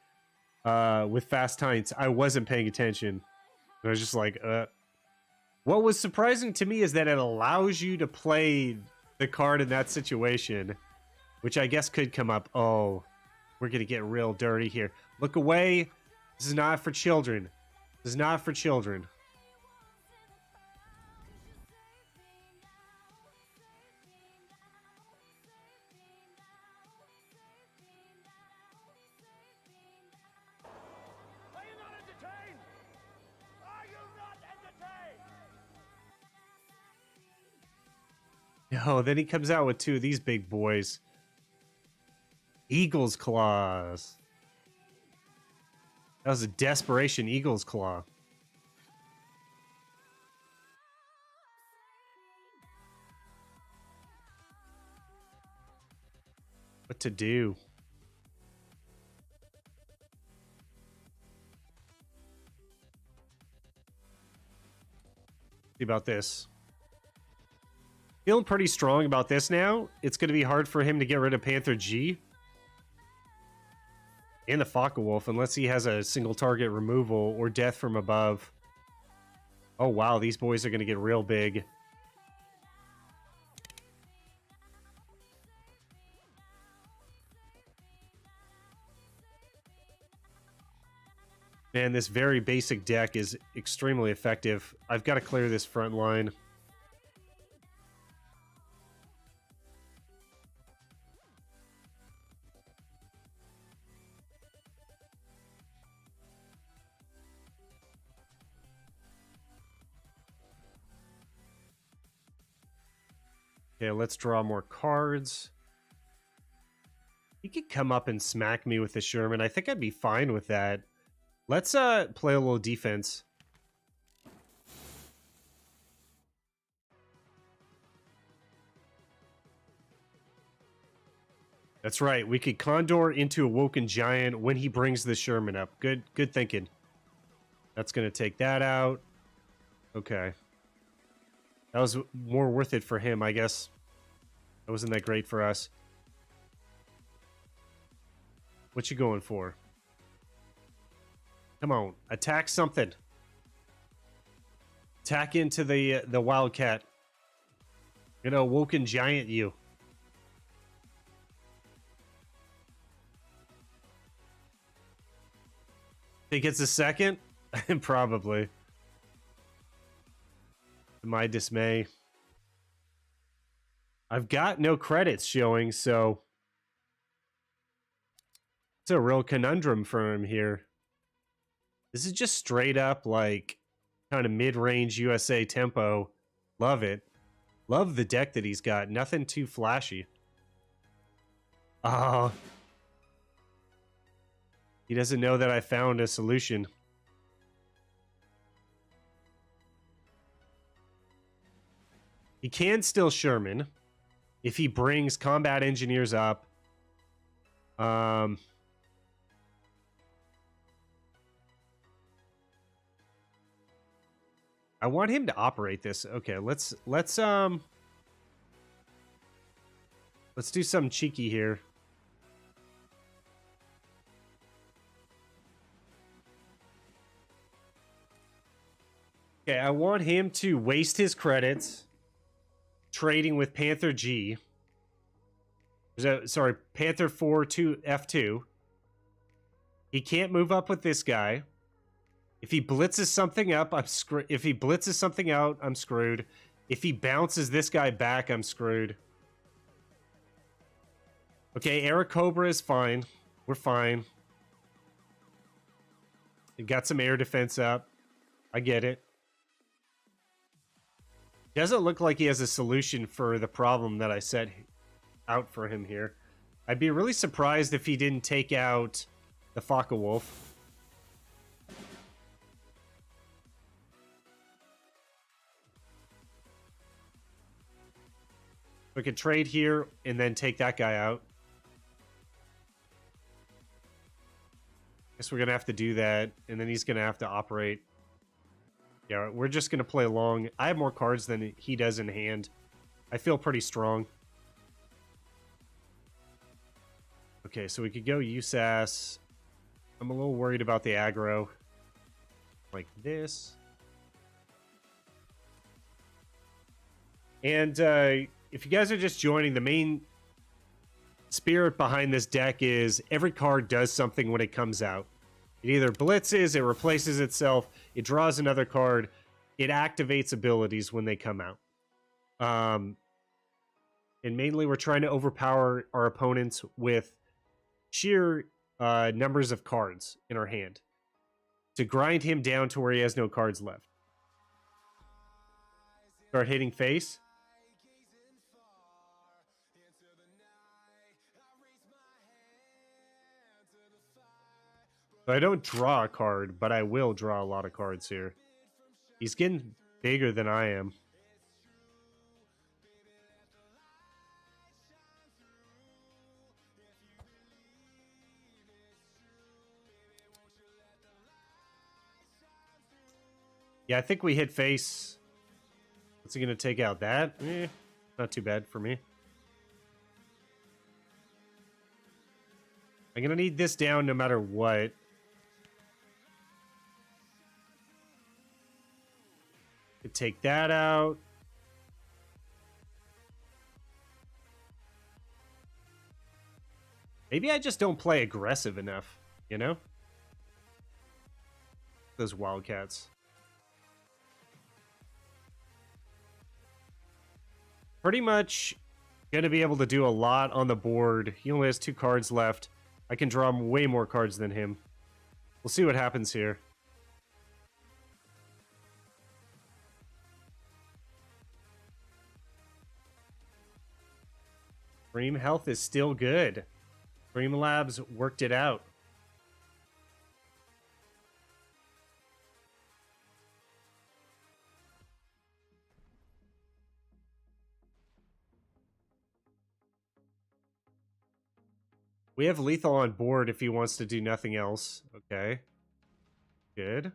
With Fast Tints. I wasn't paying attention. I was just like, What was surprising to me is that it allows you to play the card in that situation, which I guess could come up. Oh, we're gonna get real dirty here. Look away. This is not for children. This is not for children. Are you not entertained? Are you not Oh, then he comes out with two of these big boys. Eagle's Claws. That was a desperation Eagle's Claw. What to do? See about this. Feeling pretty strong about this now. It's going to be hard for him to get rid of Panther G. And the Focke-Wulf, unless he has a single target removal or death from above. Oh, wow. These boys are going to get real big. Man, this very basic deck is extremely effective. I've got to clear this front line. Okay, let's draw more cards. He could come up and smack me with the Sherman. I think I'd be fine with that. Let's play a little defense. That's right. We could Condor into Awoken Giant when he brings the Sherman up. Good thinking. That's going to take that out. Okay. That was more worth it for him, I guess. That wasn't that great for us. What you going for? Come on, attack something. Attack into the Wildcat. Gonna Awoken Giant you. Think it's a second? Probably. To my dismay. I've got no credits showing, so it's a real conundrum for him here. This is just straight up like kind of mid-range USA tempo. Love it. Love the deck that he's got. Nothing too flashy. Oh. He doesn't know that I found a solution. He can still Sherman if he brings combat engineers up. I want him to operate this. Okay, let's do something cheeky here. Okay, I want him to waste his credits trading with Panther G. Sorry, Panther 4 to F2. He can't move up with this guy. If he blitzes something up, I'm screwed. If he blitzes something out, I'm screwed. If he bounces this guy back, I'm screwed. Okay, Air Cobra is fine. We're fine. We got some air defense up. I get it. Doesn't look like he has a solution for the problem that I set out for him here. I'd be really surprised if he didn't take out the Focke-Wulf. We could trade here and then take that guy out. Guess we're going to have to do that, and then he's going to have to operate. Yeah, we're just going to play along. I have more cards than he does in hand. I feel pretty strong. Okay, so we could go USAS. I'm a little worried about the aggro. Like this. And if you guys are just joining, the main spirit behind this deck is every card does something when it comes out. It either blitzes, it replaces itself, it draws another card, it activates abilities when they come out. And mainly we're trying to overpower our opponents with sheer numbers of cards in our hand to grind him down to where he has no cards left. Start hitting face. So I don't draw a card, but I will draw a lot of cards here. He's getting bigger than I am. Yeah, I think we hit face. What's he going to take out? That? Not too bad for me. I'm going to need this down no matter what. Could take that out. Maybe I just don't play aggressive enough, you know? Those Wildcats. Pretty much going to be able to do a lot on the board. He only has 2 cards left. I can draw him way more cards than him. We'll see what happens here. Dream health is still good. Dream Labs worked it out. We have Lethal on board if he wants to do nothing else. Okay. Good.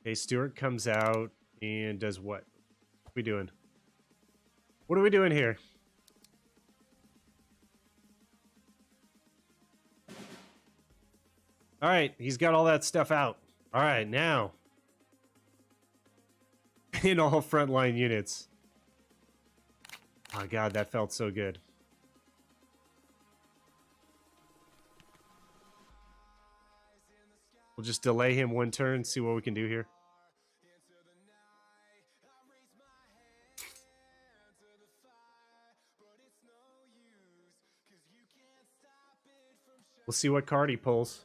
Okay, Stuart comes out and does what? What are we doing? What are we doing here? All right, he's got all that stuff out. All right, now. In all frontline units. Oh, God, that felt so good. We'll just delay him 1 turn, see what we can do here. We'll see what card he pulls.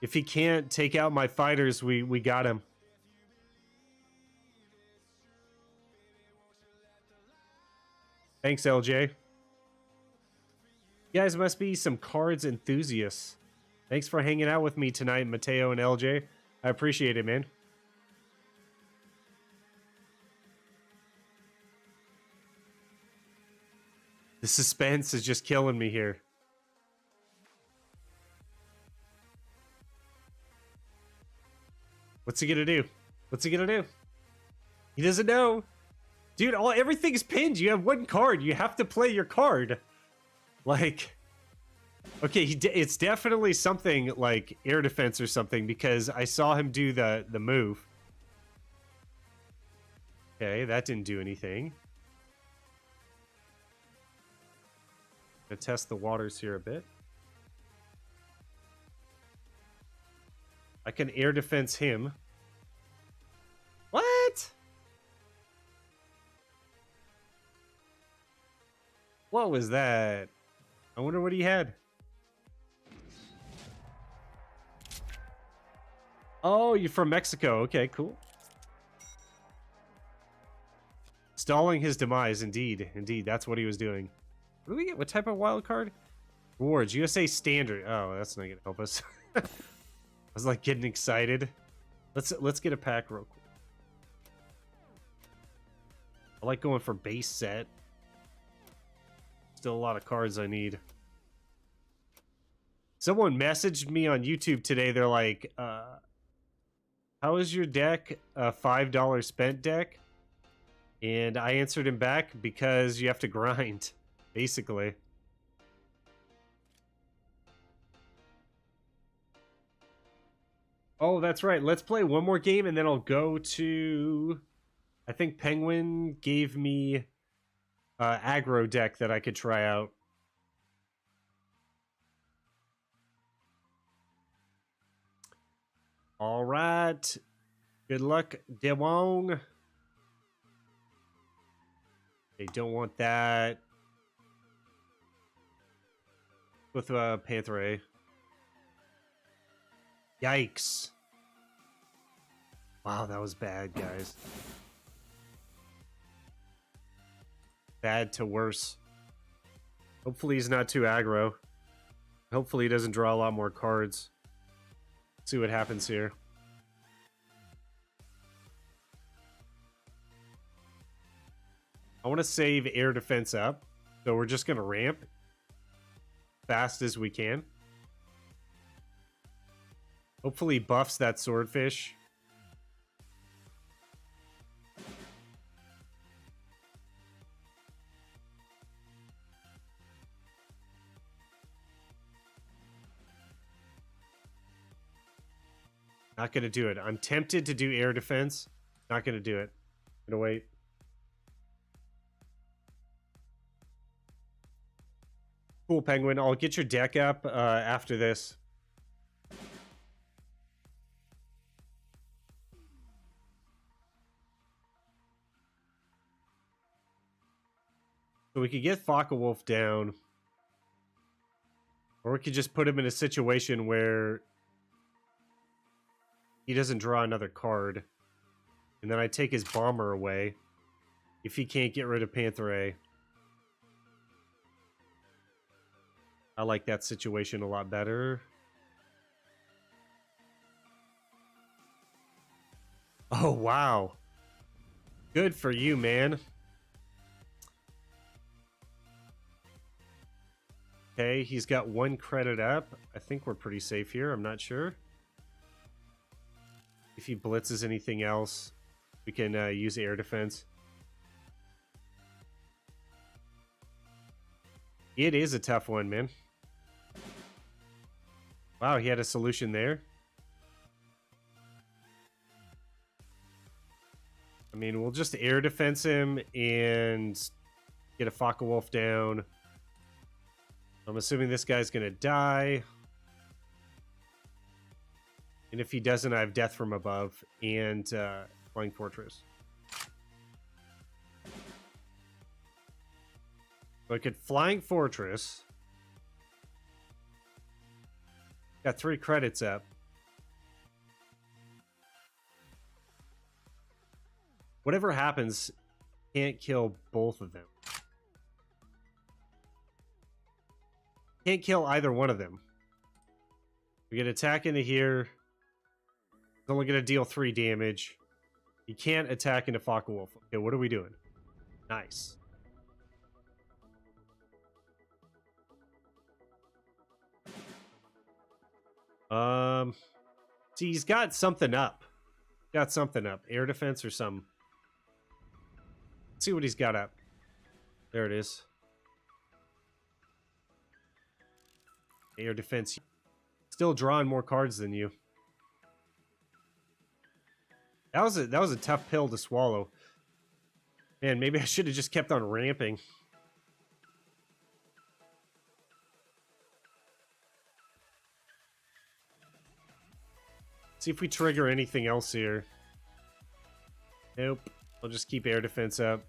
If he can't take out my fighters, we got him. Thanks, LJ. You guys must be some cards enthusiasts. Thanks for hanging out with me tonight, Mateo and LJ. I appreciate it, man. The suspense is just killing me here. What's he gonna do? What's he gonna do? He doesn't know. Dude, everything's pinned. You have 1 card. You have to play your card. Like, okay, it's definitely something like air defense or something because I saw him do the move. Okay, that didn't do anything. Gonna test the waters here a bit. I can air defense him. What? What was that? I wonder what he had. Oh, you're from Mexico. Okay, cool. Stalling his demise, indeed. Indeed, that's what he was doing. What do we get? What type of wild card? Rewards, USA Standard. Oh, that's not gonna help us. I was like getting excited. Let's get a pack real quick. I like going for base set. Still a lot of cards I need. Someone messaged me on YouTube today. They're like, how is your deck a $5 spent deck? And I answered him back because you have to grind, basically. Oh, that's right. Let's play one more game and then I'll go to... I think Penguin gave me aggro deck that I could try out. All right. Good luck, DeWong. They don't want that. With Panther A. Yikes. Wow, that was bad, guys. bad to worse. Hopefully he's not too aggro. Hopefully he doesn't draw a lot more cards. See what happens here. I want to save air defense up, so we're just going to ramp fast as we can. Hopefully he buffs that swordfish. Not going to do it. I'm tempted to do air defense. Not going to do it. Gonna wait. Cool, Penguin. I'll get your deck up after this. So we could get Focke-Wulf down. Or we could just put him in a situation where he doesn't draw another card. And then I take his bomber away if he can't get rid of Panther A. I like that situation a lot better. Oh, wow. Good for you, man. Okay, he's got 1 credit up. I think we're pretty safe here. I'm not sure. If he blitzes anything else, we can use air defense. It is a tough one, man. Wow, he had a solution there. I mean, we'll just air defense him and get a Focke-Wulf down. I'm assuming this guy's going to die. And if he doesn't, I have Death from Above and Flying Fortress. Look at Flying Fortress. Got 3 credits up. Whatever happens, can't kill both of them. Can't kill either one of them. We get attack into here. He's only going to deal 3 damage. He can't attack into Focke-Wulf. Okay, what are we doing? Nice. See, he's got something up. Got something up. Air defense or some. Let's see what he's got up. There it is. Air defense. Still drawing more cards than you. That was a tough pill to swallow. Man, maybe I should have just kept on ramping. See if we trigger anything else here. Nope. I'll just keep air defense up.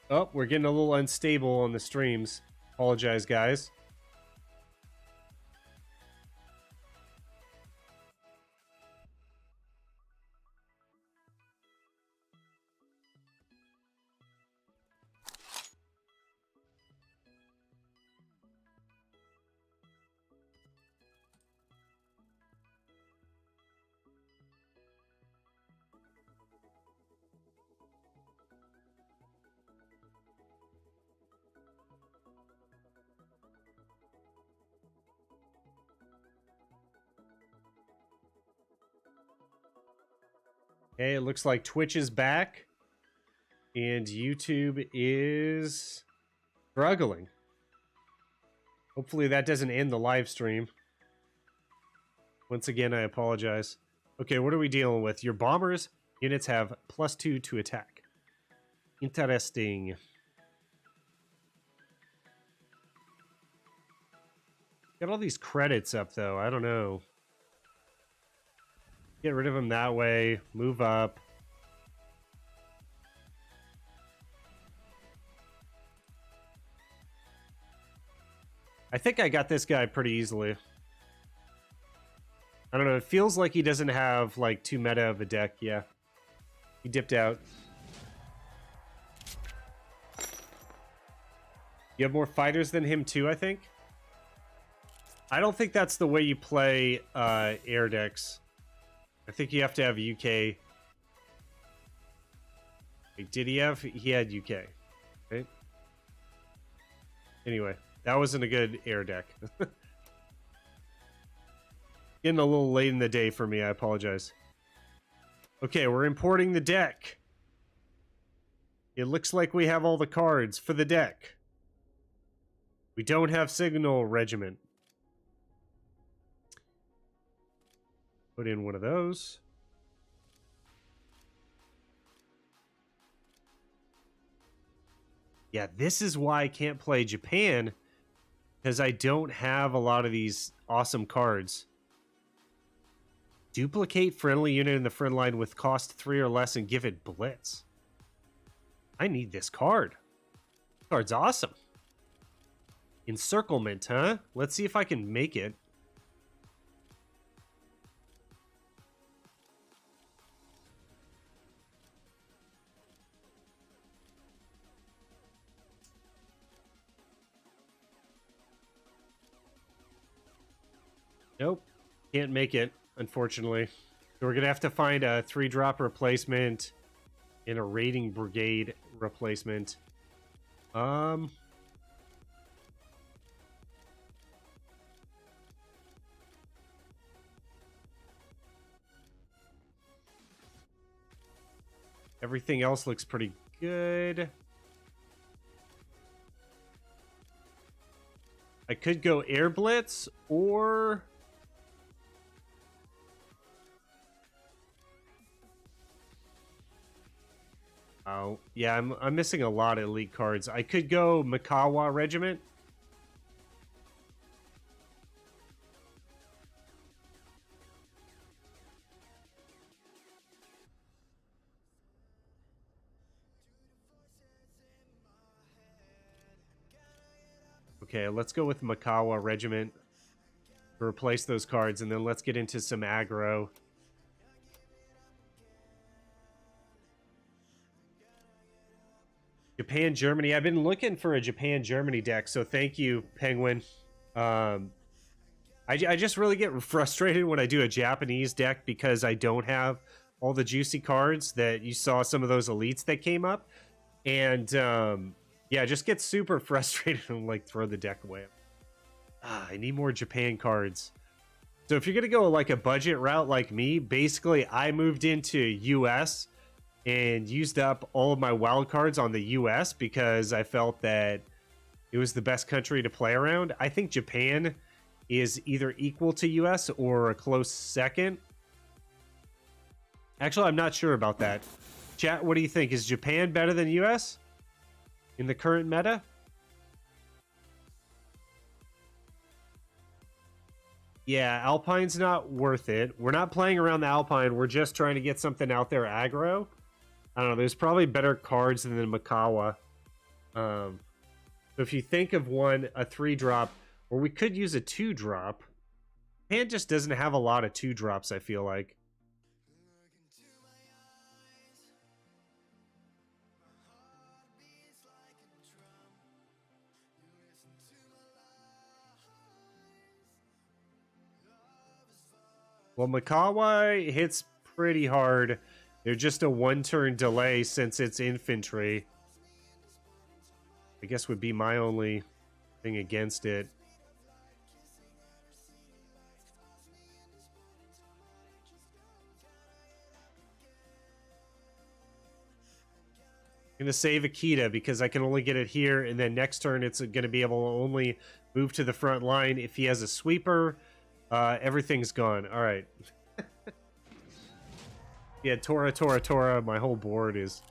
Oh, we're getting a little unstable on the streams. Apologize, guys. Okay, it looks like Twitch is back. And YouTube is struggling. Hopefully that doesn't end the live stream. Once again, I apologize. Okay, what are we dealing with? Your bombers units have +2 to attack. Interesting. Got all these credits up, though. I don't know. Get rid of them that way. Move up. I think I got this guy pretty easily. I don't know. It feels like he doesn't have, like, too meta of a deck. Yeah. He dipped out. You have more fighters than him, too, I think? I don't think that's the way you play air decks. I think you have to have UK. Wait, did he have? He had UK. Right? Anyway, that wasn't a good air deck. Getting a little late in the day for me. I apologize. Okay, we're importing the deck. It looks like we have all the cards for the deck. We don't have Signal Regiment. Put in one of those. Yeah, this is why I can't play Japan, because I don't have a lot of these awesome cards. Duplicate friendly unit in the front line with cost 3 or less and give it Blitz. I need this card. This card's awesome. Encirclement, huh? Let's see if I can make it. Nope. Can't make it, unfortunately. So we're going to have to find a 3-drop replacement and a raiding brigade replacement. Everything else looks pretty good. I could go Air Blitz or... Oh, yeah, I'm missing a lot of elite cards. I could go Mikawa Regiment. Okay, let's go with Mikawa Regiment to replace those cards, and then let's get into some aggro. Japan, Germany. I've been looking for a Japan, Germany deck, so thank you, Penguin. I just really get frustrated when I do a Japanese deck because I don't have all the juicy cards that you saw, some of those elites that came up. And, yeah, just get super frustrated and, like, throw the deck away. I need more Japan cards. So if you're going to go, like, a budget route like me, basically I moved into US and used up all of my wild cards on the US because I felt that it was the best country to play around. I think Japan is either equal to US or a close second. Actually, I'm not sure about that. Chat, what do you think? Is Japan better than US in the current meta? Yeah, Alpine's not worth it. We're not playing around the Alpine. We're just trying to get something out there aggro. I don't know. There's probably better cards than the Mikawa. So if you think of one, a 3-drop, or we could use a 2-drop. Japan just doesn't have a lot of 2-drops, I feel like. Well, Mikawa hits pretty hard. They're just a 1-turn delay since it's infantry. I guess would be my only thing against it. I'm going to save Akita because I can only get it here, and then next turn it's going to be able to only move to the front line if he has a sweeper. Everything's gone. All right. Yeah, Tora. My whole board is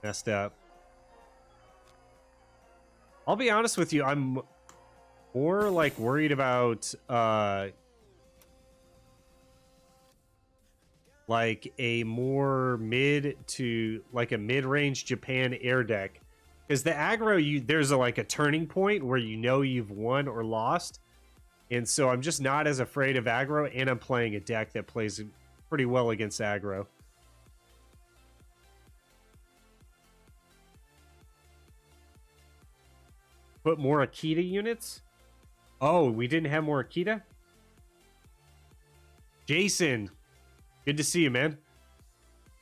messed up. I'll be honest with you. I'm more like worried about like a more mid to like a mid-range Japan air deck Because the aggro, there's like a turning point where you know you've won or lost. And so I'm just not as afraid of aggro, and I'm playing a deck that plays pretty well against aggro. Put more Akita units? Oh, we didn't have more Akita? Jason, good to see you, man.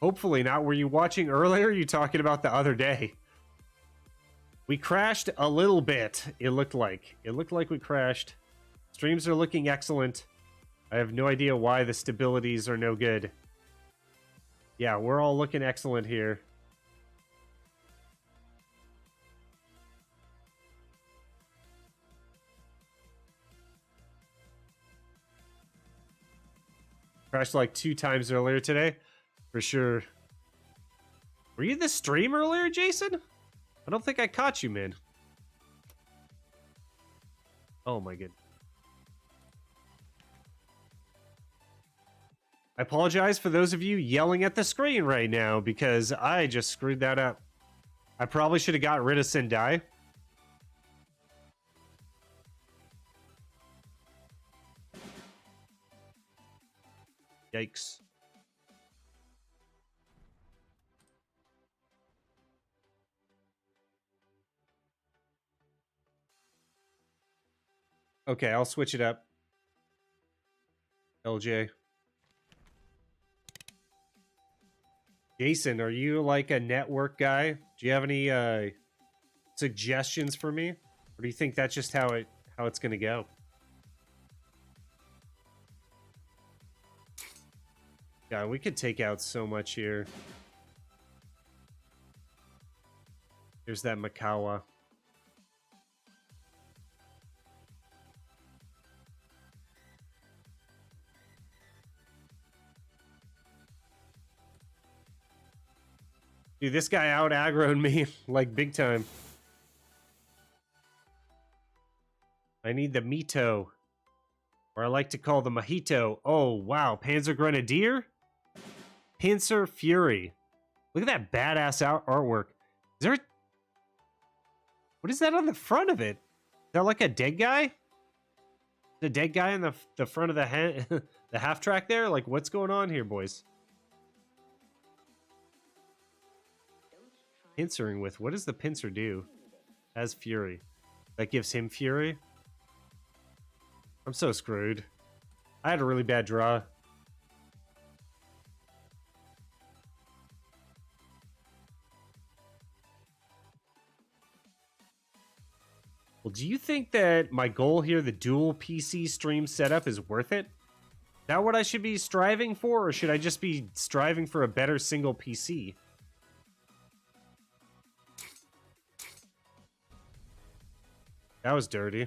Hopefully not. Were you watching earlier? Or you talking about the other day? We crashed a little bit, it looked like. It looked like we crashed. Streams are looking excellent. I have no idea why the stabilities are no good. Yeah, we're all looking excellent here. Crashed like 2 times earlier today. For sure. Were you in the stream earlier, Jason? I don't think I caught you, man. Oh my goodness. I apologize for those of you yelling at the screen right now because I just screwed that up. I probably should have got rid of Sendai. Yikes. Okay, I'll switch it up. LJ. Jason, are you like a network guy? Do you have any suggestions for me? Or do you think that's just how it's gonna go? God, we could take out so much here. Here's that Makawa. Dude, this guy out aggroed me like big time. I need the Mito. Or I like to call the Mojito. Oh, wow. Panzer Grenadier? Pincer Fury. Look at that badass artwork. Is there... What is that on the front of it? Is that like a dead guy? The dead guy in the front of the, the half track there? Like, what's going on here, boys? Pincering with... What does the pincer do? As Fury. That gives him Fury? I'm so screwed. I had a really bad draw. Well, do you think that my goal here, the dual PC stream setup, is worth it? Is that what I should be striving for, or should I just be striving for a better single PC? That was dirty.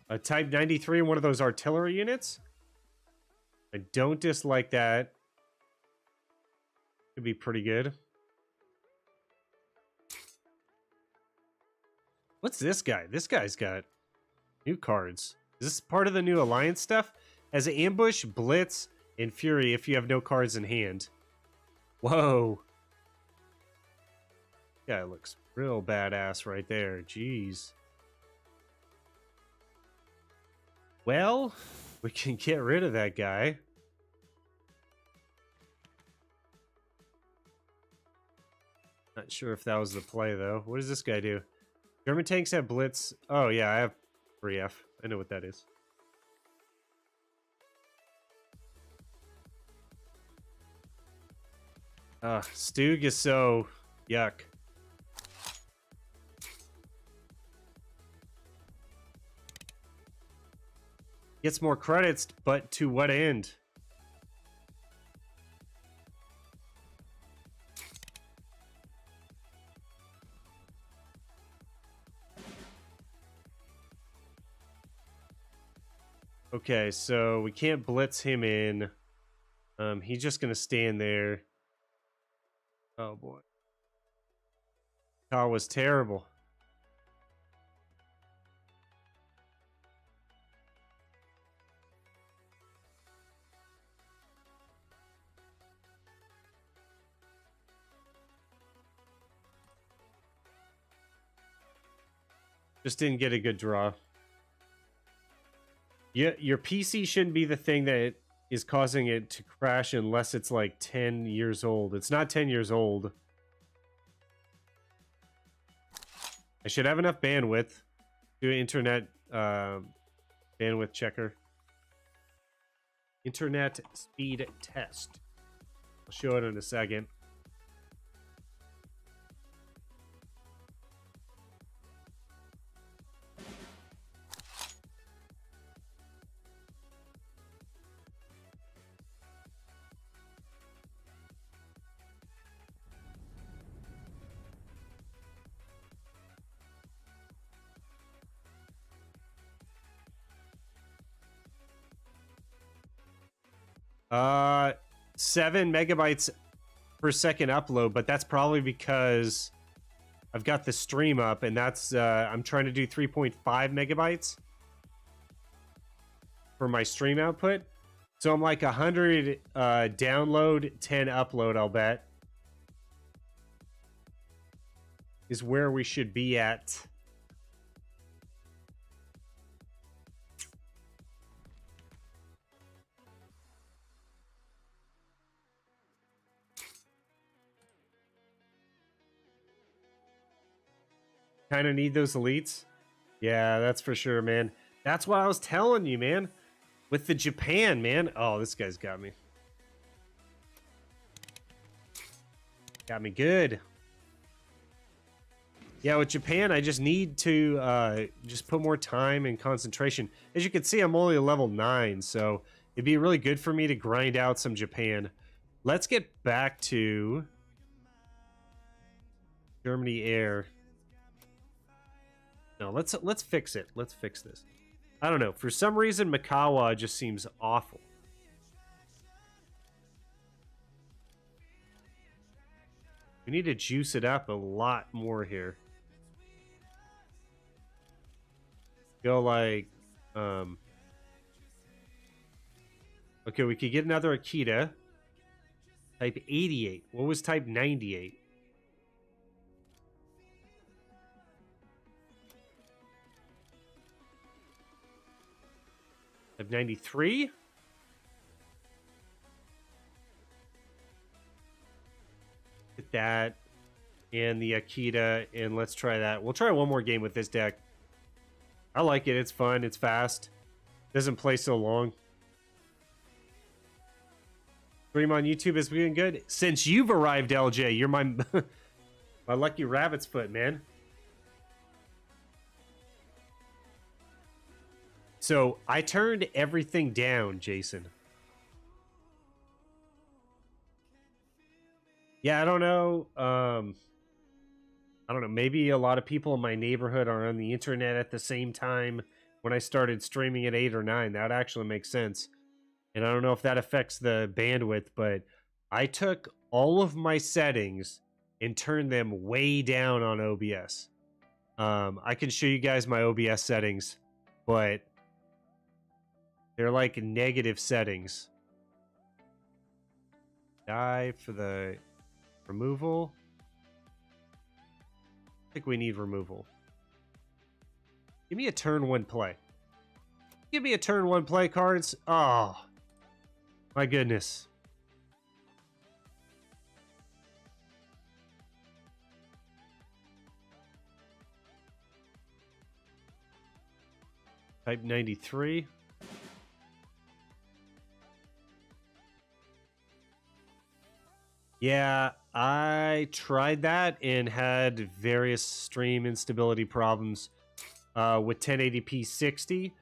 A Type 93 in one of those artillery units? I don't dislike that. Could be pretty good. What's this guy? This guy's got new cards. Is this part of the new alliance stuff? As an ambush, blitz, and fury if you have no cards in hand. Whoa. Guy looks real badass right there. Jeez. Well, we can get rid of that guy. Not sure if that was the play, though. What does this guy do? German tanks have blitz. Oh, yeah, I have 3F. I know what that is. Stug is so yuck. Gets more credits, but to what end? Okay, so we can't blitz him in. He's just gonna stand there. Oh boy. That was terrible. Just didn't get a good draw. Your PC shouldn't be the thing that is causing it to crash unless it's like 10 years old. It's not 10 years old. I should have enough bandwidth. Do an internet bandwidth checker. Internet speed test. I'll show it in a second. Uh, 7 megabytes per second upload, but that's probably because I've got the stream up, and that's I'm trying to do 3.5 megabytes for my stream output. So I'm like 100 download, 10 upload, I'll bet, is where we should be at. Kind of need those elites. Yeah, that's for sure, man. That's what I was telling you, man. With the Japan, man. Oh, this guy's got me. Got me good. Yeah, with Japan, I just need to just put more time and concentration. As you can see, I'm only a level 9, so it'd be really good for me to grind out some Japan. Let's get back to Germany Air. No, let's fix it. Let's fix this. I don't know. For some reason, Mikawa just seems awful. We need to juice it up a lot more here. Go like, okay, we could get another Akita. Type 88. What was type 98? Type 93? Get that. And the Akita. And let's try that. We'll try one more game with this deck. I like it. It's fun. It's fast. Doesn't play so long. Stream on YouTube is being good. Since you've arrived, LJ, you're my my lucky rabbit's foot, man. So I turned everything down, Jason. Yeah, I don't know. I don't know. Maybe a lot of people in my neighborhood are on the internet at the same time when I started streaming at 8 or 9. That actually makes sense. And I don't know if that affects the bandwidth, but I took all of my settings and turned them way down on OBS. I can show you guys my OBS settings, but they're like negative settings. Die for the removal. I think we need removal. Give me a turn 1 play. Give me a turn 1 play, Cards. Oh, my goodness. Type 93. Yeah, I tried that and had various stream instability problems with 1080p 60.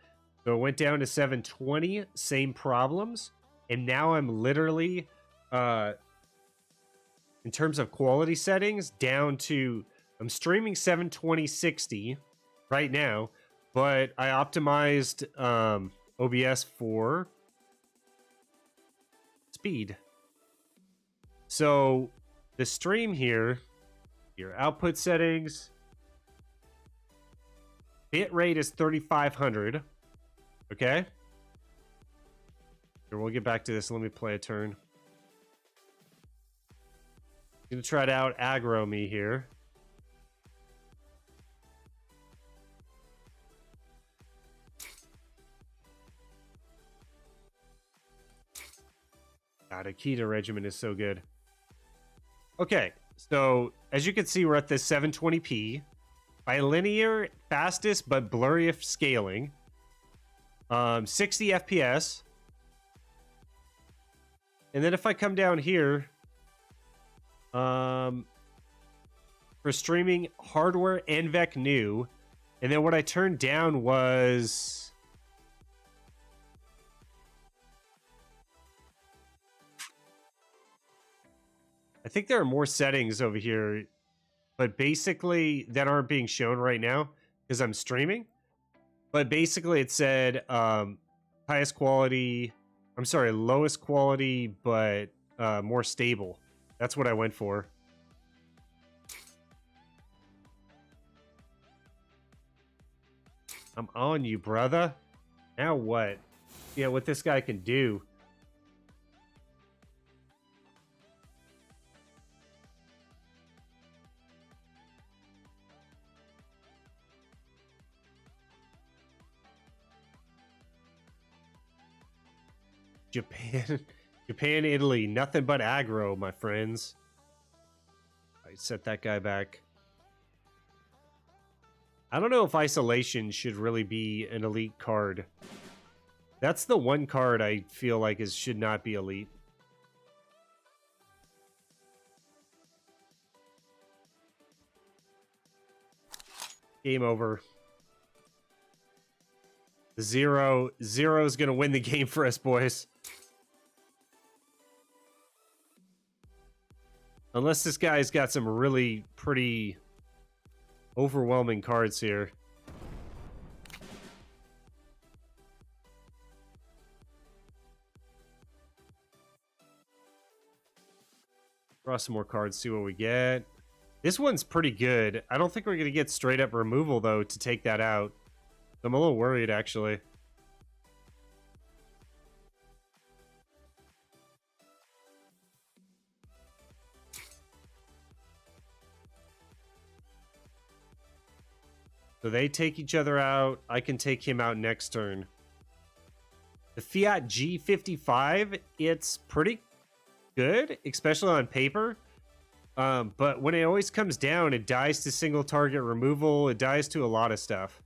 So it went down to 720, same problems. And now I'm literally, in terms of quality settings, down to, I'm streaming 720 60 right now, but I optimized OBS for speed. So the stream here, your output settings, bit rate is 3500. Okay. Here, we'll get back to this. Let me play a turn. I'm gonna try to out aggro me here. God, Akita Regiment is so good. Okay, so as you can see, we're at the 720p. Bilinear, fastest but blurriest scaling. 60 FPS. And then if I come down here, for streaming, hardware, NVEC new. And then what I turned down was... I think there are more settings over here, but basically that aren't being shown right now because I'm streaming. But basically it said highest quality, I'm sorry, lowest quality, but more stable. That's what I went for. I'm on you, brother. Now what? Yeah, what this guy can do. Japan, Italy, nothing but aggro, my friends. I set that guy back. I don't know if isolation should really be an elite card. That's the one card I feel like should not be elite. Game over. Zero is going to win the game for us, boys. Unless this guy's got some really pretty overwhelming cards here. Draw some more cards, see what we get. This one's pretty good. I don't think we're going to get straight up removal, though, to take that out. I'm a little worried, actually. So they take each other out. I can take him out next turn. The Fiat G55, it's pretty good, especially on paper. But when it always comes down, it dies to single target removal. It dies to a lot of stuff.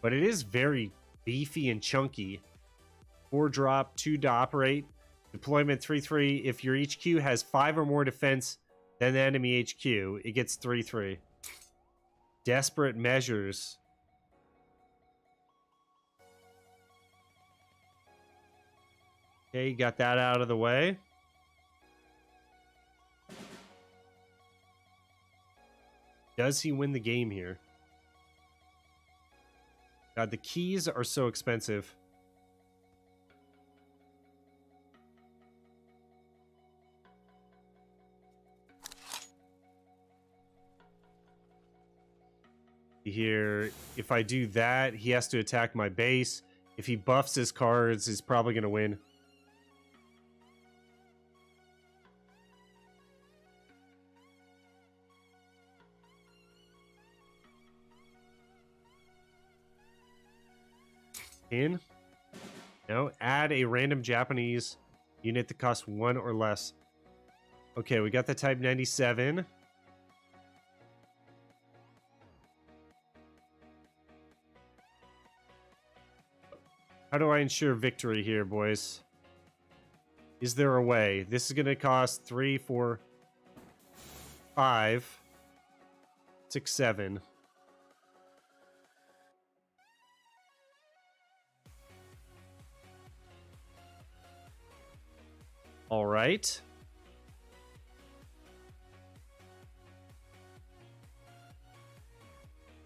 But it is very beefy and chunky. 4 drop, 2 to operate. Deployment 3/3. If your HQ has 5 or more defense than the enemy HQ, it gets 3/3. Desperate measures. Okay, got that out of the way. Does he win the game here? God, the keys are so expensive. Here, if I do that, he has to attack my base. If he buffs his cards, he's probably going to win. In. No, add a random Japanese unit that costs 1 or less. Okay, we got the Type 97. How do I ensure victory here, boys? Is there a way? This is going to cost 3, 4, 5, 6, 7. All right.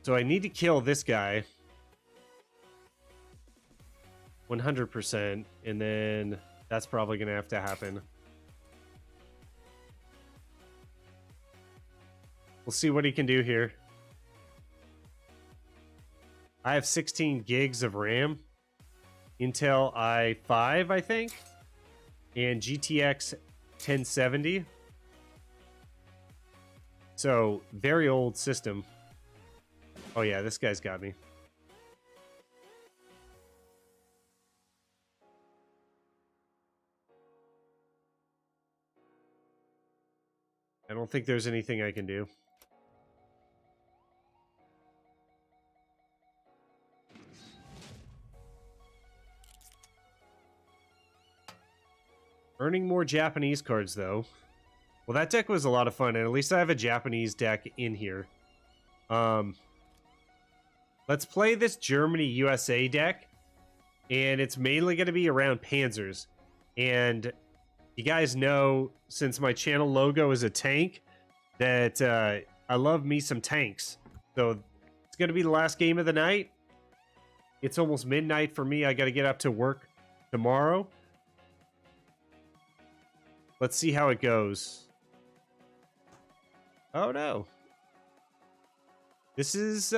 So I need to kill this guy. 100%. And then that's probably going to have to happen. We'll see what he can do here. I have 16 gigs of RAM. Intel i5, I think. And GTX 1070. So, very old system. Oh yeah, this guy's got me. I don't think there's anything I can do. Earning more Japanese cards, though. Well, that deck was a lot of fun, and at least I have a Japanese deck in here. Let's play this Germany-USA deck, and it's mainly going to be around Panzers. And you guys know, since my channel logo is a tank, that I love me some tanks. So it's going to be the last game of the night. It's almost midnight for me. I got to get up to work tomorrow. Let's see how it goes. Oh, no. This is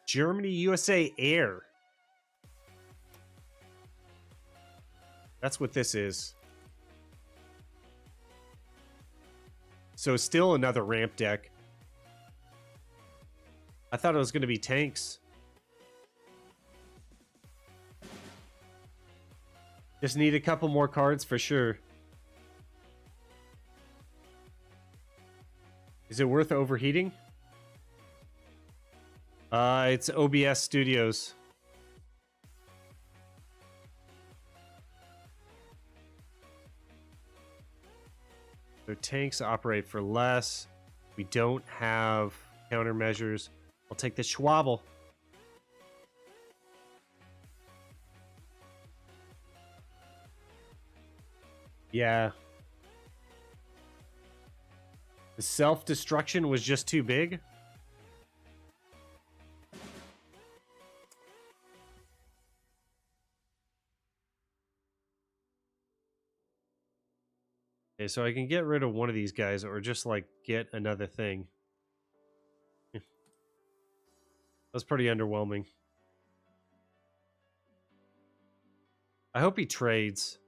Germany, USA Air. That's what this is. So still another ramp deck. I thought it was going to be tanks. Just need a couple more cards for sure. Is it worth overheating? It's OBS Studios. Their tanks operate for less. We don't have countermeasures. I'll take the Schwabble. Yeah. The self-destruction was just too big. Okay, so I can get rid of one of these guys or just, like, get another thing. That's pretty underwhelming. I hope he trades.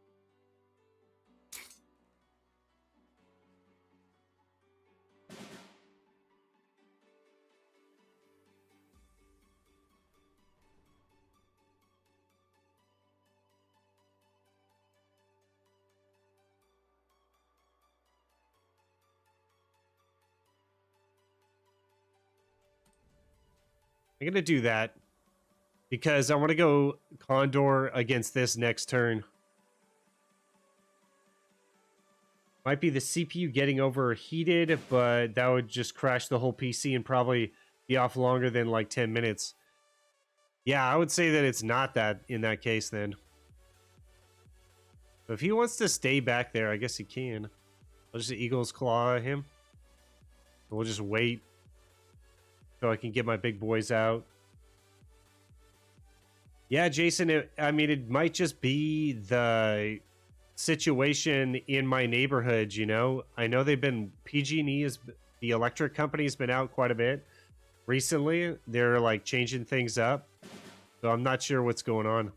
I'm going to do that because I want to go Condor against this next turn. Might be the CPU getting overheated, but that would just crash the whole PC and probably be off longer than like 10 minutes. Yeah, I would say that it's not that in that case then. But if he wants to stay back there, I guess he can. I'll just Eagles Claw him. We'll just wait so I can get my big boys out. Yeah, Jason, it might just be the situation in my neighborhood, you know? I know they've been, PG&E, the electric company's been out quite a bit recently. They're, like, changing things up. So I'm not sure what's going on.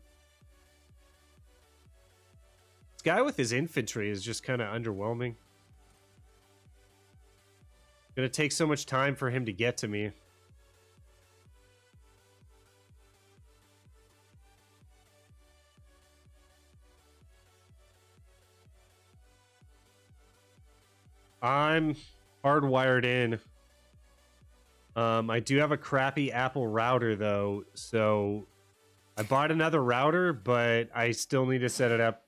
This guy with his infantry is just kind of underwhelming. Gonna take so much time for him to get to me. I'm hardwired in. I do have a crappy Apple router though, so I bought another router, but I still need to set it up.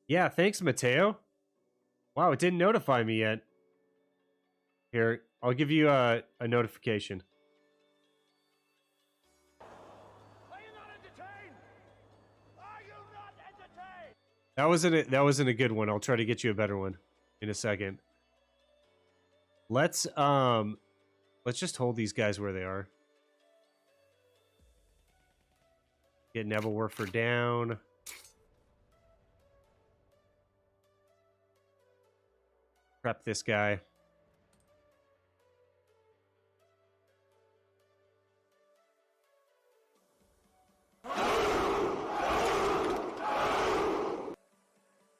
Yeah, thanks, Mateo. Wow, it didn't notify me yet. Here, I'll give you a notification. Are you not entertained? Are you not entertained? That wasn't a good one. I'll try to get you a better one in a second. Let's just hold these guys where they are. Get Nebelwerfer down. Prep this guy.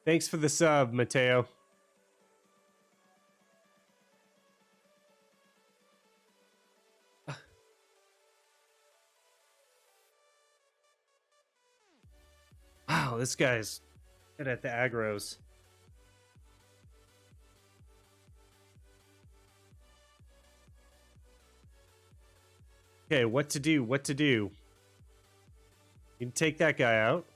Thanks for the sub, Mateo. Wow, this guy's Good at the aggros. Okay, what to do? What to do? You can take that guy out.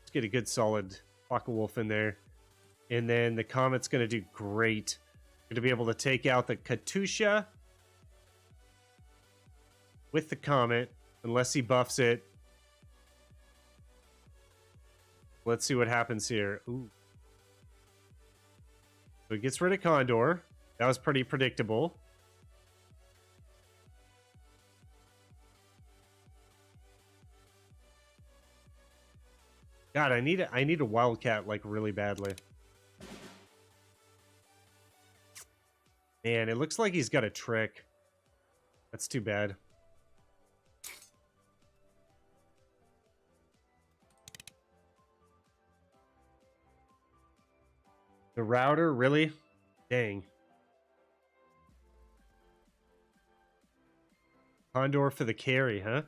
Let's get a good solid Wolf in there. And then the Comet's going to do great. Going to be able to take out the Katusha with the Comet, unless he buffs it. Let's see what happens here. Ooh. So it gets rid of Condor. That was pretty predictable. God, I need a Wildcat like really badly. Man, it looks like he's got a trick. That's too bad. The router, really? Dang. Condor for the carry, huh?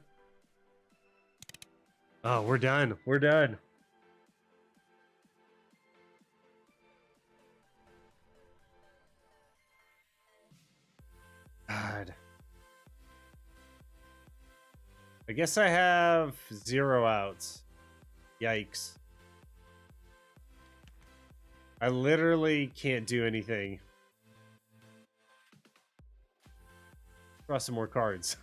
Oh, we're done. We're done. God. I guess I have 0 outs. Yikes. I literally can't do anything. Draw some more cards.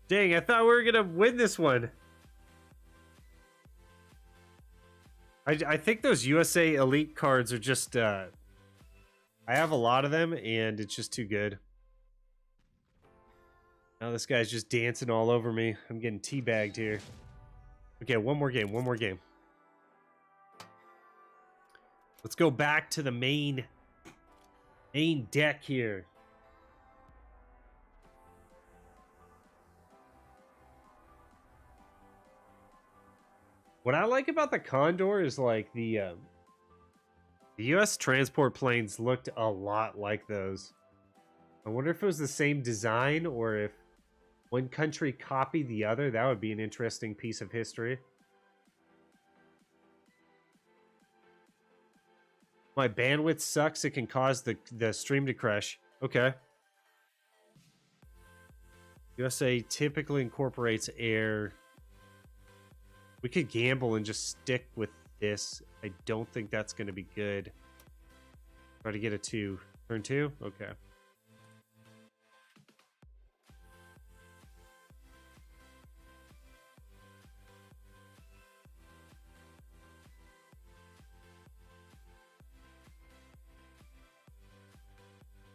Dang, I thought we were gonna win this one. I think those USA Elite cards are just, I have a lot of them, and it's just too good. Now this guy's just dancing all over me. I'm getting teabagged here. Okay, one more game, one more game. Let's go back to the main deck here. What I like about the Condor is like the US transport planes looked a lot like those. I wonder if it was the same design or if one country copied the other. That would be an interesting piece of history. My bandwidth sucks. It can cause the stream to crash. Okay. USA typically incorporates air. We could gamble and just stick with this. I don't think that's going to be good. Try to get a 2. Turn 2? Okay.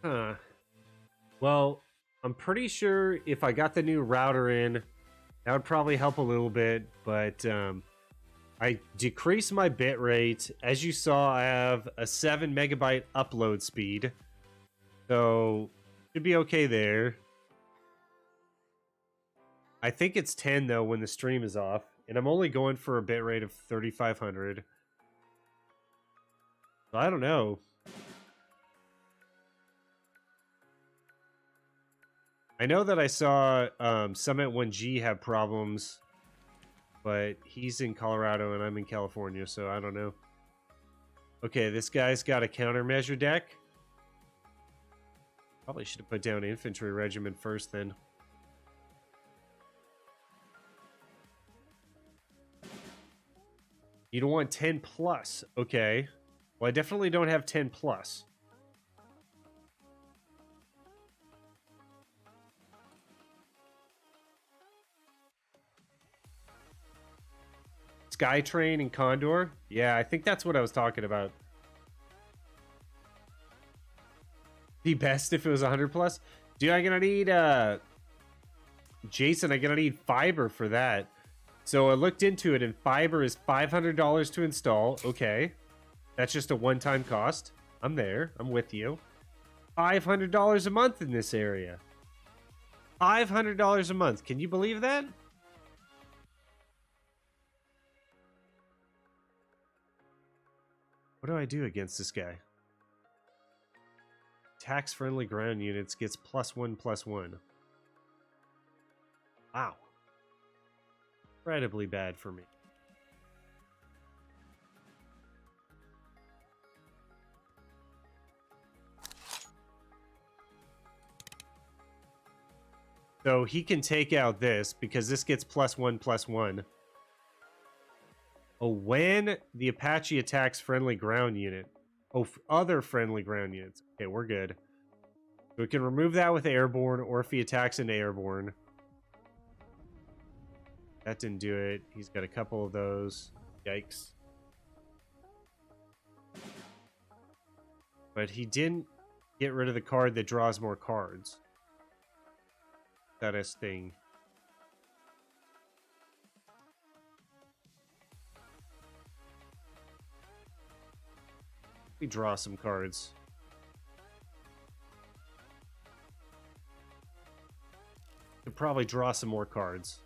Huh. Well, I'm pretty sure if I got the new router in, that would probably help a little bit, but I decreased my bit rate. As you saw, I have a 7 megabyte upload speed, so should be okay there. I think it's 10 though when the stream is off, and I'm only going for a bit rate of 3500. So I don't know. I know that I saw Summit 1G have problems, but he's in Colorado and I'm in California, so I don't know. Okay, this guy's got a countermeasure deck. Probably should have put down infantry regiment first then. You don't want 10 plus. Okay. Well, I definitely don't have 10 plus. Skytrain and Condor? Yeah, I think that's what I was talking about. Be best if it was 100 plus. Dude, I'm gonna need Jason, I'm gonna need fiber for that. So I looked into it, and fiber is $500 to install. Okay. That's just a one-time cost. I'm there. I'm with you. $500 a month in this area. $500 a month. Can you believe that? What do I do against this guy? Attacks friendly ground units, gets +1/+1. Wow. Incredibly bad for me. So he can take out this because this gets +1/+1. Oh, when the Apache attacks friendly ground unit. Oh, other friendly ground units. Okay, we're good. So we can remove that with airborne, or if he attacks into airborne. That didn't do it. He's got a couple of those. Yikes. But he didn't get rid of the card that draws more cards. That is thing. We draw some cards. Could probably draw some more cards.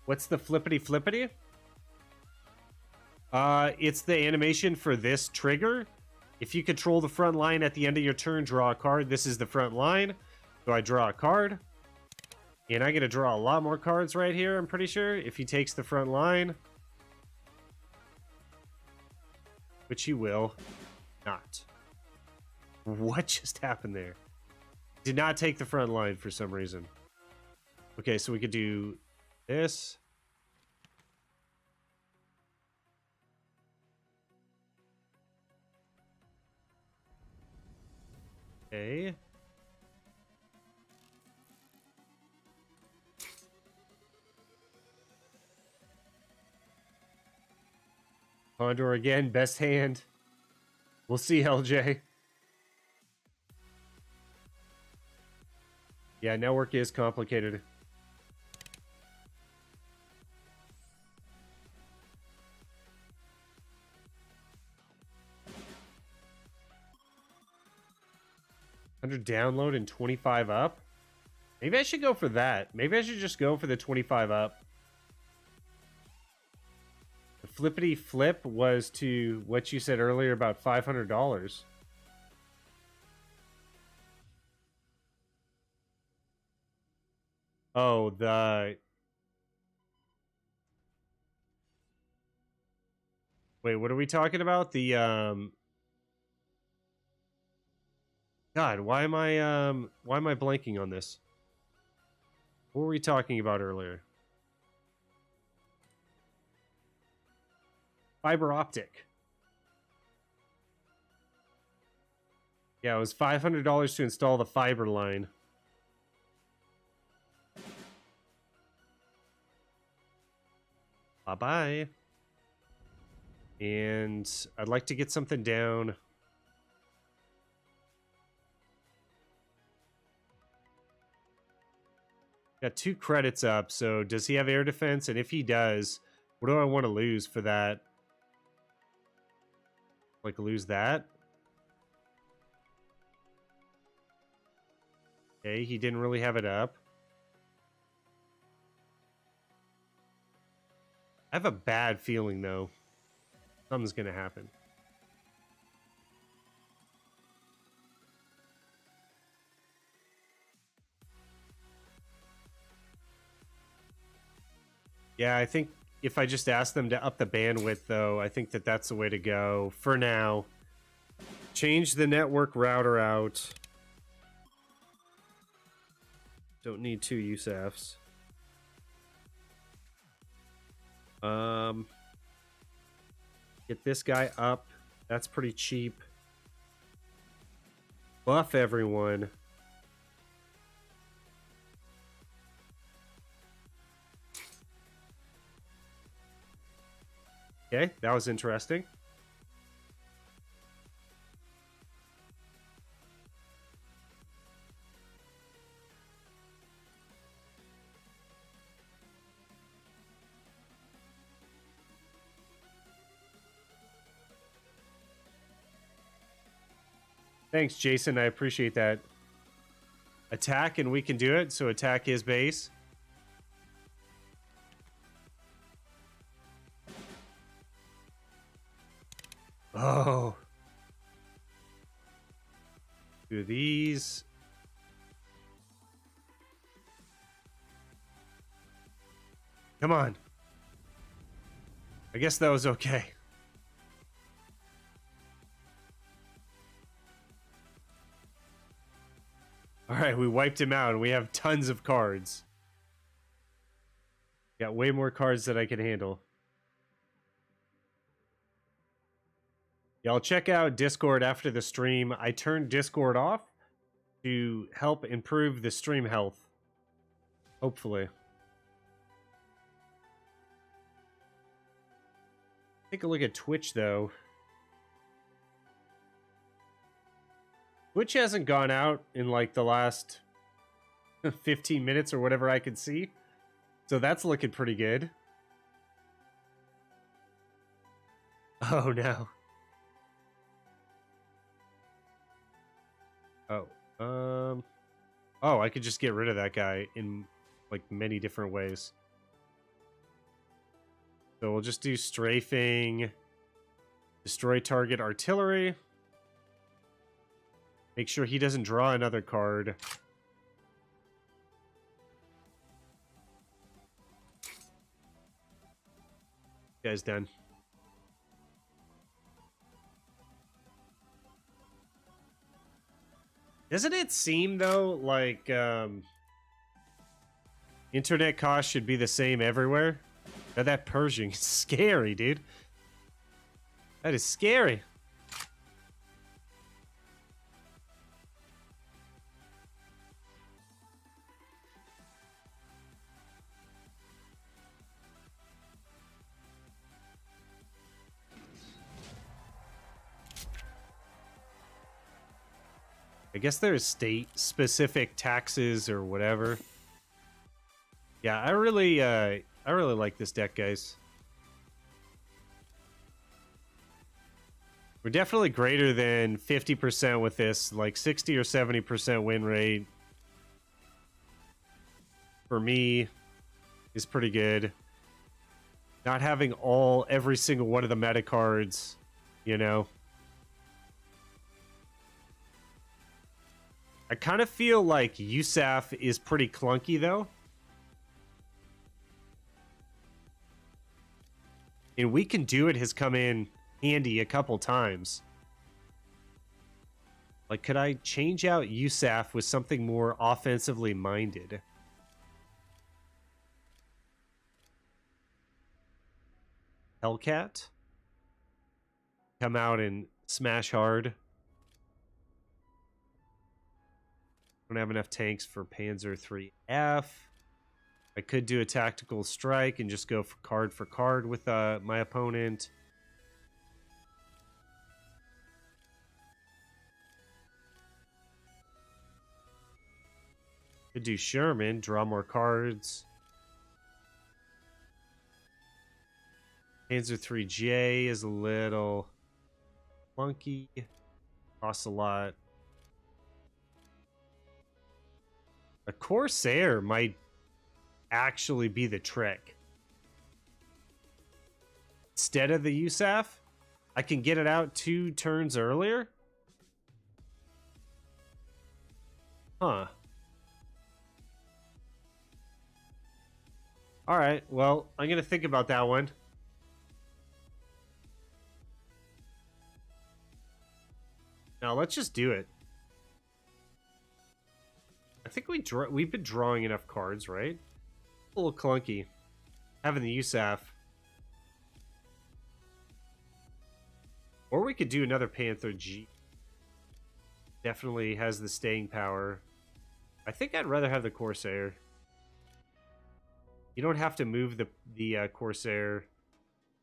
What's the flippity flippity? It's the animation for this trigger. If you control the front line at the end of your turn, draw a card. This is the front line. So I draw a card. And I'm going to draw a lot more cards right here, I'm pretty sure, if he takes the front line. Which he will not. What just happened there? Did not take the front line for some reason. Okay, so we could do this. Okay. Condor again, best hand. We'll see, LJ. Yeah, network is complicated. $100 download and 25 up? Maybe I should go for that. Maybe I should just go for the 25 up. The flippity flip was to what you said earlier about $500. Oh, the... Wait, what are we talking about? The, God, why am I blanking on this? What were we talking about earlier? Fiber optic. Yeah, it was $500 to install the fiber line. Bye-bye. And I'd like to get something down. Got 2 credits up, so does he have air defense? And if he does, what do I want to lose for that? Like, lose that? Okay, he didn't really have it up. I have a bad feeling, though. Something's gonna happen. Yeah, I think if I just ask them to up the bandwidth, though, I think that that's the way to go for now. Change the network router out. Don't need 2 USAFs. Get this guy up. That's pretty cheap. Buff everyone. Okay, that was interesting. Thanks, Jason. I appreciate that. Attack, and we can do it. So attack his base. Oh. Through these. Come on. I guess that was okay. All right, we wiped him out and we have tons of cards. Got way more cards than I can handle. Y'all check out Discord after the stream. I turned Discord off to help improve the stream health. Hopefully. Take a look at Twitch, though. Twitch hasn't gone out in like the last 15 minutes or whatever I could see. So that's looking pretty good. Oh, no. Oh, oh, I could just get rid of that guy in like many different ways. So we'll just do strafing, destroy target artillery. Make sure he doesn't draw another card. Guy's done. Doesn't it seem, though, like internet costs should be the same everywhere? Now, that Pershing is scary, dude. That is scary. I guess there's state-specific taxes or whatever. Yeah, I really like this deck, guys. We're definitely greater than 50% with this, like 60 or 70% win rate. For me, is pretty good. Not having every single one of the meta cards, you know. I kind of feel like USAF is pretty clunky, though. And We Can Do It has come in handy a couple times. Like, could I change out USAF with something more offensively minded? Hellcat? Come out and smash hard. Don't have enough tanks for Panzer IIIF. I could do a tactical strike and just go for card with my opponent. Could do Sherman, draw more cards. Panzer IIIJ is a little clunky. Costs a lot. A Corsair might actually be the trick. Instead of the USAF, I can get it out 2 turns earlier. Huh. All right, well, I'm going to think about that one. Now, let's just do it. I think we've been drawing enough cards, right? A little clunky. Having the USAF. Or we could do another Panther G. Definitely has the staying power. I think I'd rather have the Corsair. You don't have to move the Corsair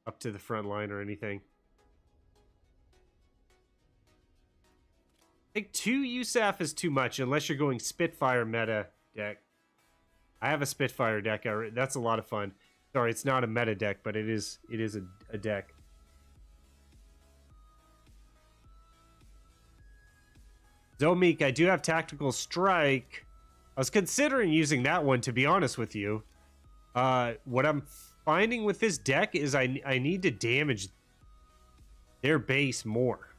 up to the front line or anything. I think 2 USAF is too much unless you're going Spitfire meta deck. I have a Spitfire deck. That's a lot of fun. Sorry, it's not a meta deck, but it is a deck. Zomeek, I do have Tactical Strike. I was considering using that one, to be honest with you. What I'm finding with this deck is I need to damage their base more.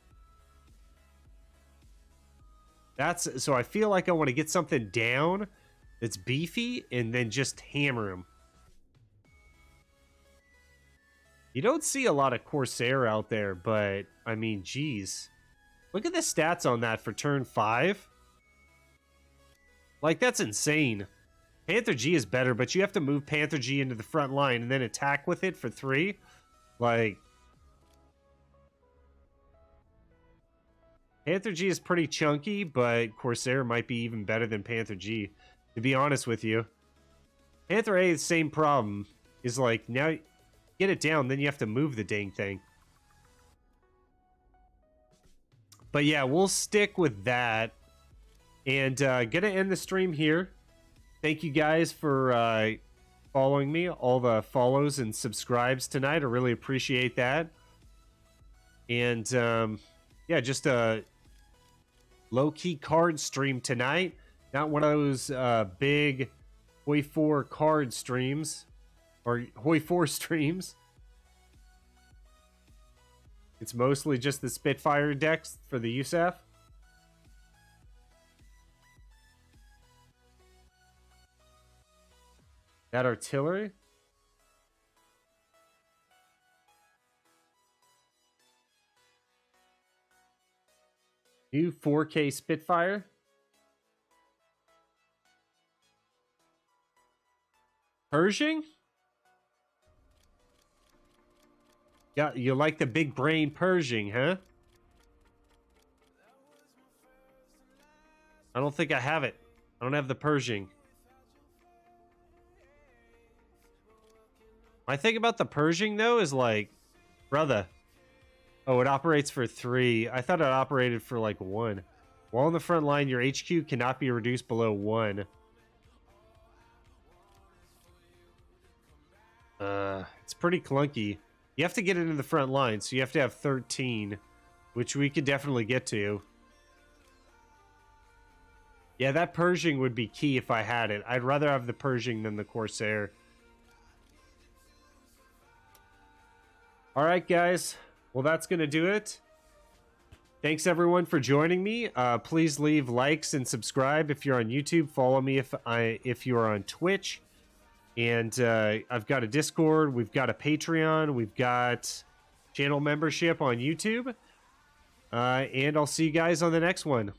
So I feel like I want to get something down that's beefy and then just hammer him. You don't see a lot of Corsair out there, but I mean, geez. Look at the stats on that for turn 5. Like, that's insane. Panther G is better, but you have to move Panther G into the front line and then attack with it for 3. Like, Panther G is pretty chunky, but Corsair might be even better than Panther G, to be honest with you. Panther A, the same problem. Is like, now get it down, then you have to move the dang thing. But yeah, we'll stick with that. And gonna end the stream here. Thank you guys for following me. All the follows and subscribes tonight. I really appreciate that. And yeah, just a low-key card stream tonight. Not one of those big Hoi 4 card streams. Or Hoi 4 streams. It's mostly just the Spitfire decks for the USAF. That artillery? New 4K Spitfire? Pershing? Yeah, you like the big brain Pershing, huh? I don't think I have it. I don't have the Pershing. My thing about the Pershing, though, is like, brother. Oh, it operates for 3. I thought it operated for like 1. While on the front line, your HQ cannot be reduced below 1. It's pretty clunky. You have to get it in the front line, so you have to have 13, which we could definitely get to. Yeah, that Pershing would be key if I had it. I'd rather have the Pershing than the Corsair. All right, guys. Well, that's going to do it. Thanks, everyone, for joining me. Please leave likes and subscribe if you're on YouTube. Follow me if you're on Twitch. And I've got a Discord. We've got a Patreon. We've got channel membership on YouTube. And I'll see you guys on the next one.